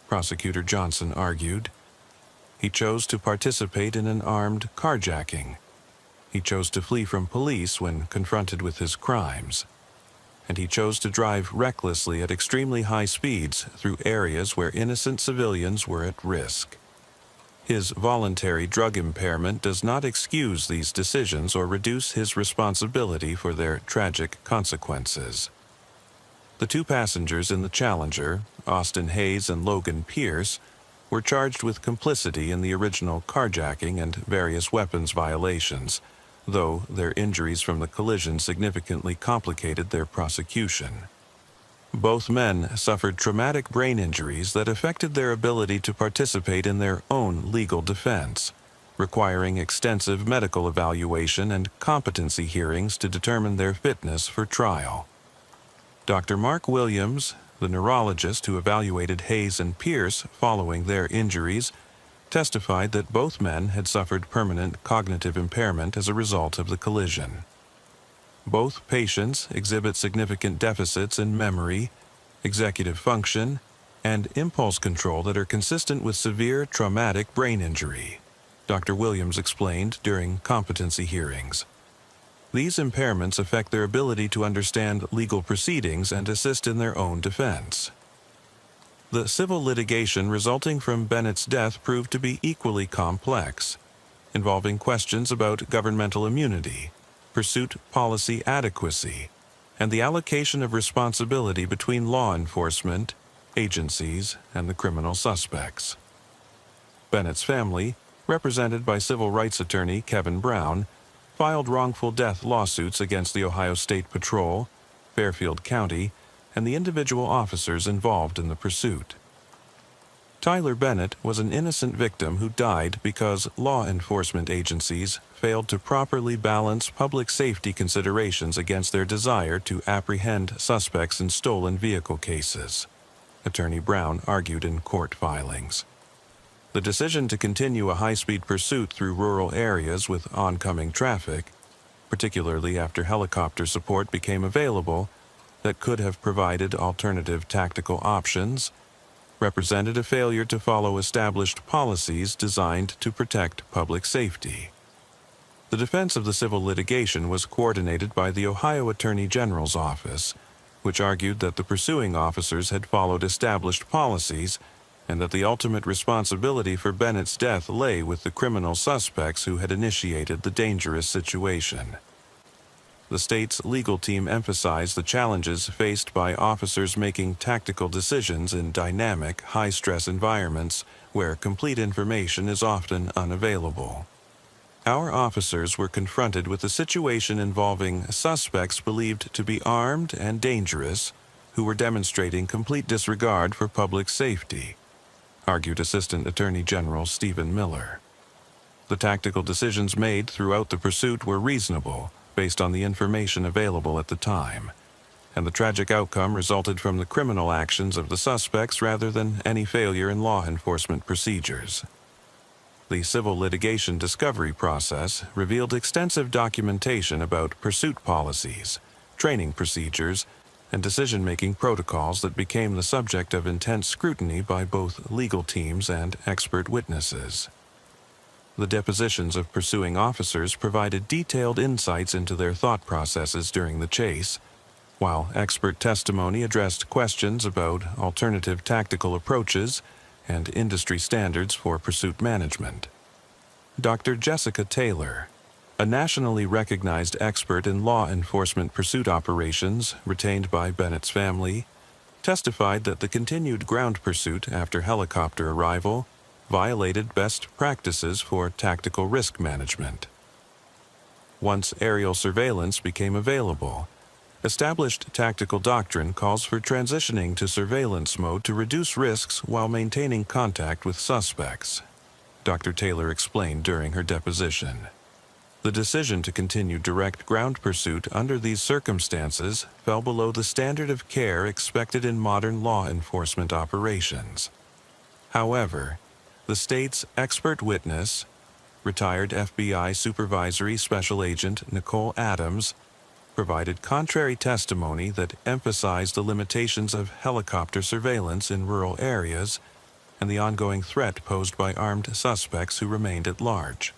Prosecutor Johnson argued. He chose to participate in an armed carjacking. He chose to flee from police when confronted with his crimes. And he chose to drive recklessly at extremely high speeds through areas where innocent civilians were at risk. His voluntary drug impairment does not excuse these decisions or reduce his responsibility for their tragic consequences. The two passengers in the Challenger, Austin Hayes and Logan Pierce, were charged with complicity in the original carjacking and various weapons violations, though their injuries from the collision significantly complicated their prosecution. Both men suffered traumatic brain injuries that affected their ability to participate in their own legal defense, requiring extensive medical evaluation and competency hearings to determine their fitness for trial. Dr. Mark Williams, the neurologist who evaluated Hayes and Pierce following their injuries, testified that both men had suffered permanent cognitive impairment as a result of the collision. Both patients exhibit significant deficits in memory, executive function, and impulse control that are consistent with severe traumatic brain injury, Dr. Williams explained during competency hearings. These impairments affect their ability to understand legal proceedings and assist in their own defense. The civil litigation resulting from Bennett's death proved to be equally complex, involving questions about governmental immunity, pursuit policy adequacy, and the allocation of responsibility between law enforcement, agencies, and the criminal suspects. Bennett's family, represented by civil rights attorney Kevin Brown, filed wrongful death lawsuits against the Ohio State Patrol, Fairfield County, and the individual officers involved in the pursuit. Tyler Bennett was an innocent victim who died because law enforcement agencies failed to properly balance public safety considerations against their desire to apprehend suspects in stolen vehicle cases, Attorney Brown argued in court filings. The decision to continue a high-speed pursuit through rural areas with oncoming traffic particularly after helicopter support became available that could have provided alternative tactical options, represented a failure to follow established policies designed to protect public safety. The defense of the civil litigation was coordinated by the Ohio Attorney General's office, which argued that the pursuing officers had followed established policies and that the ultimate responsibility for Bennett's death lay with the criminal suspects who had initiated the dangerous situation. The state's legal team emphasized the challenges faced by officers making tactical decisions in dynamic, high-stress environments where complete information is often unavailable. Our officers were confronted with a situation involving suspects believed to be armed and dangerous who were demonstrating complete disregard for public safety, argued Assistant Attorney General Stephen Miller. The tactical decisions made throughout the pursuit were reasonable, based on the information available at the time, and the tragic outcome resulted from the criminal actions of the suspects rather than any failure in law enforcement procedures. The civil litigation discovery process revealed extensive documentation about pursuit policies, training procedures, and decision-making protocols that became the subject of intense scrutiny by both legal teams and expert witnesses. The depositions of pursuing officers provided detailed insights into their thought processes during the chase, while expert testimony addressed questions about alternative tactical approaches and industry standards for pursuit management. Dr. Jessica Taylor, a nationally recognized expert in law enforcement pursuit operations retained by Bennett's family, testified that the continued ground pursuit after helicopter arrival violated best practices for tactical risk management. Once aerial surveillance became available, established tactical doctrine calls for transitioning to surveillance mode to reduce risks while maintaining contact with suspects, Dr. Taylor explained during her deposition. The decision to continue direct ground pursuit under these circumstances fell below the standard of care expected in modern law enforcement operations. However, the state's expert witness, retired FBI Supervisory Special Agent Nicole Adams, provided contrary testimony that emphasized the limitations of helicopter surveillance in rural areas and the ongoing threat posed by armed suspects who remained at large.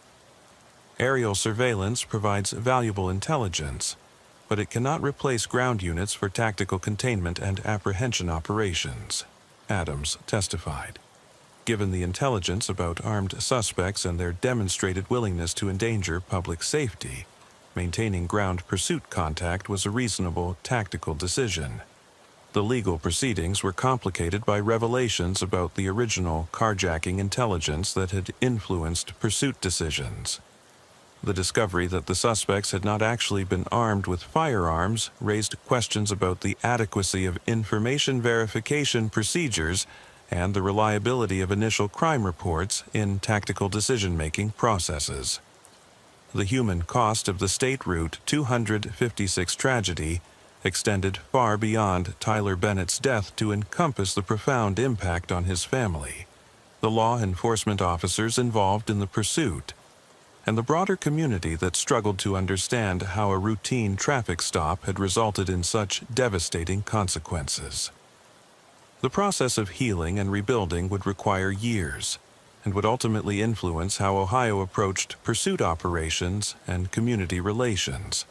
Aerial surveillance provides valuable intelligence, but it cannot replace ground units for tactical containment and apprehension operations, Adams testified. Given the intelligence about armed suspects and their demonstrated willingness to endanger public safety, maintaining ground pursuit contact was a reasonable tactical decision. The legal proceedings were complicated by revelations about the original carjacking intelligence that had influenced pursuit decisions. The discovery that the suspects had not actually been armed with firearms raised questions about the adequacy of information verification procedures and the reliability of initial crime reports in tactical decision-making processes. The human cost of the State Route 256 tragedy extended far beyond Tyler Bennett's death to encompass the profound impact on his family, the law enforcement officers involved in the pursuit, and the broader community that struggled to understand how a routine traffic stop had resulted in such devastating consequences. The process of healing and rebuilding would require years, and would ultimately influence how Ohio approached pursuit operations and community relations.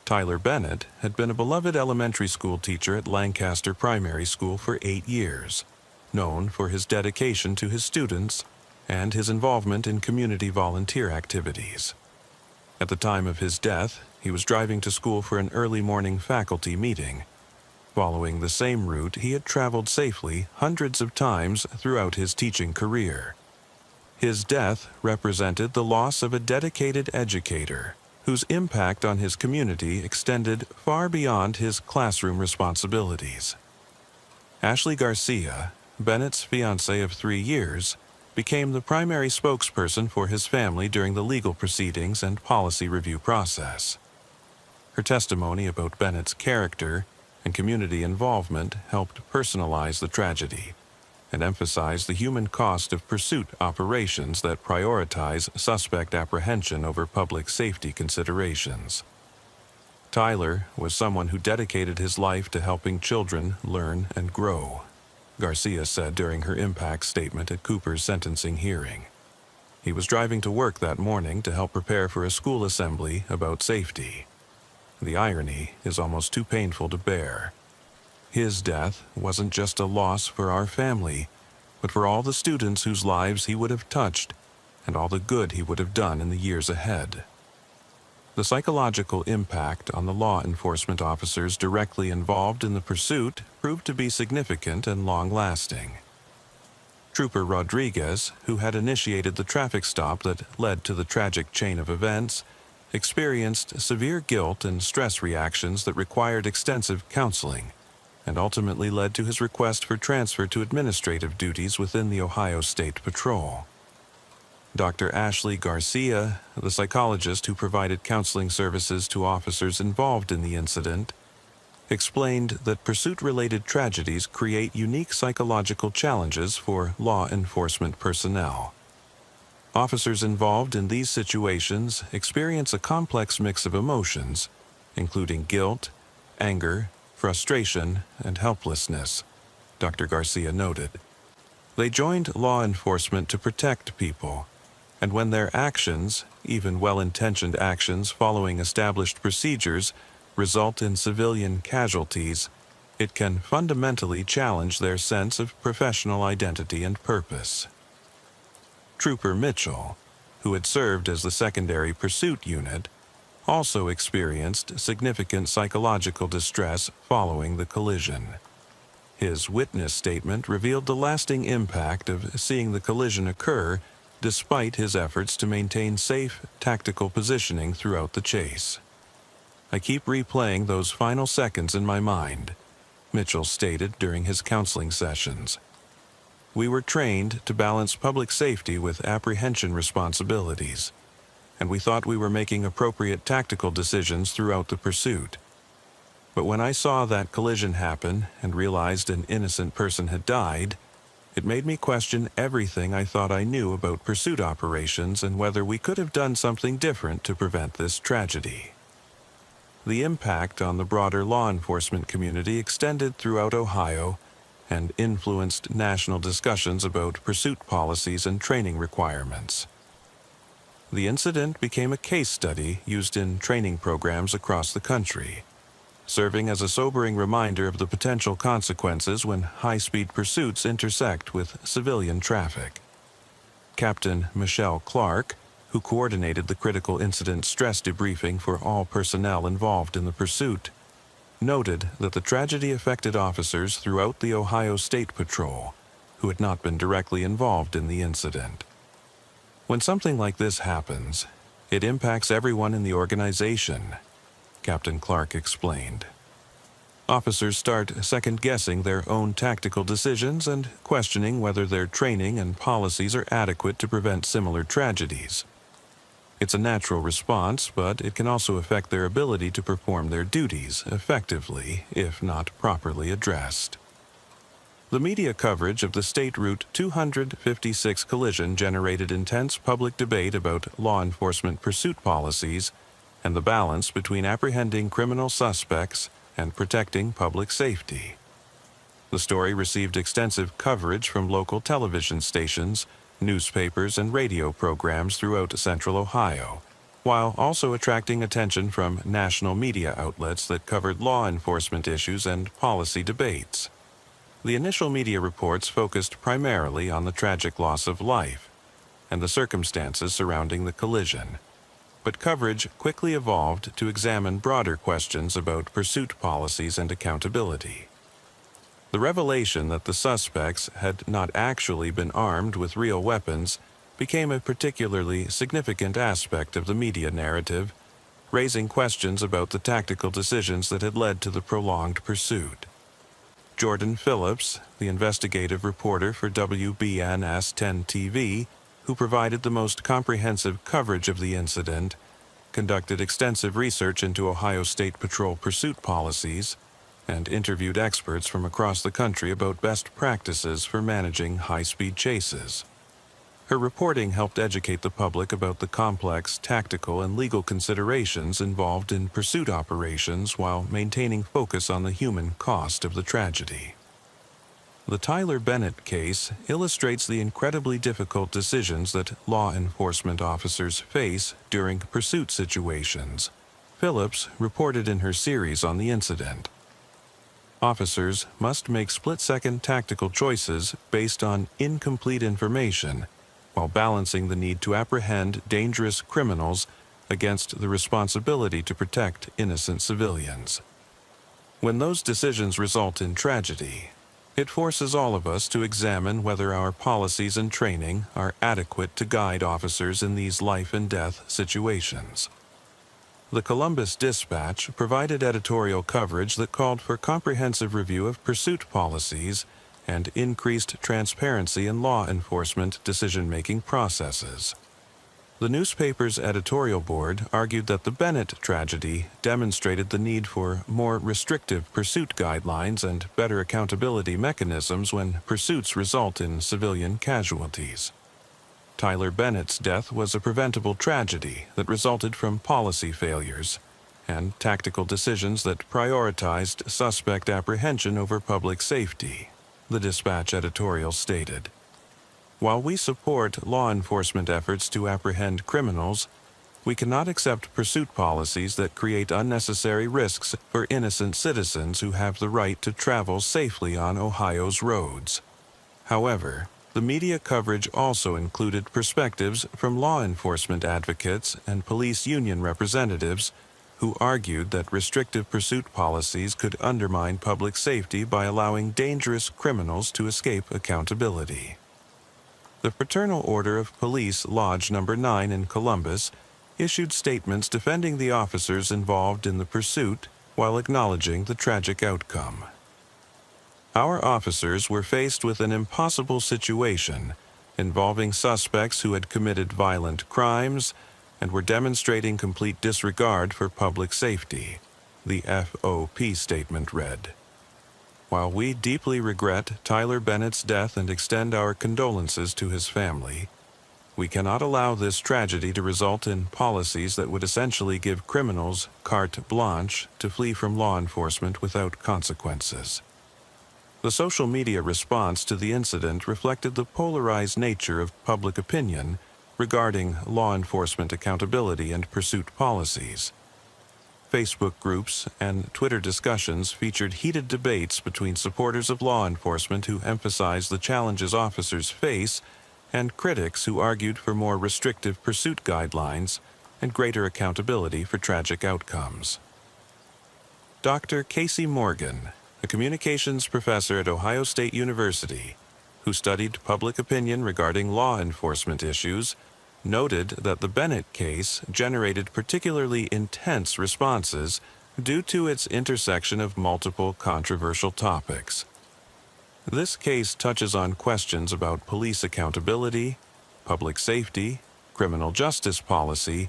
Tyler Bennett had been a beloved elementary school teacher at Lancaster Primary School for 8 years, known for his dedication to his students and his involvement in community volunteer activities. At the time of his death, he was driving to school for an early morning faculty meeting, following the same route he had traveled safely hundreds of times throughout his teaching career. His death represented the loss of a dedicated educator whose impact on his community extended far beyond his classroom responsibilities. Ashley Garcia, Bennett's fiancée of 3 years, became the primary spokesperson for his family during the legal proceedings and policy review process. Her testimony about Bennett's character and community involvement helped personalize the tragedy, and emphasized the human cost of pursuit operations that prioritize suspect apprehension over public safety considerations. Tyler was someone who dedicated his life to helping children learn and grow, Garcia said during her impact statement at Cooper's sentencing hearing. He was driving to work that morning to help prepare for a school assembly about safety. The irony is almost too painful to bear. His death wasn't just a loss for our family, but for all the students whose lives he would have touched and all the good he would have done in the years ahead. The psychological impact on the law enforcement officers directly involved in the pursuit proved to be significant and long-lasting. Trooper Rodriguez, who had initiated the traffic stop that led to the tragic chain of events, experienced severe guilt and stress reactions that required extensive counseling, and ultimately led to his request for transfer to administrative duties within the Ohio State Patrol. Dr. Ashley Garcia, the psychologist who provided counseling services to officers involved in the incident, explained that pursuit-related tragedies create unique psychological challenges for law enforcement personnel. Officers involved in these situations experience a complex mix of emotions, including guilt, anger, frustration, and helplessness, Dr. Garcia noted. They joined law enforcement to protect people, and when their actions, even well-intentioned actions following established procedures, result in civilian casualties, it can fundamentally challenge their sense of professional identity and purpose. Trooper Mitchell, who had served as the secondary pursuit unit, also experienced significant psychological distress following the collision. His witness statement revealed the lasting impact of seeing the collision occur despite his efforts to maintain safe, tactical positioning throughout the chase. "I keep replaying those final seconds in my mind," Mitchell stated during his counseling sessions. "We were trained to balance public safety with apprehension responsibilities, and we thought we were making appropriate tactical decisions throughout the pursuit. But when I saw that collision happen and realized an innocent person had died, it made me question everything I thought I knew about pursuit operations and whether we could have done something different to prevent this tragedy." The impact on the broader law enforcement community extended throughout Ohio and influenced national discussions about pursuit policies and training requirements. The incident became a case study used in training programs across the country, serving as a sobering reminder of the potential consequences when high-speed pursuits intersect with civilian traffic. Captain Michelle Clark, who coordinated the critical incident stress debriefing for all personnel involved in the pursuit, noted that the tragedy affected officers throughout the Ohio State Patrol who had not been directly involved in the incident. "When something like this happens, it impacts everyone in the organization," Captain Clark explained. Officers start second-guessing their own tactical decisions and questioning whether their training and policies are adequate to prevent similar tragedies. It's a natural response, but it can also affect their ability to perform their duties effectively if not properly addressed. The media coverage of the State Route 256 collision generated intense public debate about law enforcement pursuit policies and the balance between apprehending criminal suspects and protecting public safety. The story received extensive coverage from local television stations, newspapers, and radio programs throughout Central Ohio, while also attracting attention from national media outlets that covered law enforcement issues and policy debates. The initial media reports focused primarily on the tragic loss of life and the circumstances surrounding the collision, but coverage quickly evolved to examine broader questions about pursuit policies and accountability. The revelation that the suspects had not actually been armed with real weapons became a particularly significant aspect of the media narrative, raising questions about the tactical decisions that had led to the prolonged pursuit. Jordan Phillips, the investigative reporter for WBNS 10 TV, who provided the most comprehensive coverage of the incident, conducted extensive research into Ohio State Patrol pursuit policies, and interviewed experts from across the country about best practices for managing high-speed chases. Her reporting helped educate the public about the complex tactical and legal considerations involved in pursuit operations while maintaining focus on the human cost of the tragedy. The Tyler Bennett case illustrates the incredibly difficult decisions that law enforcement officers face during pursuit situations. Phillips reported in her series on the incident. Officers must make split-second tactical choices based on incomplete information, while balancing the need to apprehend dangerous criminals against the responsibility to protect innocent civilians. When those decisions result in tragedy, it forces all of us to examine whether our policies and training are adequate to guide officers in these life-and-death situations. The Columbus Dispatch provided editorial coverage that called for comprehensive review of pursuit policies and increased transparency in law enforcement decision-making processes. The newspaper's editorial board argued that the Bennett tragedy demonstrated the need for more restrictive pursuit guidelines and better accountability mechanisms when pursuits result in civilian casualties. Tyler Bennett's death was a preventable tragedy that resulted from policy failures and tactical decisions that prioritized suspect apprehension over public safety, the Dispatch editorial stated. While we support law enforcement efforts to apprehend criminals, we cannot accept pursuit policies that create unnecessary risks for innocent citizens who have the right to travel safely on Ohio's roads. However, the media coverage also included perspectives from law enforcement advocates and police union representatives who argued that restrictive pursuit policies could undermine public safety by allowing dangerous criminals to escape accountability. The Fraternal Order of Police Lodge No. 9 in Columbus issued statements defending the officers involved in the pursuit while acknowledging the tragic outcome. Our officers were faced with an impossible situation involving suspects who had committed violent crimes and were demonstrating complete disregard for public safety, the FOP statement read. While we deeply regret Tyler Bennett's death and extend our condolences to his family, we cannot allow this tragedy to result in policies that would essentially give criminals carte blanche to flee from law enforcement without consequences. The social media response to the incident reflected the polarized nature of public opinion regarding law enforcement accountability and pursuit policies. Facebook groups and Twitter discussions featured heated debates between supporters of law enforcement who emphasized the challenges officers face and critics who argued for more restrictive pursuit guidelines and greater accountability for tragic outcomes. Dr. Casey Morgan, a communications professor at Ohio State University, who studied public opinion regarding law enforcement issues, noted that the Bennett case generated particularly intense responses due to its intersection of multiple controversial topics. This case touches on questions about police accountability, public safety, criminal justice policy,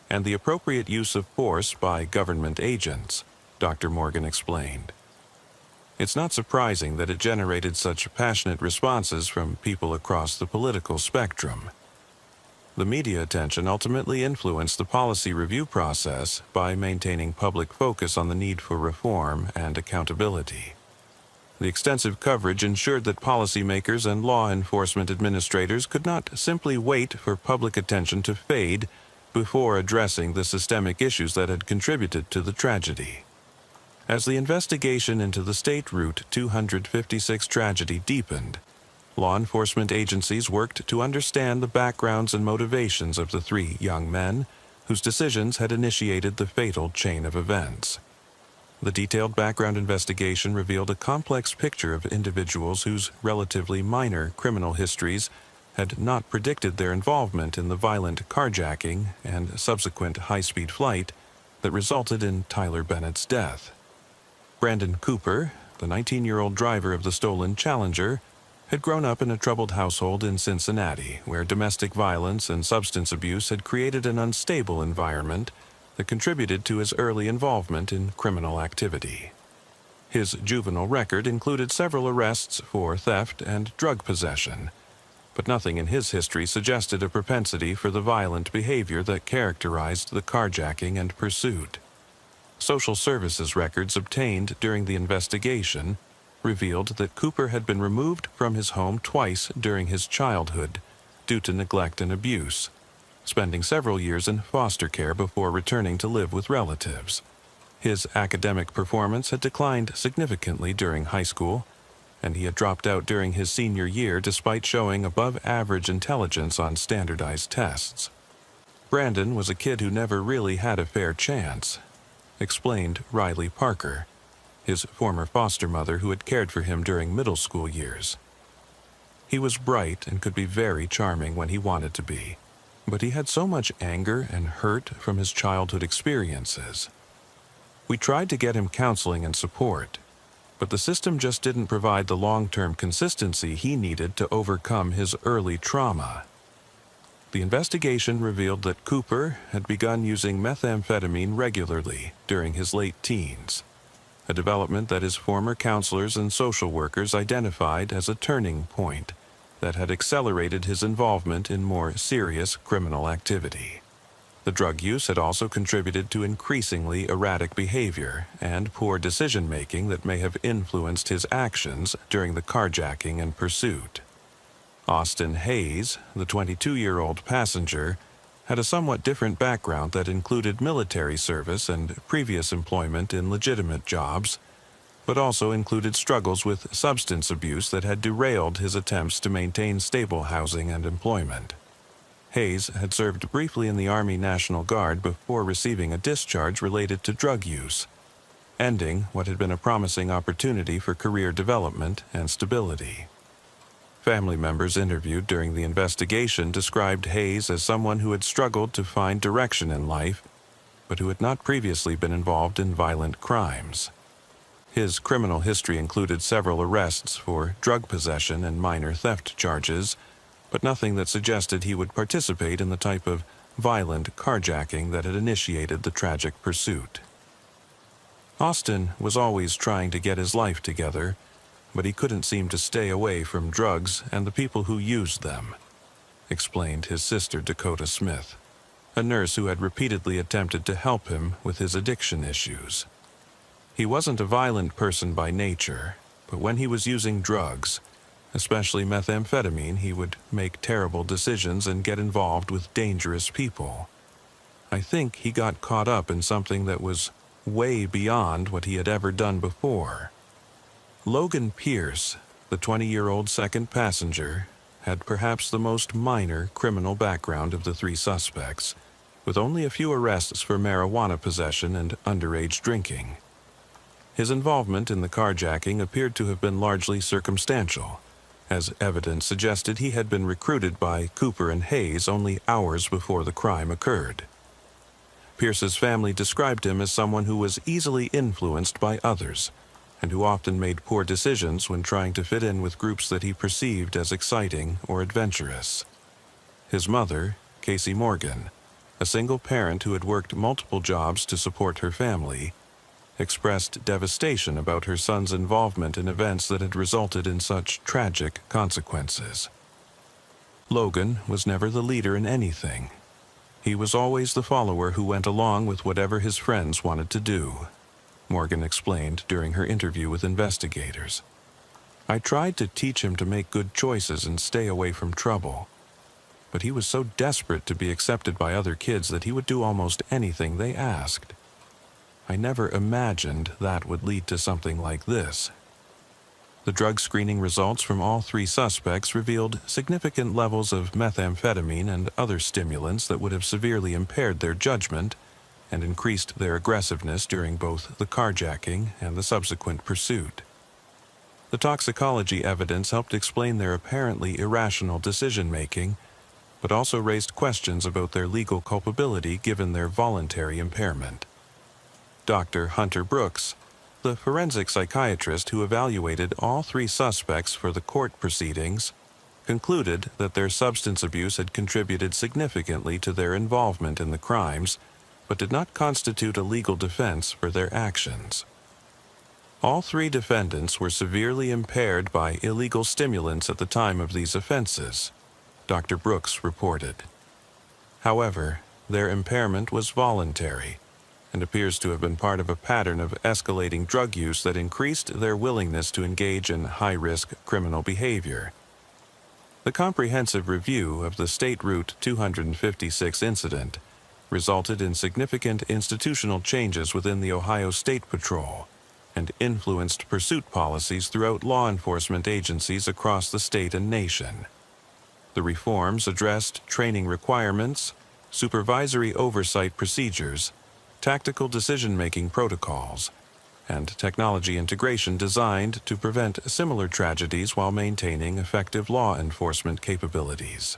and the appropriate use of force by government agents, Dr. Morgan explained. It's not surprising that it generated such passionate responses from people across the political spectrum. The media attention ultimately influenced the policy review process by maintaining public focus on the need for reform and accountability. The extensive coverage ensured that policymakers and law enforcement administrators could not simply wait for public attention to fade before addressing the systemic issues that had contributed to the tragedy. As the investigation into the State Route 256 tragedy deepened, law enforcement agencies worked to understand the backgrounds and motivations of the three young men whose decisions had initiated the fatal chain of events. The detailed background investigation revealed a complex picture of individuals whose relatively minor criminal histories had not predicted their involvement in the violent carjacking and subsequent high-speed flight that resulted in Tyler Bennett's death. Brandon Cooper, the 19-year-old driver of the stolen Challenger, had grown up in a troubled household in Cincinnati, where domestic violence and substance abuse had created an unstable environment that contributed to his early involvement in criminal activity. His juvenile record included several arrests for theft and drug possession, but nothing in his history suggested a propensity for the violent behavior that characterized the carjacking and pursuit. Social services records obtained during the investigation revealed that Cooper had been removed from his home twice during his childhood due to neglect and abuse, spending several years in foster care before returning to live with relatives. His academic performance had declined significantly during high school, and he had dropped out during his senior year despite showing above-average intelligence on standardized tests. Brandon was a kid who never really had a fair chance, explained Riley Parker, his former foster mother who had cared for him during middle school years. He was bright and could be very charming when he wanted to be, but he had so much anger and hurt from his childhood experiences. We tried to get him counseling and support, but the system just didn't provide the long-term consistency he needed to overcome his early trauma. The investigation revealed that Cooper had begun using methamphetamine regularly during his late teens, a development that his former counselors and social workers identified as a turning point that had accelerated his involvement in more serious criminal activity. The drug use had also contributed to increasingly erratic behavior and poor decision-making that may have influenced his actions during the carjacking and pursuit. Austin Hayes, the 22-year-old passenger, had a somewhat different background that included military service and previous employment in legitimate jobs, but also included struggles with substance abuse that had derailed his attempts to maintain stable housing and employment. Hayes had served briefly in the Army National Guard before receiving a discharge related to drug use, ending what had been a promising opportunity for career development and stability. Family members interviewed during the investigation described Hayes as someone who had struggled to find direction in life, but who had not previously been involved in violent crimes. His criminal history included several arrests for drug possession and minor theft charges, but nothing that suggested he would participate in the type of violent carjacking that had initiated the tragic pursuit. Austin was always trying to get his life together, but he couldn't seem to stay away from drugs and the people who used them, explained his sister Dakota Smith, a nurse who had repeatedly attempted to help him with his addiction issues. He wasn't a violent person by nature, but when he was using drugs, especially methamphetamine, he would make terrible decisions and get involved with dangerous people. I think he got caught up in something that was way beyond what he had ever done before. Logan Pierce, the 20-year-old second passenger, had perhaps the most minor criminal background of the three suspects, with only a few arrests for marijuana possession and underage drinking. His involvement in the carjacking appeared to have been largely circumstantial, as evidence suggested he had been recruited by Cooper and Hayes only hours before the crime occurred. Pierce's family described him as someone who was easily influenced by others, and who often made poor decisions when trying to fit in with groups that he perceived as exciting or adventurous. His mother, Casey Morgan, a single parent who had worked multiple jobs to support her family, expressed devastation about her son's involvement in events that had resulted in such tragic consequences. Logan was never the leader in anything. He was always the follower who went along with whatever his friends wanted to do, Morgan explained during her interview with investigators. I tried to teach him to make good choices and stay away from trouble, but he was so desperate to be accepted by other kids that he would do almost anything they asked. I never imagined that would lead to something like this. The drug screening results from all three suspects revealed significant levels of methamphetamine and other stimulants that would have severely impaired their judgment and increased their aggressiveness during both the carjacking and the subsequent pursuit. The toxicology evidence helped explain their apparently irrational decision-making, but also raised questions about their legal culpability given their voluntary impairment. Dr. Hunter Brooks, the forensic psychiatrist who evaluated all three suspects for the court proceedings, concluded that their substance abuse had contributed significantly to their involvement in the crimes, but did not constitute a legal defense for their actions. All three defendants were severely impaired by illegal stimulants at the time of these offenses, Dr. Brooks reported. However, their impairment was voluntary and appears to have been part of a pattern of escalating drug use that increased their willingness to engage in high-risk criminal behavior. The comprehensive review of the State Route 256 incident resulted in significant institutional changes within the Ohio State Patrol and influenced pursuit policies throughout law enforcement agencies across the state and nation. The reforms addressed training requirements, supervisory oversight procedures, tactical decision-making protocols, and technology integration designed to prevent similar tragedies while maintaining effective law enforcement capabilities.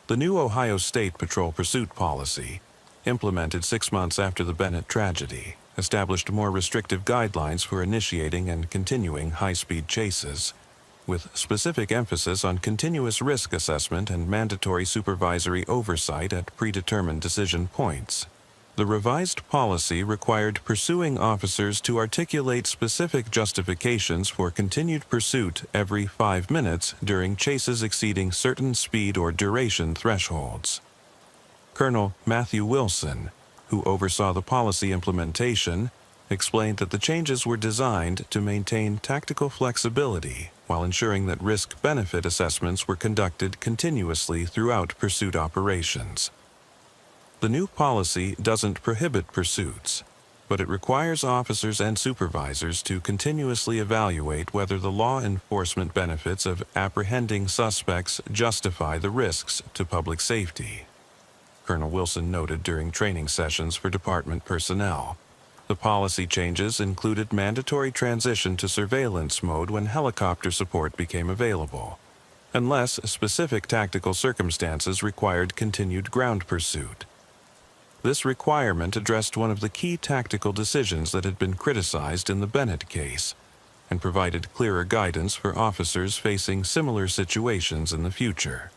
The new Ohio State Patrol pursuit policy, implemented 6 months after the Bennett tragedy, established more restrictive guidelines for initiating and continuing high-speed chases, with specific emphasis on continuous risk assessment and mandatory supervisory oversight at predetermined decision points. The revised policy required pursuing officers to articulate specific justifications for continued pursuit every 5 minutes during chases exceeding certain speed or duration thresholds. Colonel Matthew Wilson, who oversaw the policy implementation, explained that the changes were designed to maintain tactical flexibility while ensuring that risk-benefit assessments were conducted continuously throughout pursuit operations. The new policy doesn't prohibit pursuits, but it requires officers and supervisors to continuously evaluate whether the law enforcement benefits of apprehending suspects justify the risks to public safety. Colonel Wilson noted during training sessions for department personnel. The policy changes included mandatory transition to surveillance mode when helicopter support became available, unless specific tactical circumstances required continued ground pursuit. This requirement addressed one of the key tactical decisions that had been criticized in the Bennett case, and provided clearer guidance for officers facing similar situations in the future.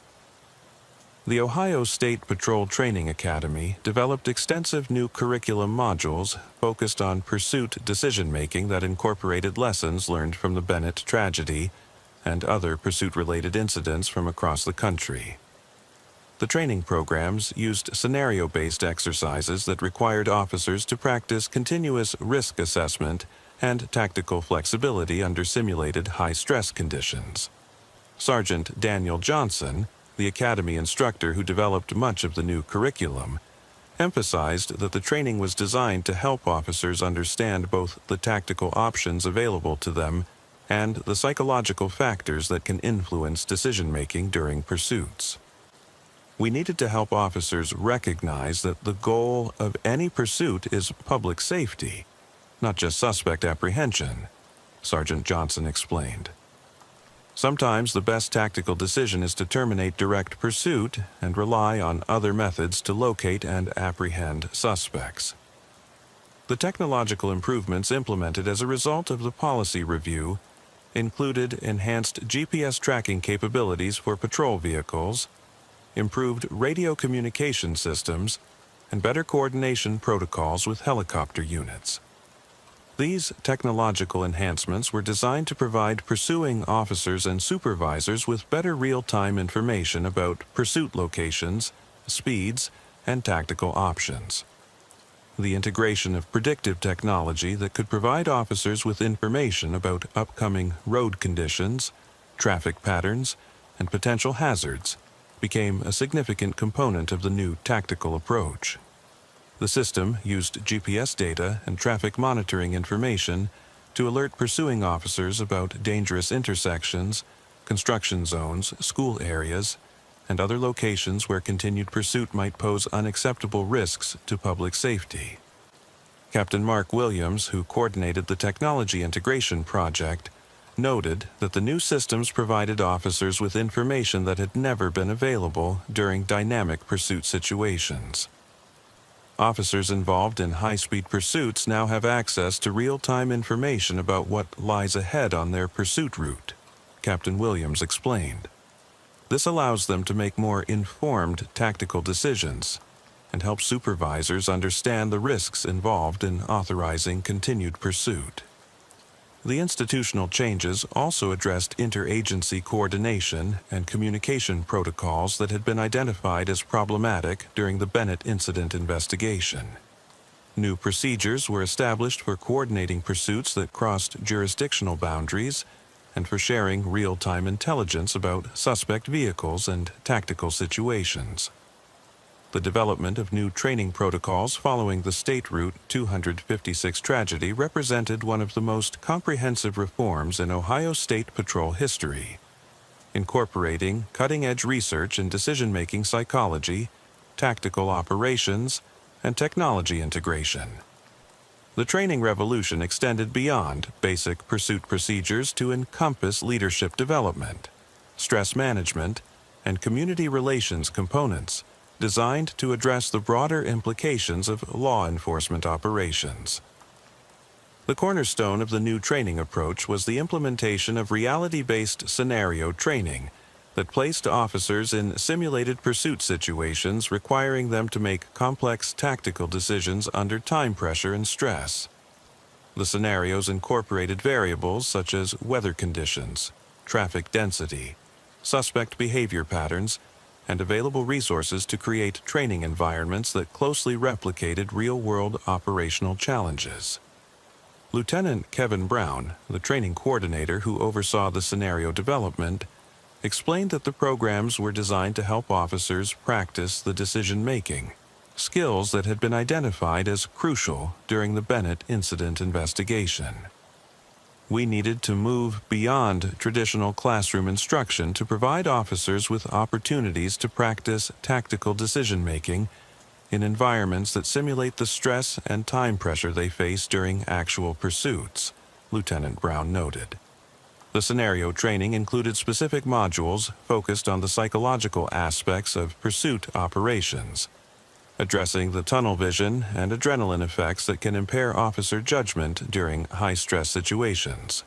The Ohio State Patrol Training Academy developed extensive new curriculum modules focused on pursuit decision-making that incorporated lessons learned from the Bennett tragedy and other pursuit-related incidents from across the country. The training programs used scenario-based exercises that required officers to practice continuous risk assessment and tactical flexibility under simulated high-stress conditions. Sergeant Daniel Johnson, the Academy instructor who developed much of the new curriculum, emphasized that the training was designed to help officers understand both the tactical options available to them and the psychological factors that can influence decision-making during pursuits. We needed to help officers recognize that the goal of any pursuit is public safety, not just suspect apprehension, Sergeant Johnson explained. Sometimes the best tactical decision is to terminate direct pursuit and rely on other methods to locate and apprehend suspects. The technological improvements implemented as a result of the policy review included enhanced GPS tracking capabilities for patrol vehicles, improved radio communication systems, and better coordination protocols with helicopter units. These technological enhancements were designed to provide pursuing officers and supervisors with better real-time information about pursuit locations, speeds, and tactical options. The integration of predictive technology that could provide officers with information about upcoming road conditions, traffic patterns, and potential hazards became a significant component of the new tactical approach. The system used GPS data and traffic monitoring information to alert pursuing officers about dangerous intersections, construction zones, school areas, and other locations where continued pursuit might pose unacceptable risks to public safety. Captain Mark Williams, who coordinated the technology integration project, noted that the new systems provided officers with information that had never been available during dynamic pursuit situations. Officers involved in high-speed pursuits now have access to real-time information about what lies ahead on their pursuit route, Captain Williams explained. This allows them to make more informed tactical decisions and helps supervisors understand the risks involved in authorizing continued pursuit. The institutional changes also addressed interagency coordination and communication protocols that had been identified as problematic during the Bennett incident investigation. New procedures were established for coordinating pursuits that crossed jurisdictional boundaries and for sharing real-time intelligence about suspect vehicles and tactical situations. The development of new training protocols following the State Route 256 tragedy represented one of the most comprehensive reforms in Ohio State Patrol history, incorporating cutting-edge research in decision-making psychology, tactical operations, and technology integration. The training revolution extended beyond basic pursuit procedures to encompass leadership development, stress management, and community relations components designed to address the broader implications of law enforcement operations. The cornerstone of the new training approach was the implementation of reality-based scenario training that placed officers in simulated pursuit situations requiring them to make complex tactical decisions under time pressure and stress. The scenarios incorporated variables such as weather conditions, traffic density, suspect behavior patterns, and available resources to create training environments that closely replicated real-world operational challenges. Lieutenant Kevin Brown, the training coordinator who oversaw the scenario development, explained that the programs were designed to help officers practice the decision-making, skills that had been identified as crucial during the Bennett incident investigation. We needed to move beyond traditional classroom instruction to provide officers with opportunities to practice tactical decision-making in environments that simulate the stress and time pressure they face during actual pursuits, Lieutenant Brown noted. The scenario training included specific modules focused on the psychological aspects of pursuit operations, addressing the tunnel vision and adrenaline effects that can impair officer judgment during high-stress situations.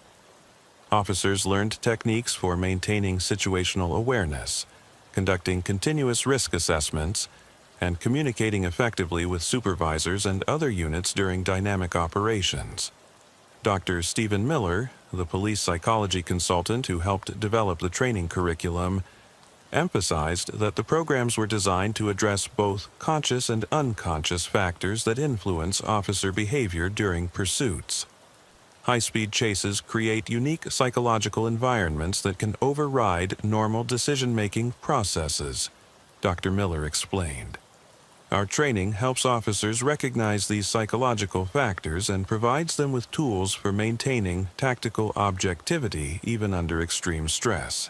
Officers learned techniques for maintaining situational awareness, conducting continuous risk assessments, and communicating effectively with supervisors and other units during dynamic operations. Dr. Stephen Miller, the police psychology consultant who helped develop the training curriculum, emphasized that the programs were designed to address both conscious and unconscious factors that influence officer behavior during pursuits. High-speed chases create unique psychological environments that can override normal decision-making processes, Dr. Miller explained. Our training helps officers recognize these psychological factors and provides them with tools for maintaining tactical objectivity even under extreme stress.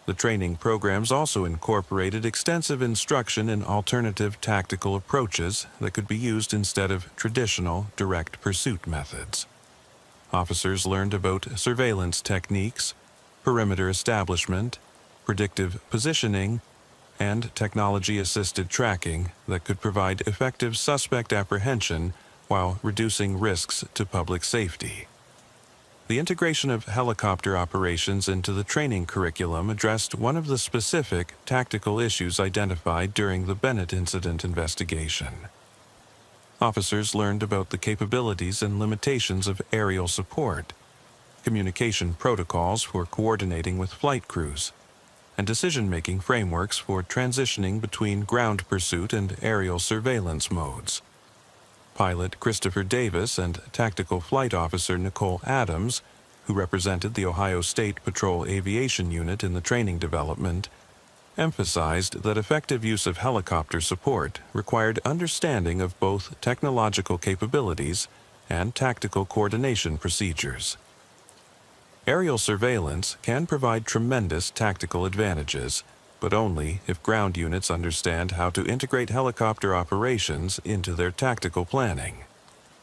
The training programs also incorporated extensive instruction in alternative tactical approaches that could be used instead of traditional direct pursuit methods. Officers learned about surveillance techniques, perimeter establishment, predictive positioning, and technology-assisted tracking that could provide effective suspect apprehension while reducing risks to public safety. The integration of helicopter operations into the training curriculum addressed one of the specific tactical issues identified during the Bennett incident investigation. Officers learned about the capabilities and limitations of aerial support, communication protocols for coordinating with flight crews, and decision-making frameworks for transitioning between ground pursuit and aerial surveillance modes. Pilot Christopher Davis and Tactical Flight Officer Nicole Adams, who represented the Ohio State Patrol Aviation Unit in the training development, emphasized that effective use of helicopter support required understanding of both technological capabilities and tactical coordination procedures. Aerial surveillance can provide tremendous tactical advantages, but only if ground units understand how to integrate helicopter operations into their tactical planning,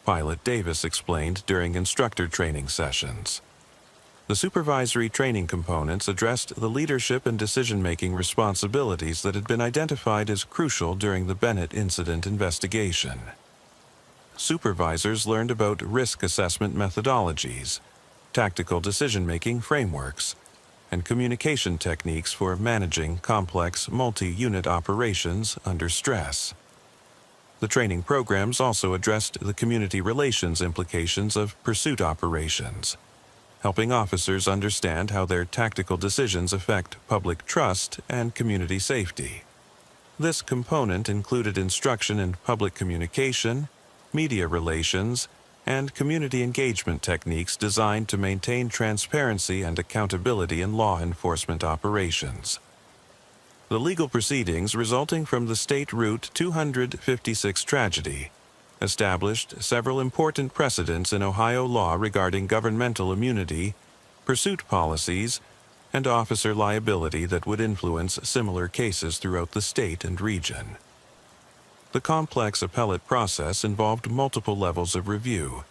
Pilot Davis explained during instructor training sessions. The supervisory training components addressed the leadership and decision-making responsibilities that had been identified as crucial during the Bennett incident investigation. Supervisors learned about risk assessment methodologies, tactical decision-making frameworks, and communication techniques for managing complex multi-unit operations under stress. The training programs also addressed the community relations implications of pursuit operations, helping officers understand how their tactical decisions affect public trust and community safety. This component included instruction in public communication, media relations, and community engagement techniques designed to maintain transparency and accountability in law enforcement operations. The legal proceedings resulting from the State Route 256 tragedy established several important precedents in Ohio law regarding governmental immunity, pursuit policies, and officer liability that would influence similar cases throughout the state and region. The complex appellate process involved multiple levels of review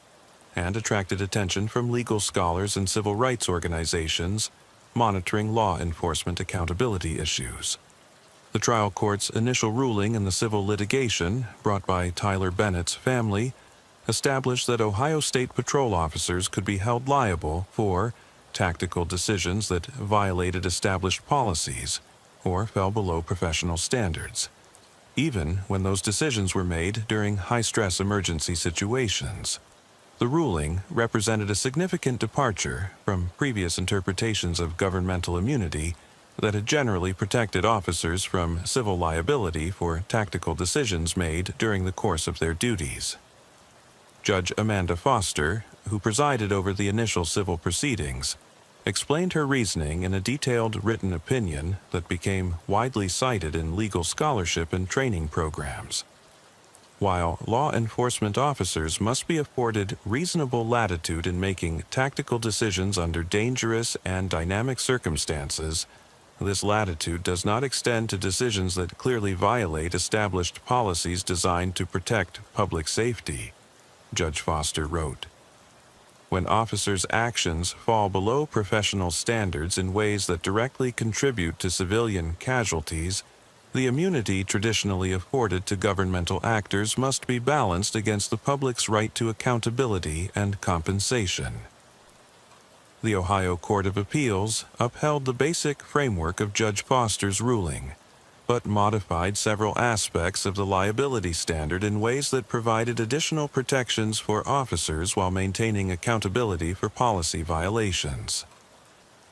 and attracted attention from legal scholars and civil rights organizations monitoring law enforcement accountability issues. The trial court's initial ruling in the civil litigation brought by Tyler Bennett's family established that Ohio State Patrol officers could be held liable for tactical decisions that violated established policies or fell below professional standards, even when those decisions were made during high-stress emergency situations. The ruling represented a significant departure from previous interpretations of governmental immunity that had generally protected officers from civil liability for tactical decisions made during the course of their duties. Judge Amanda Foster, who presided over the initial civil proceedings, explained her reasoning in a detailed written opinion that became widely cited in legal scholarship and training programs. While law enforcement officers must be afforded reasonable latitude in making tactical decisions under dangerous and dynamic circumstances, this latitude does not extend to decisions that clearly violate established policies designed to protect public safety, Judge Foster wrote. When officers' actions fall below professional standards in ways that directly contribute to civilian casualties, the immunity traditionally afforded to governmental actors must be balanced against the public's right to accountability and compensation. The Ohio Court of Appeals upheld the basic framework of Judge Foster's ruling, but modified several aspects of the liability standard in ways that provided additional protections for officers while maintaining accountability for policy violations.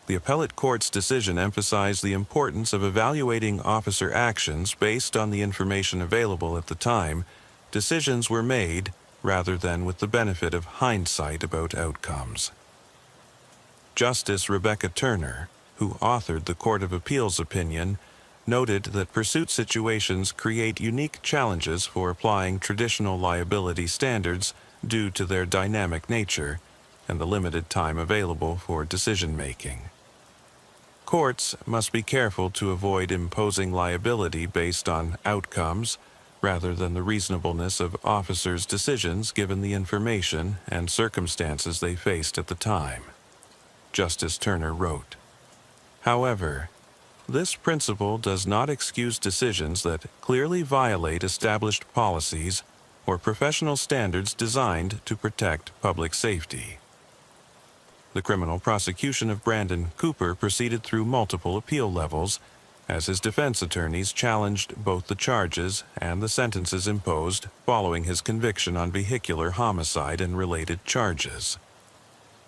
The appellate court's decision emphasized the importance of evaluating officer actions based on the information available at the time decisions were made, rather than with the benefit of hindsight about outcomes. Justice Rebecca Turner, who authored the Court of Appeals opinion, noted that pursuit situations create unique challenges for applying traditional liability standards due to their dynamic nature and the limited time available for decision-making. Courts must be careful to avoid imposing liability based on outcomes rather than the reasonableness of officers' decisions given the information and circumstances they faced at the time, Justice Turner wrote. However, this principle does not excuse decisions that clearly violate established policies or professional standards designed to protect public safety. The criminal prosecution of Brandon Cooper proceeded through multiple appeal levels, as his defense attorneys challenged both the charges and the sentences imposed following his conviction on vehicular homicide and related charges.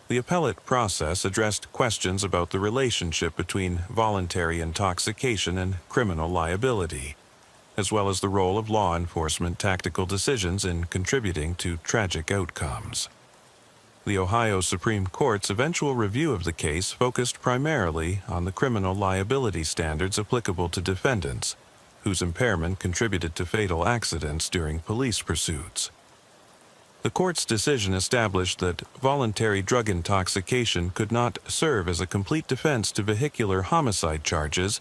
The appellate process addressed questions about the relationship between voluntary intoxication and criminal liability, as well as the role of law enforcement tactical decisions in contributing to tragic outcomes. The Ohio Supreme Court's eventual review of the case focused primarily on the criminal liability standards applicable to defendants, whose impairment contributed to fatal accidents during police pursuits. The court's decision established that voluntary drug intoxication could not serve as a complete defense to vehicular homicide charges,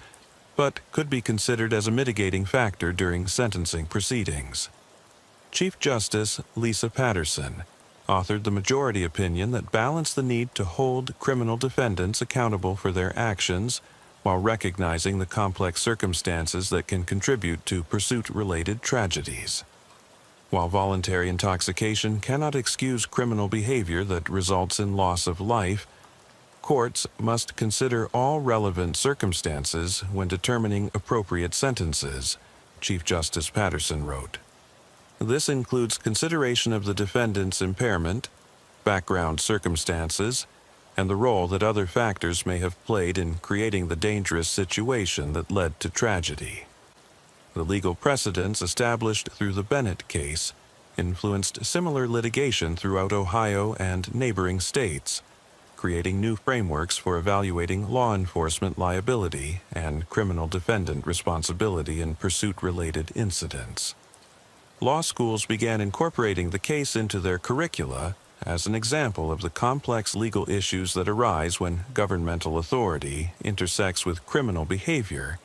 but could be considered as a mitigating factor during sentencing proceedings. Chief Justice Lisa Patterson authored the majority opinion that balanced the need to hold criminal defendants accountable for their actions while recognizing the complex circumstances that can contribute to pursuit-related tragedies. While voluntary intoxication cannot excuse criminal behavior that results in loss of life, courts must consider all relevant circumstances when determining appropriate sentences, Chief Justice Patterson wrote. This includes consideration of the defendant's impairment, background circumstances, and the role that other factors may have played in creating the dangerous situation that led to tragedy. The legal precedents established through the Bennett case influenced similar litigation throughout Ohio and neighboring states, creating new frameworks for evaluating law enforcement liability and criminal defendant responsibility in pursuit-related incidents. Law schools began incorporating the case into their curricula as an example of the complex legal issues that arise when governmental authority intersects with criminal behavior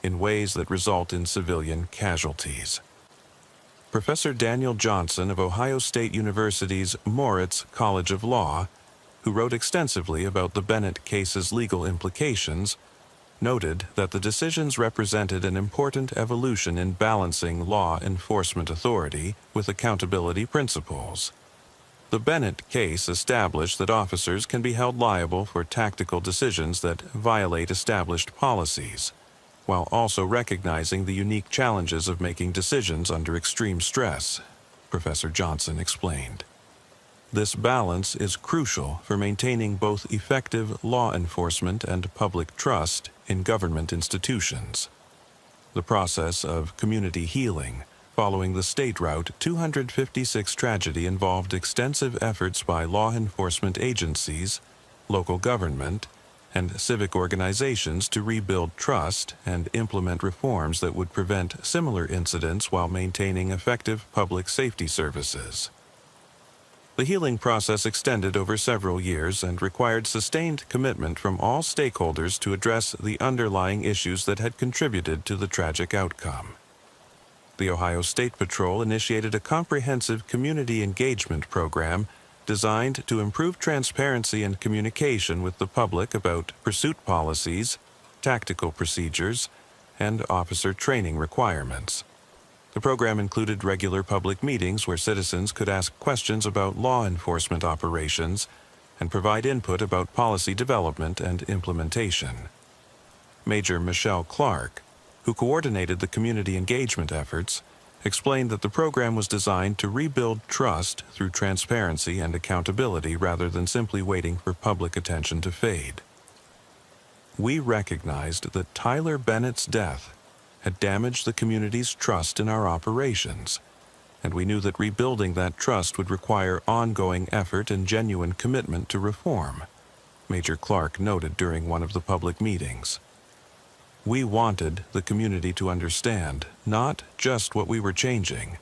in ways that result in civilian casualties. Professor Daniel Johnson of Ohio State University's Moritz College of Law, who wrote extensively about the Bennett case's legal implications, noted that the decisions represented an important evolution in balancing law enforcement authority with accountability principles. The Bennett case established that officers can be held liable for tactical decisions that violate established policies, while also recognizing the unique challenges of making decisions under extreme stress, Professor Johnson explained. This balance is crucial for maintaining both effective law enforcement and public trust in government institutions. The process of community healing following the State Route 256 tragedy involved extensive efforts by law enforcement agencies, local government, and civic organizations to rebuild trust and implement reforms that would prevent similar incidents while maintaining effective public safety services. The healing process extended over several years and required sustained commitment from all stakeholders to address the underlying issues that had contributed to the tragic outcome. The Ohio State Patrol initiated a comprehensive community engagement program designed to improve transparency and communication with the public about pursuit policies, tactical procedures, and officer training requirements. The program included regular public meetings where citizens could ask questions about law enforcement operations and provide input about policy development and implementation. Major Michelle Clark, who coordinated the community engagement efforts, explained that the program was designed to rebuild trust through transparency and accountability rather than simply waiting for public attention to fade. We recognized that Tyler Bennett's death had damaged the community's trust in our operations, and we knew that rebuilding that trust would require ongoing effort and genuine commitment to reform, Major Clark noted during one of the public meetings. We wanted the community to understand not just what we were changing,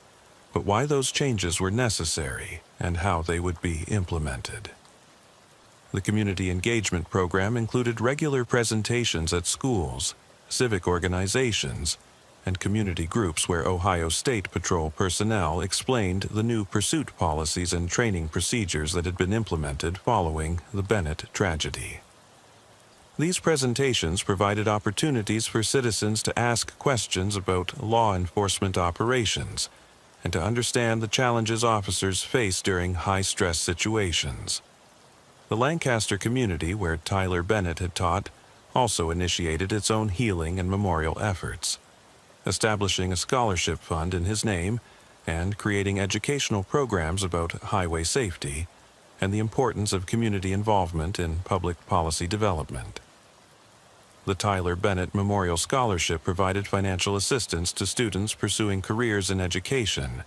but why those changes were necessary and how they would be implemented. The community engagement program included regular presentations at schools, civic organizations, and community groups where Ohio State Patrol personnel explained the new pursuit policies and training procedures that had been implemented following the Bennett tragedy. These presentations provided opportunities for citizens to ask questions about law enforcement operations and to understand the challenges officers face during high-stress situations. The Lancaster community, where Tyler Bennett had taught, also initiated its own healing and memorial efforts, establishing a scholarship fund in his name and creating educational programs about highway safety and the importance of community involvement in public policy development. The Tyler Bennett Memorial Scholarship provided financial assistance to students pursuing careers in education,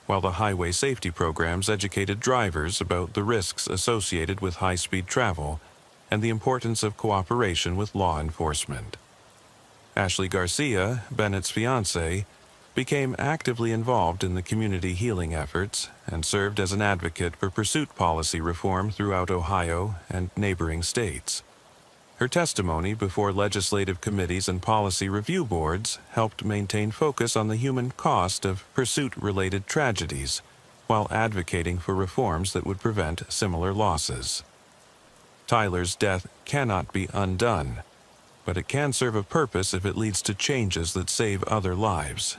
while the highway safety programs educated drivers about the risks associated with high-speed travel and the importance of cooperation with law enforcement. Ashley Garcia, Bennett's fiancée, became actively involved in the community healing efforts and served as an advocate for pursuit policy reform throughout Ohio and neighboring states. Her testimony before legislative committees and policy review boards helped maintain focus on the human cost of pursuit-related tragedies, while advocating for reforms that would prevent similar losses. Tyler's death cannot be undone, but it can serve a purpose if it leads to changes that save other lives,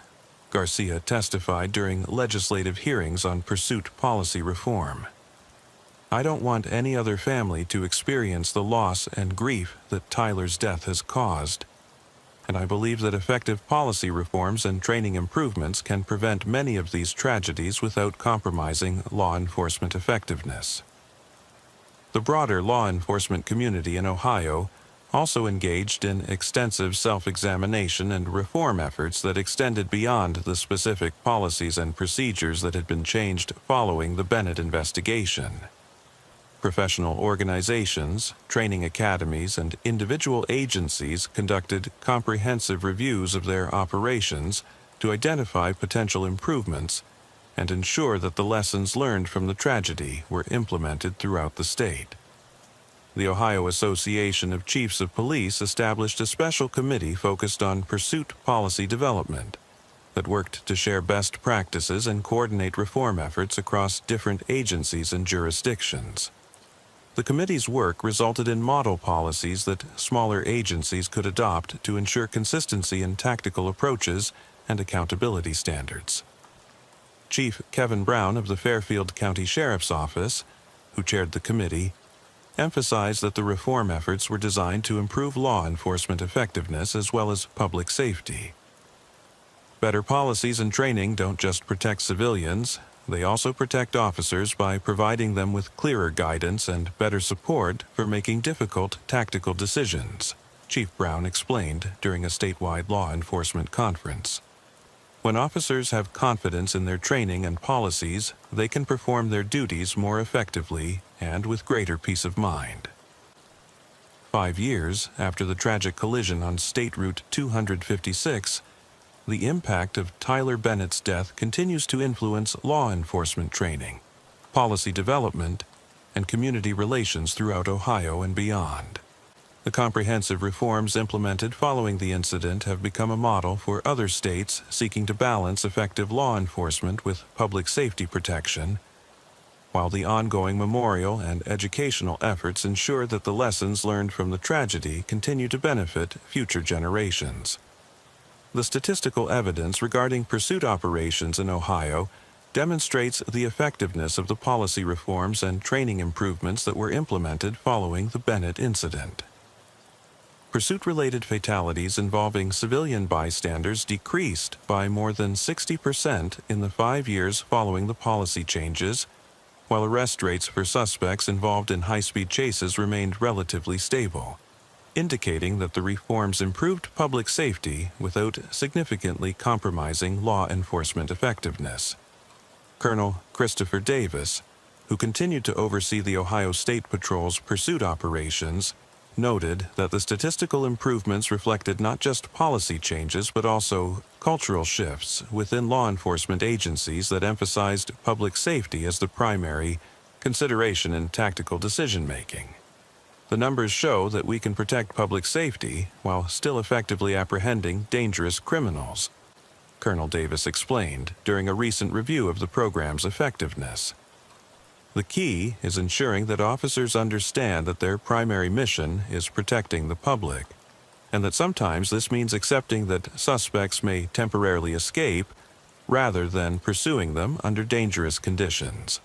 Garcia testified during legislative hearings on pursuit policy reform. I don't want any other family to experience the loss and grief that Tyler's death has caused. and I believe that effective policy reforms and training improvements can prevent many of these tragedies without compromising law enforcement effectiveness. The broader law enforcement community in Ohio also engaged in extensive self-examination and reform efforts that extended beyond the specific policies and procedures that had been changed following the Bennett investigation. Professional organizations, training academies, and individual agencies conducted comprehensive reviews of their operations to identify potential improvements and ensure that the lessons learned from the tragedy were implemented throughout the state. The Ohio Association of Chiefs of Police established a special committee focused on pursuit policy development that worked to share best practices and coordinate reform efforts across different agencies and jurisdictions. The committee's work resulted in model policies that smaller agencies could adopt to ensure consistency in tactical approaches and accountability standards. Chief Kevin Brown of the Fairfield County Sheriff's Office, who chaired the committee, emphasized that the reform efforts were designed to improve law enforcement effectiveness as well as public safety. Better policies and training don't just protect civilians, they also protect officers by providing them with clearer guidance and better support for making difficult tactical decisions, Chief Brown explained during a statewide law enforcement conference. When officers have confidence in their training and policies, they can perform their duties more effectively and with greater peace of mind. 5 years after the tragic collision on State Route 256, the impact of Tyler Bennett's death continues to influence law enforcement training, policy development, and community relations throughout Ohio and beyond. The comprehensive reforms implemented following the incident have become a model for other states seeking to balance effective law enforcement with public safety protection, while the ongoing memorial and educational efforts ensure that the lessons learned from the tragedy continue to benefit future generations. The statistical evidence regarding pursuit operations in Ohio demonstrates the effectiveness of the policy reforms and training improvements that were implemented following the Bennett incident. Pursuit-related fatalities involving civilian bystanders decreased by more than 60% in the 5 years following the policy changes, while arrest rates for suspects involved in high-speed chases remained relatively stable, indicating that the reforms improved public safety without significantly compromising law enforcement effectiveness. Colonel Christopher Davis, who continued to oversee the Ohio State Patrol's pursuit operations, noted that the statistical improvements reflected not just policy changes but also cultural shifts within law enforcement agencies that emphasized public safety as the primary consideration in tactical decision-making. The numbers show that we can protect public safety while still effectively apprehending dangerous criminals, Colonel Davis explained during a recent review of the program's effectiveness. The key is ensuring that officers understand that their primary mission is protecting the public, and that sometimes this means accepting that suspects may temporarily escape rather than pursuing them under dangerous conditions.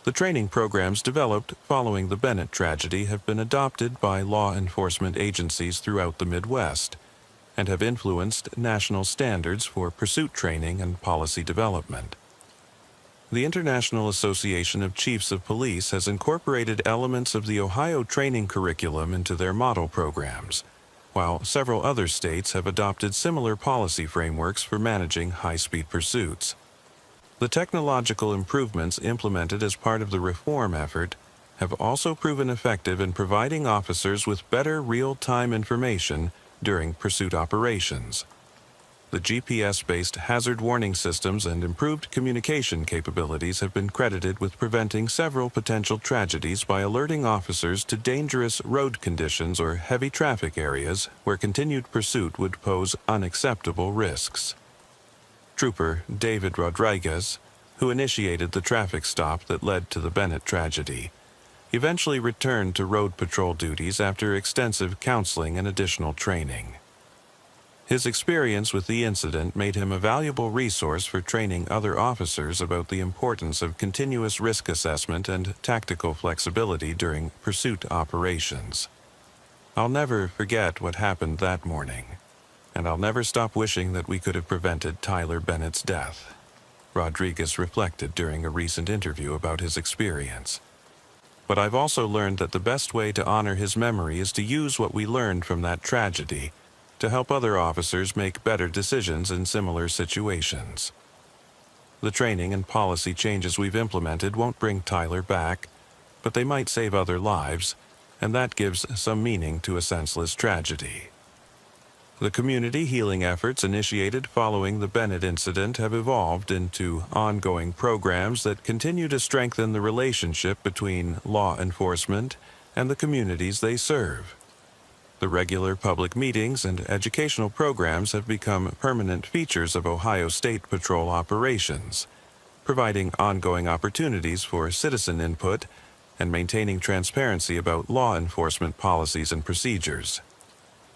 The training programs developed following the Bennett tragedy have been adopted by law enforcement agencies throughout the Midwest and have influenced national standards for pursuit training and policy development. The International Association of Chiefs of Police has incorporated elements of the Ohio training curriculum into their model programs, while several other states have adopted similar policy frameworks for managing high-speed pursuits. The technological improvements implemented as part of the reform effort have also proven effective in providing officers with better real-time information during pursuit operations. The GPS-based hazard warning systems and improved communication capabilities have been credited with preventing several potential tragedies by alerting officers to dangerous road conditions or heavy traffic areas where continued pursuit would pose unacceptable risks. Trooper David Rodriguez, who initiated the traffic stop that led to the Bennett tragedy, eventually returned to road patrol duties after extensive counseling and additional training. His experience with the incident made him a valuable resource for training other officers about the importance of continuous risk assessment and tactical flexibility during pursuit operations. I'll never forget what happened that morning. And I'll never stop wishing that we could have prevented Tyler Bennett's death, Rodriguez reflected during a recent interview about his experience. But I've also learned that the best way to honor his memory is to use what we learned from that tragedy to help other officers make better decisions in similar situations. The training and policy changes we've implemented won't bring Tyler back, but they might save other lives, and that gives some meaning to a senseless tragedy. The community healing efforts initiated following the Bennett incident have evolved into ongoing programs that continue to strengthen the relationship between law enforcement and the communities they serve. The regular public meetings and educational programs have become permanent features of Ohio State Patrol operations, providing ongoing opportunities for citizen input and maintaining transparency about law enforcement policies and procedures.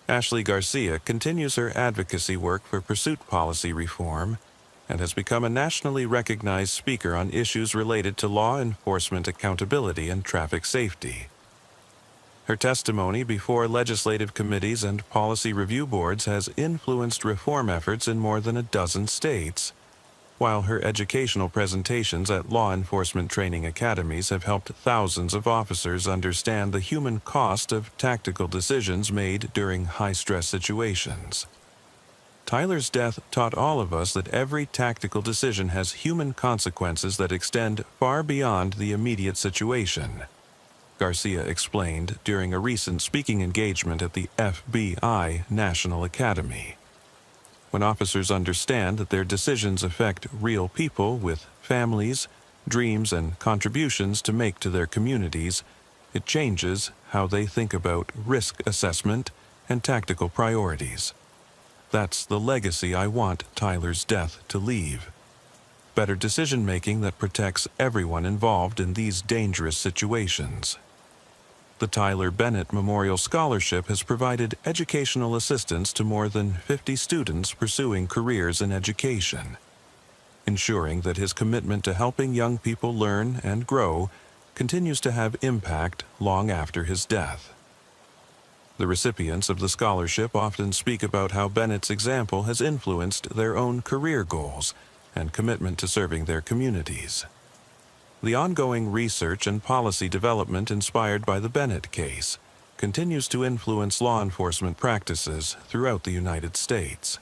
Ashley Garcia continues her advocacy work for pursuit policy reform and has become a nationally recognized speaker on issues related to law enforcement accountability and traffic safety. Her testimony before legislative committees and policy review boards has influenced reform efforts in more than a dozen states, while her educational presentations at law enforcement training academies have helped thousands of officers understand the human cost of tactical decisions made during high-stress situations. Tyler's death taught all of us that every tactical decision has human consequences that extend far beyond the immediate situation, Garcia explained during a recent speaking engagement at the FBI National Academy. When officers understand that their decisions affect real people with families, dreams, and contributions to make to their communities, it changes how they think about risk assessment and tactical priorities. That's the legacy I want Tyler's death to leave. Better decision-making that protects everyone involved in these dangerous situations. The Tyler Bennett Memorial Scholarship has provided educational assistance to more than 50 students pursuing careers in education, ensuring that his commitment to helping young people learn and grow continues to have impact long after his death. The recipients of the scholarship often speak about how Bennett's example has influenced their own career goals and commitment to serving their communities. The ongoing research and policy development inspired by the Bennett case continues to influence law enforcement practices throughout the United States.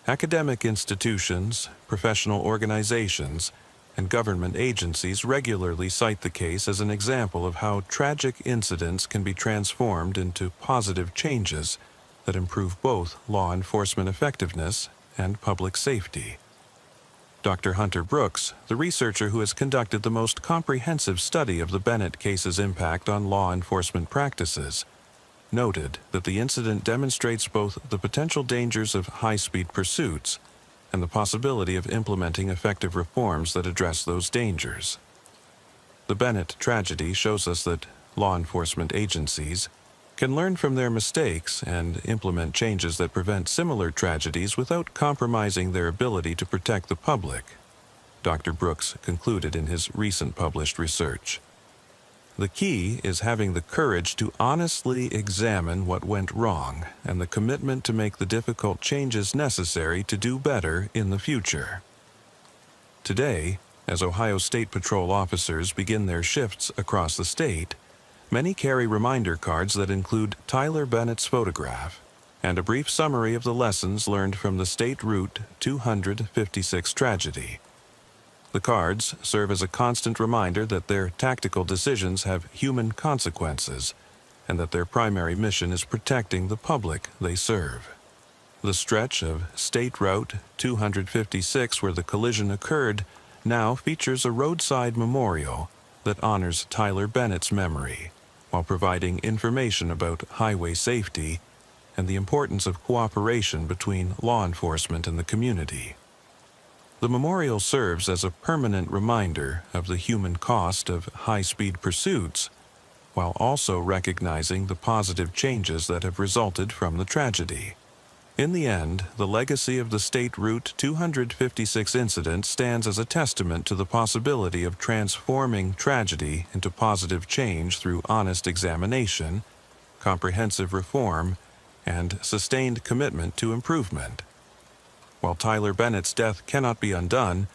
Academic institutions, professional organizations, and government agencies regularly cite the case as an example of how tragic incidents can be transformed into positive changes that improve both law enforcement effectiveness and public safety. Dr. Hunter Brooks, the researcher who has conducted the most comprehensive study of the Bennett case's impact on law enforcement practices, noted that the incident demonstrates both the potential dangers of high-speed pursuits and the possibility of implementing effective reforms that address those dangers. The Bennett tragedy shows us that law enforcement agencies can learn from their mistakes and implement changes that prevent similar tragedies without compromising their ability to protect the public, Dr. Brooks concluded in his recent published research. The key is having the courage to honestly examine what went wrong and the commitment to make the difficult changes necessary to do better in the future. Today, as Ohio State Patrol officers begin their shifts across the state, many carry reminder cards that include Tyler Bennett's photograph and a brief summary of the lessons learned from the State Route 256 tragedy. The cards serve as a constant reminder that their tactical decisions have human consequences and that their primary mission is protecting the public they serve. The stretch of State Route 256 where the collision occurred now features a roadside memorial that honors Tyler Bennett's memory, while providing information about highway safety and the importance of cooperation between law enforcement and the community. The memorial serves as a permanent reminder of the human cost of high-speed pursuits, while also recognizing the positive changes that have resulted from the tragedy. In the end, the legacy of the State Route 256 incident stands as a testament to the possibility of transforming tragedy into positive change through honest examination, comprehensive reform, and sustained commitment to improvement. While Tyler Bennett's death cannot be undone,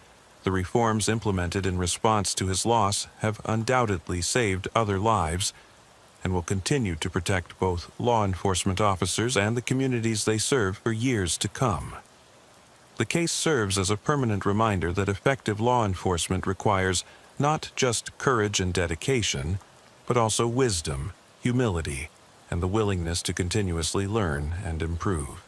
the reforms implemented in response to his loss have undoubtedly saved other lives and will continue to protect both law enforcement officers and the communities they serve for years to come. The case serves as a permanent reminder that effective law enforcement requires not just courage and dedication, but also wisdom, humility, and the willingness to continuously learn and improve.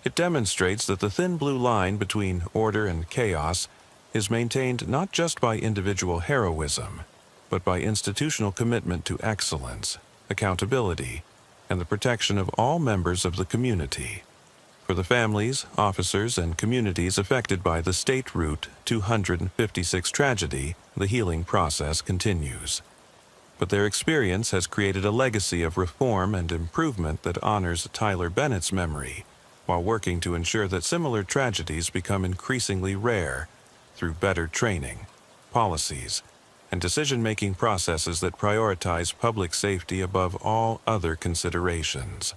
It demonstrates that the thin blue line between order and chaos is maintained not just by individual heroism, but by institutional commitment to excellence, accountability, and the protection of all members of the community. For the families, officers, and communities affected by the State Route 256 tragedy, the healing process continues. But their experience has created a legacy of reform and improvement that honors Tyler Bennett's memory, while working to ensure that similar tragedies become increasingly rare through better training, policies, and decision-making processes that prioritize public safety above all other considerations.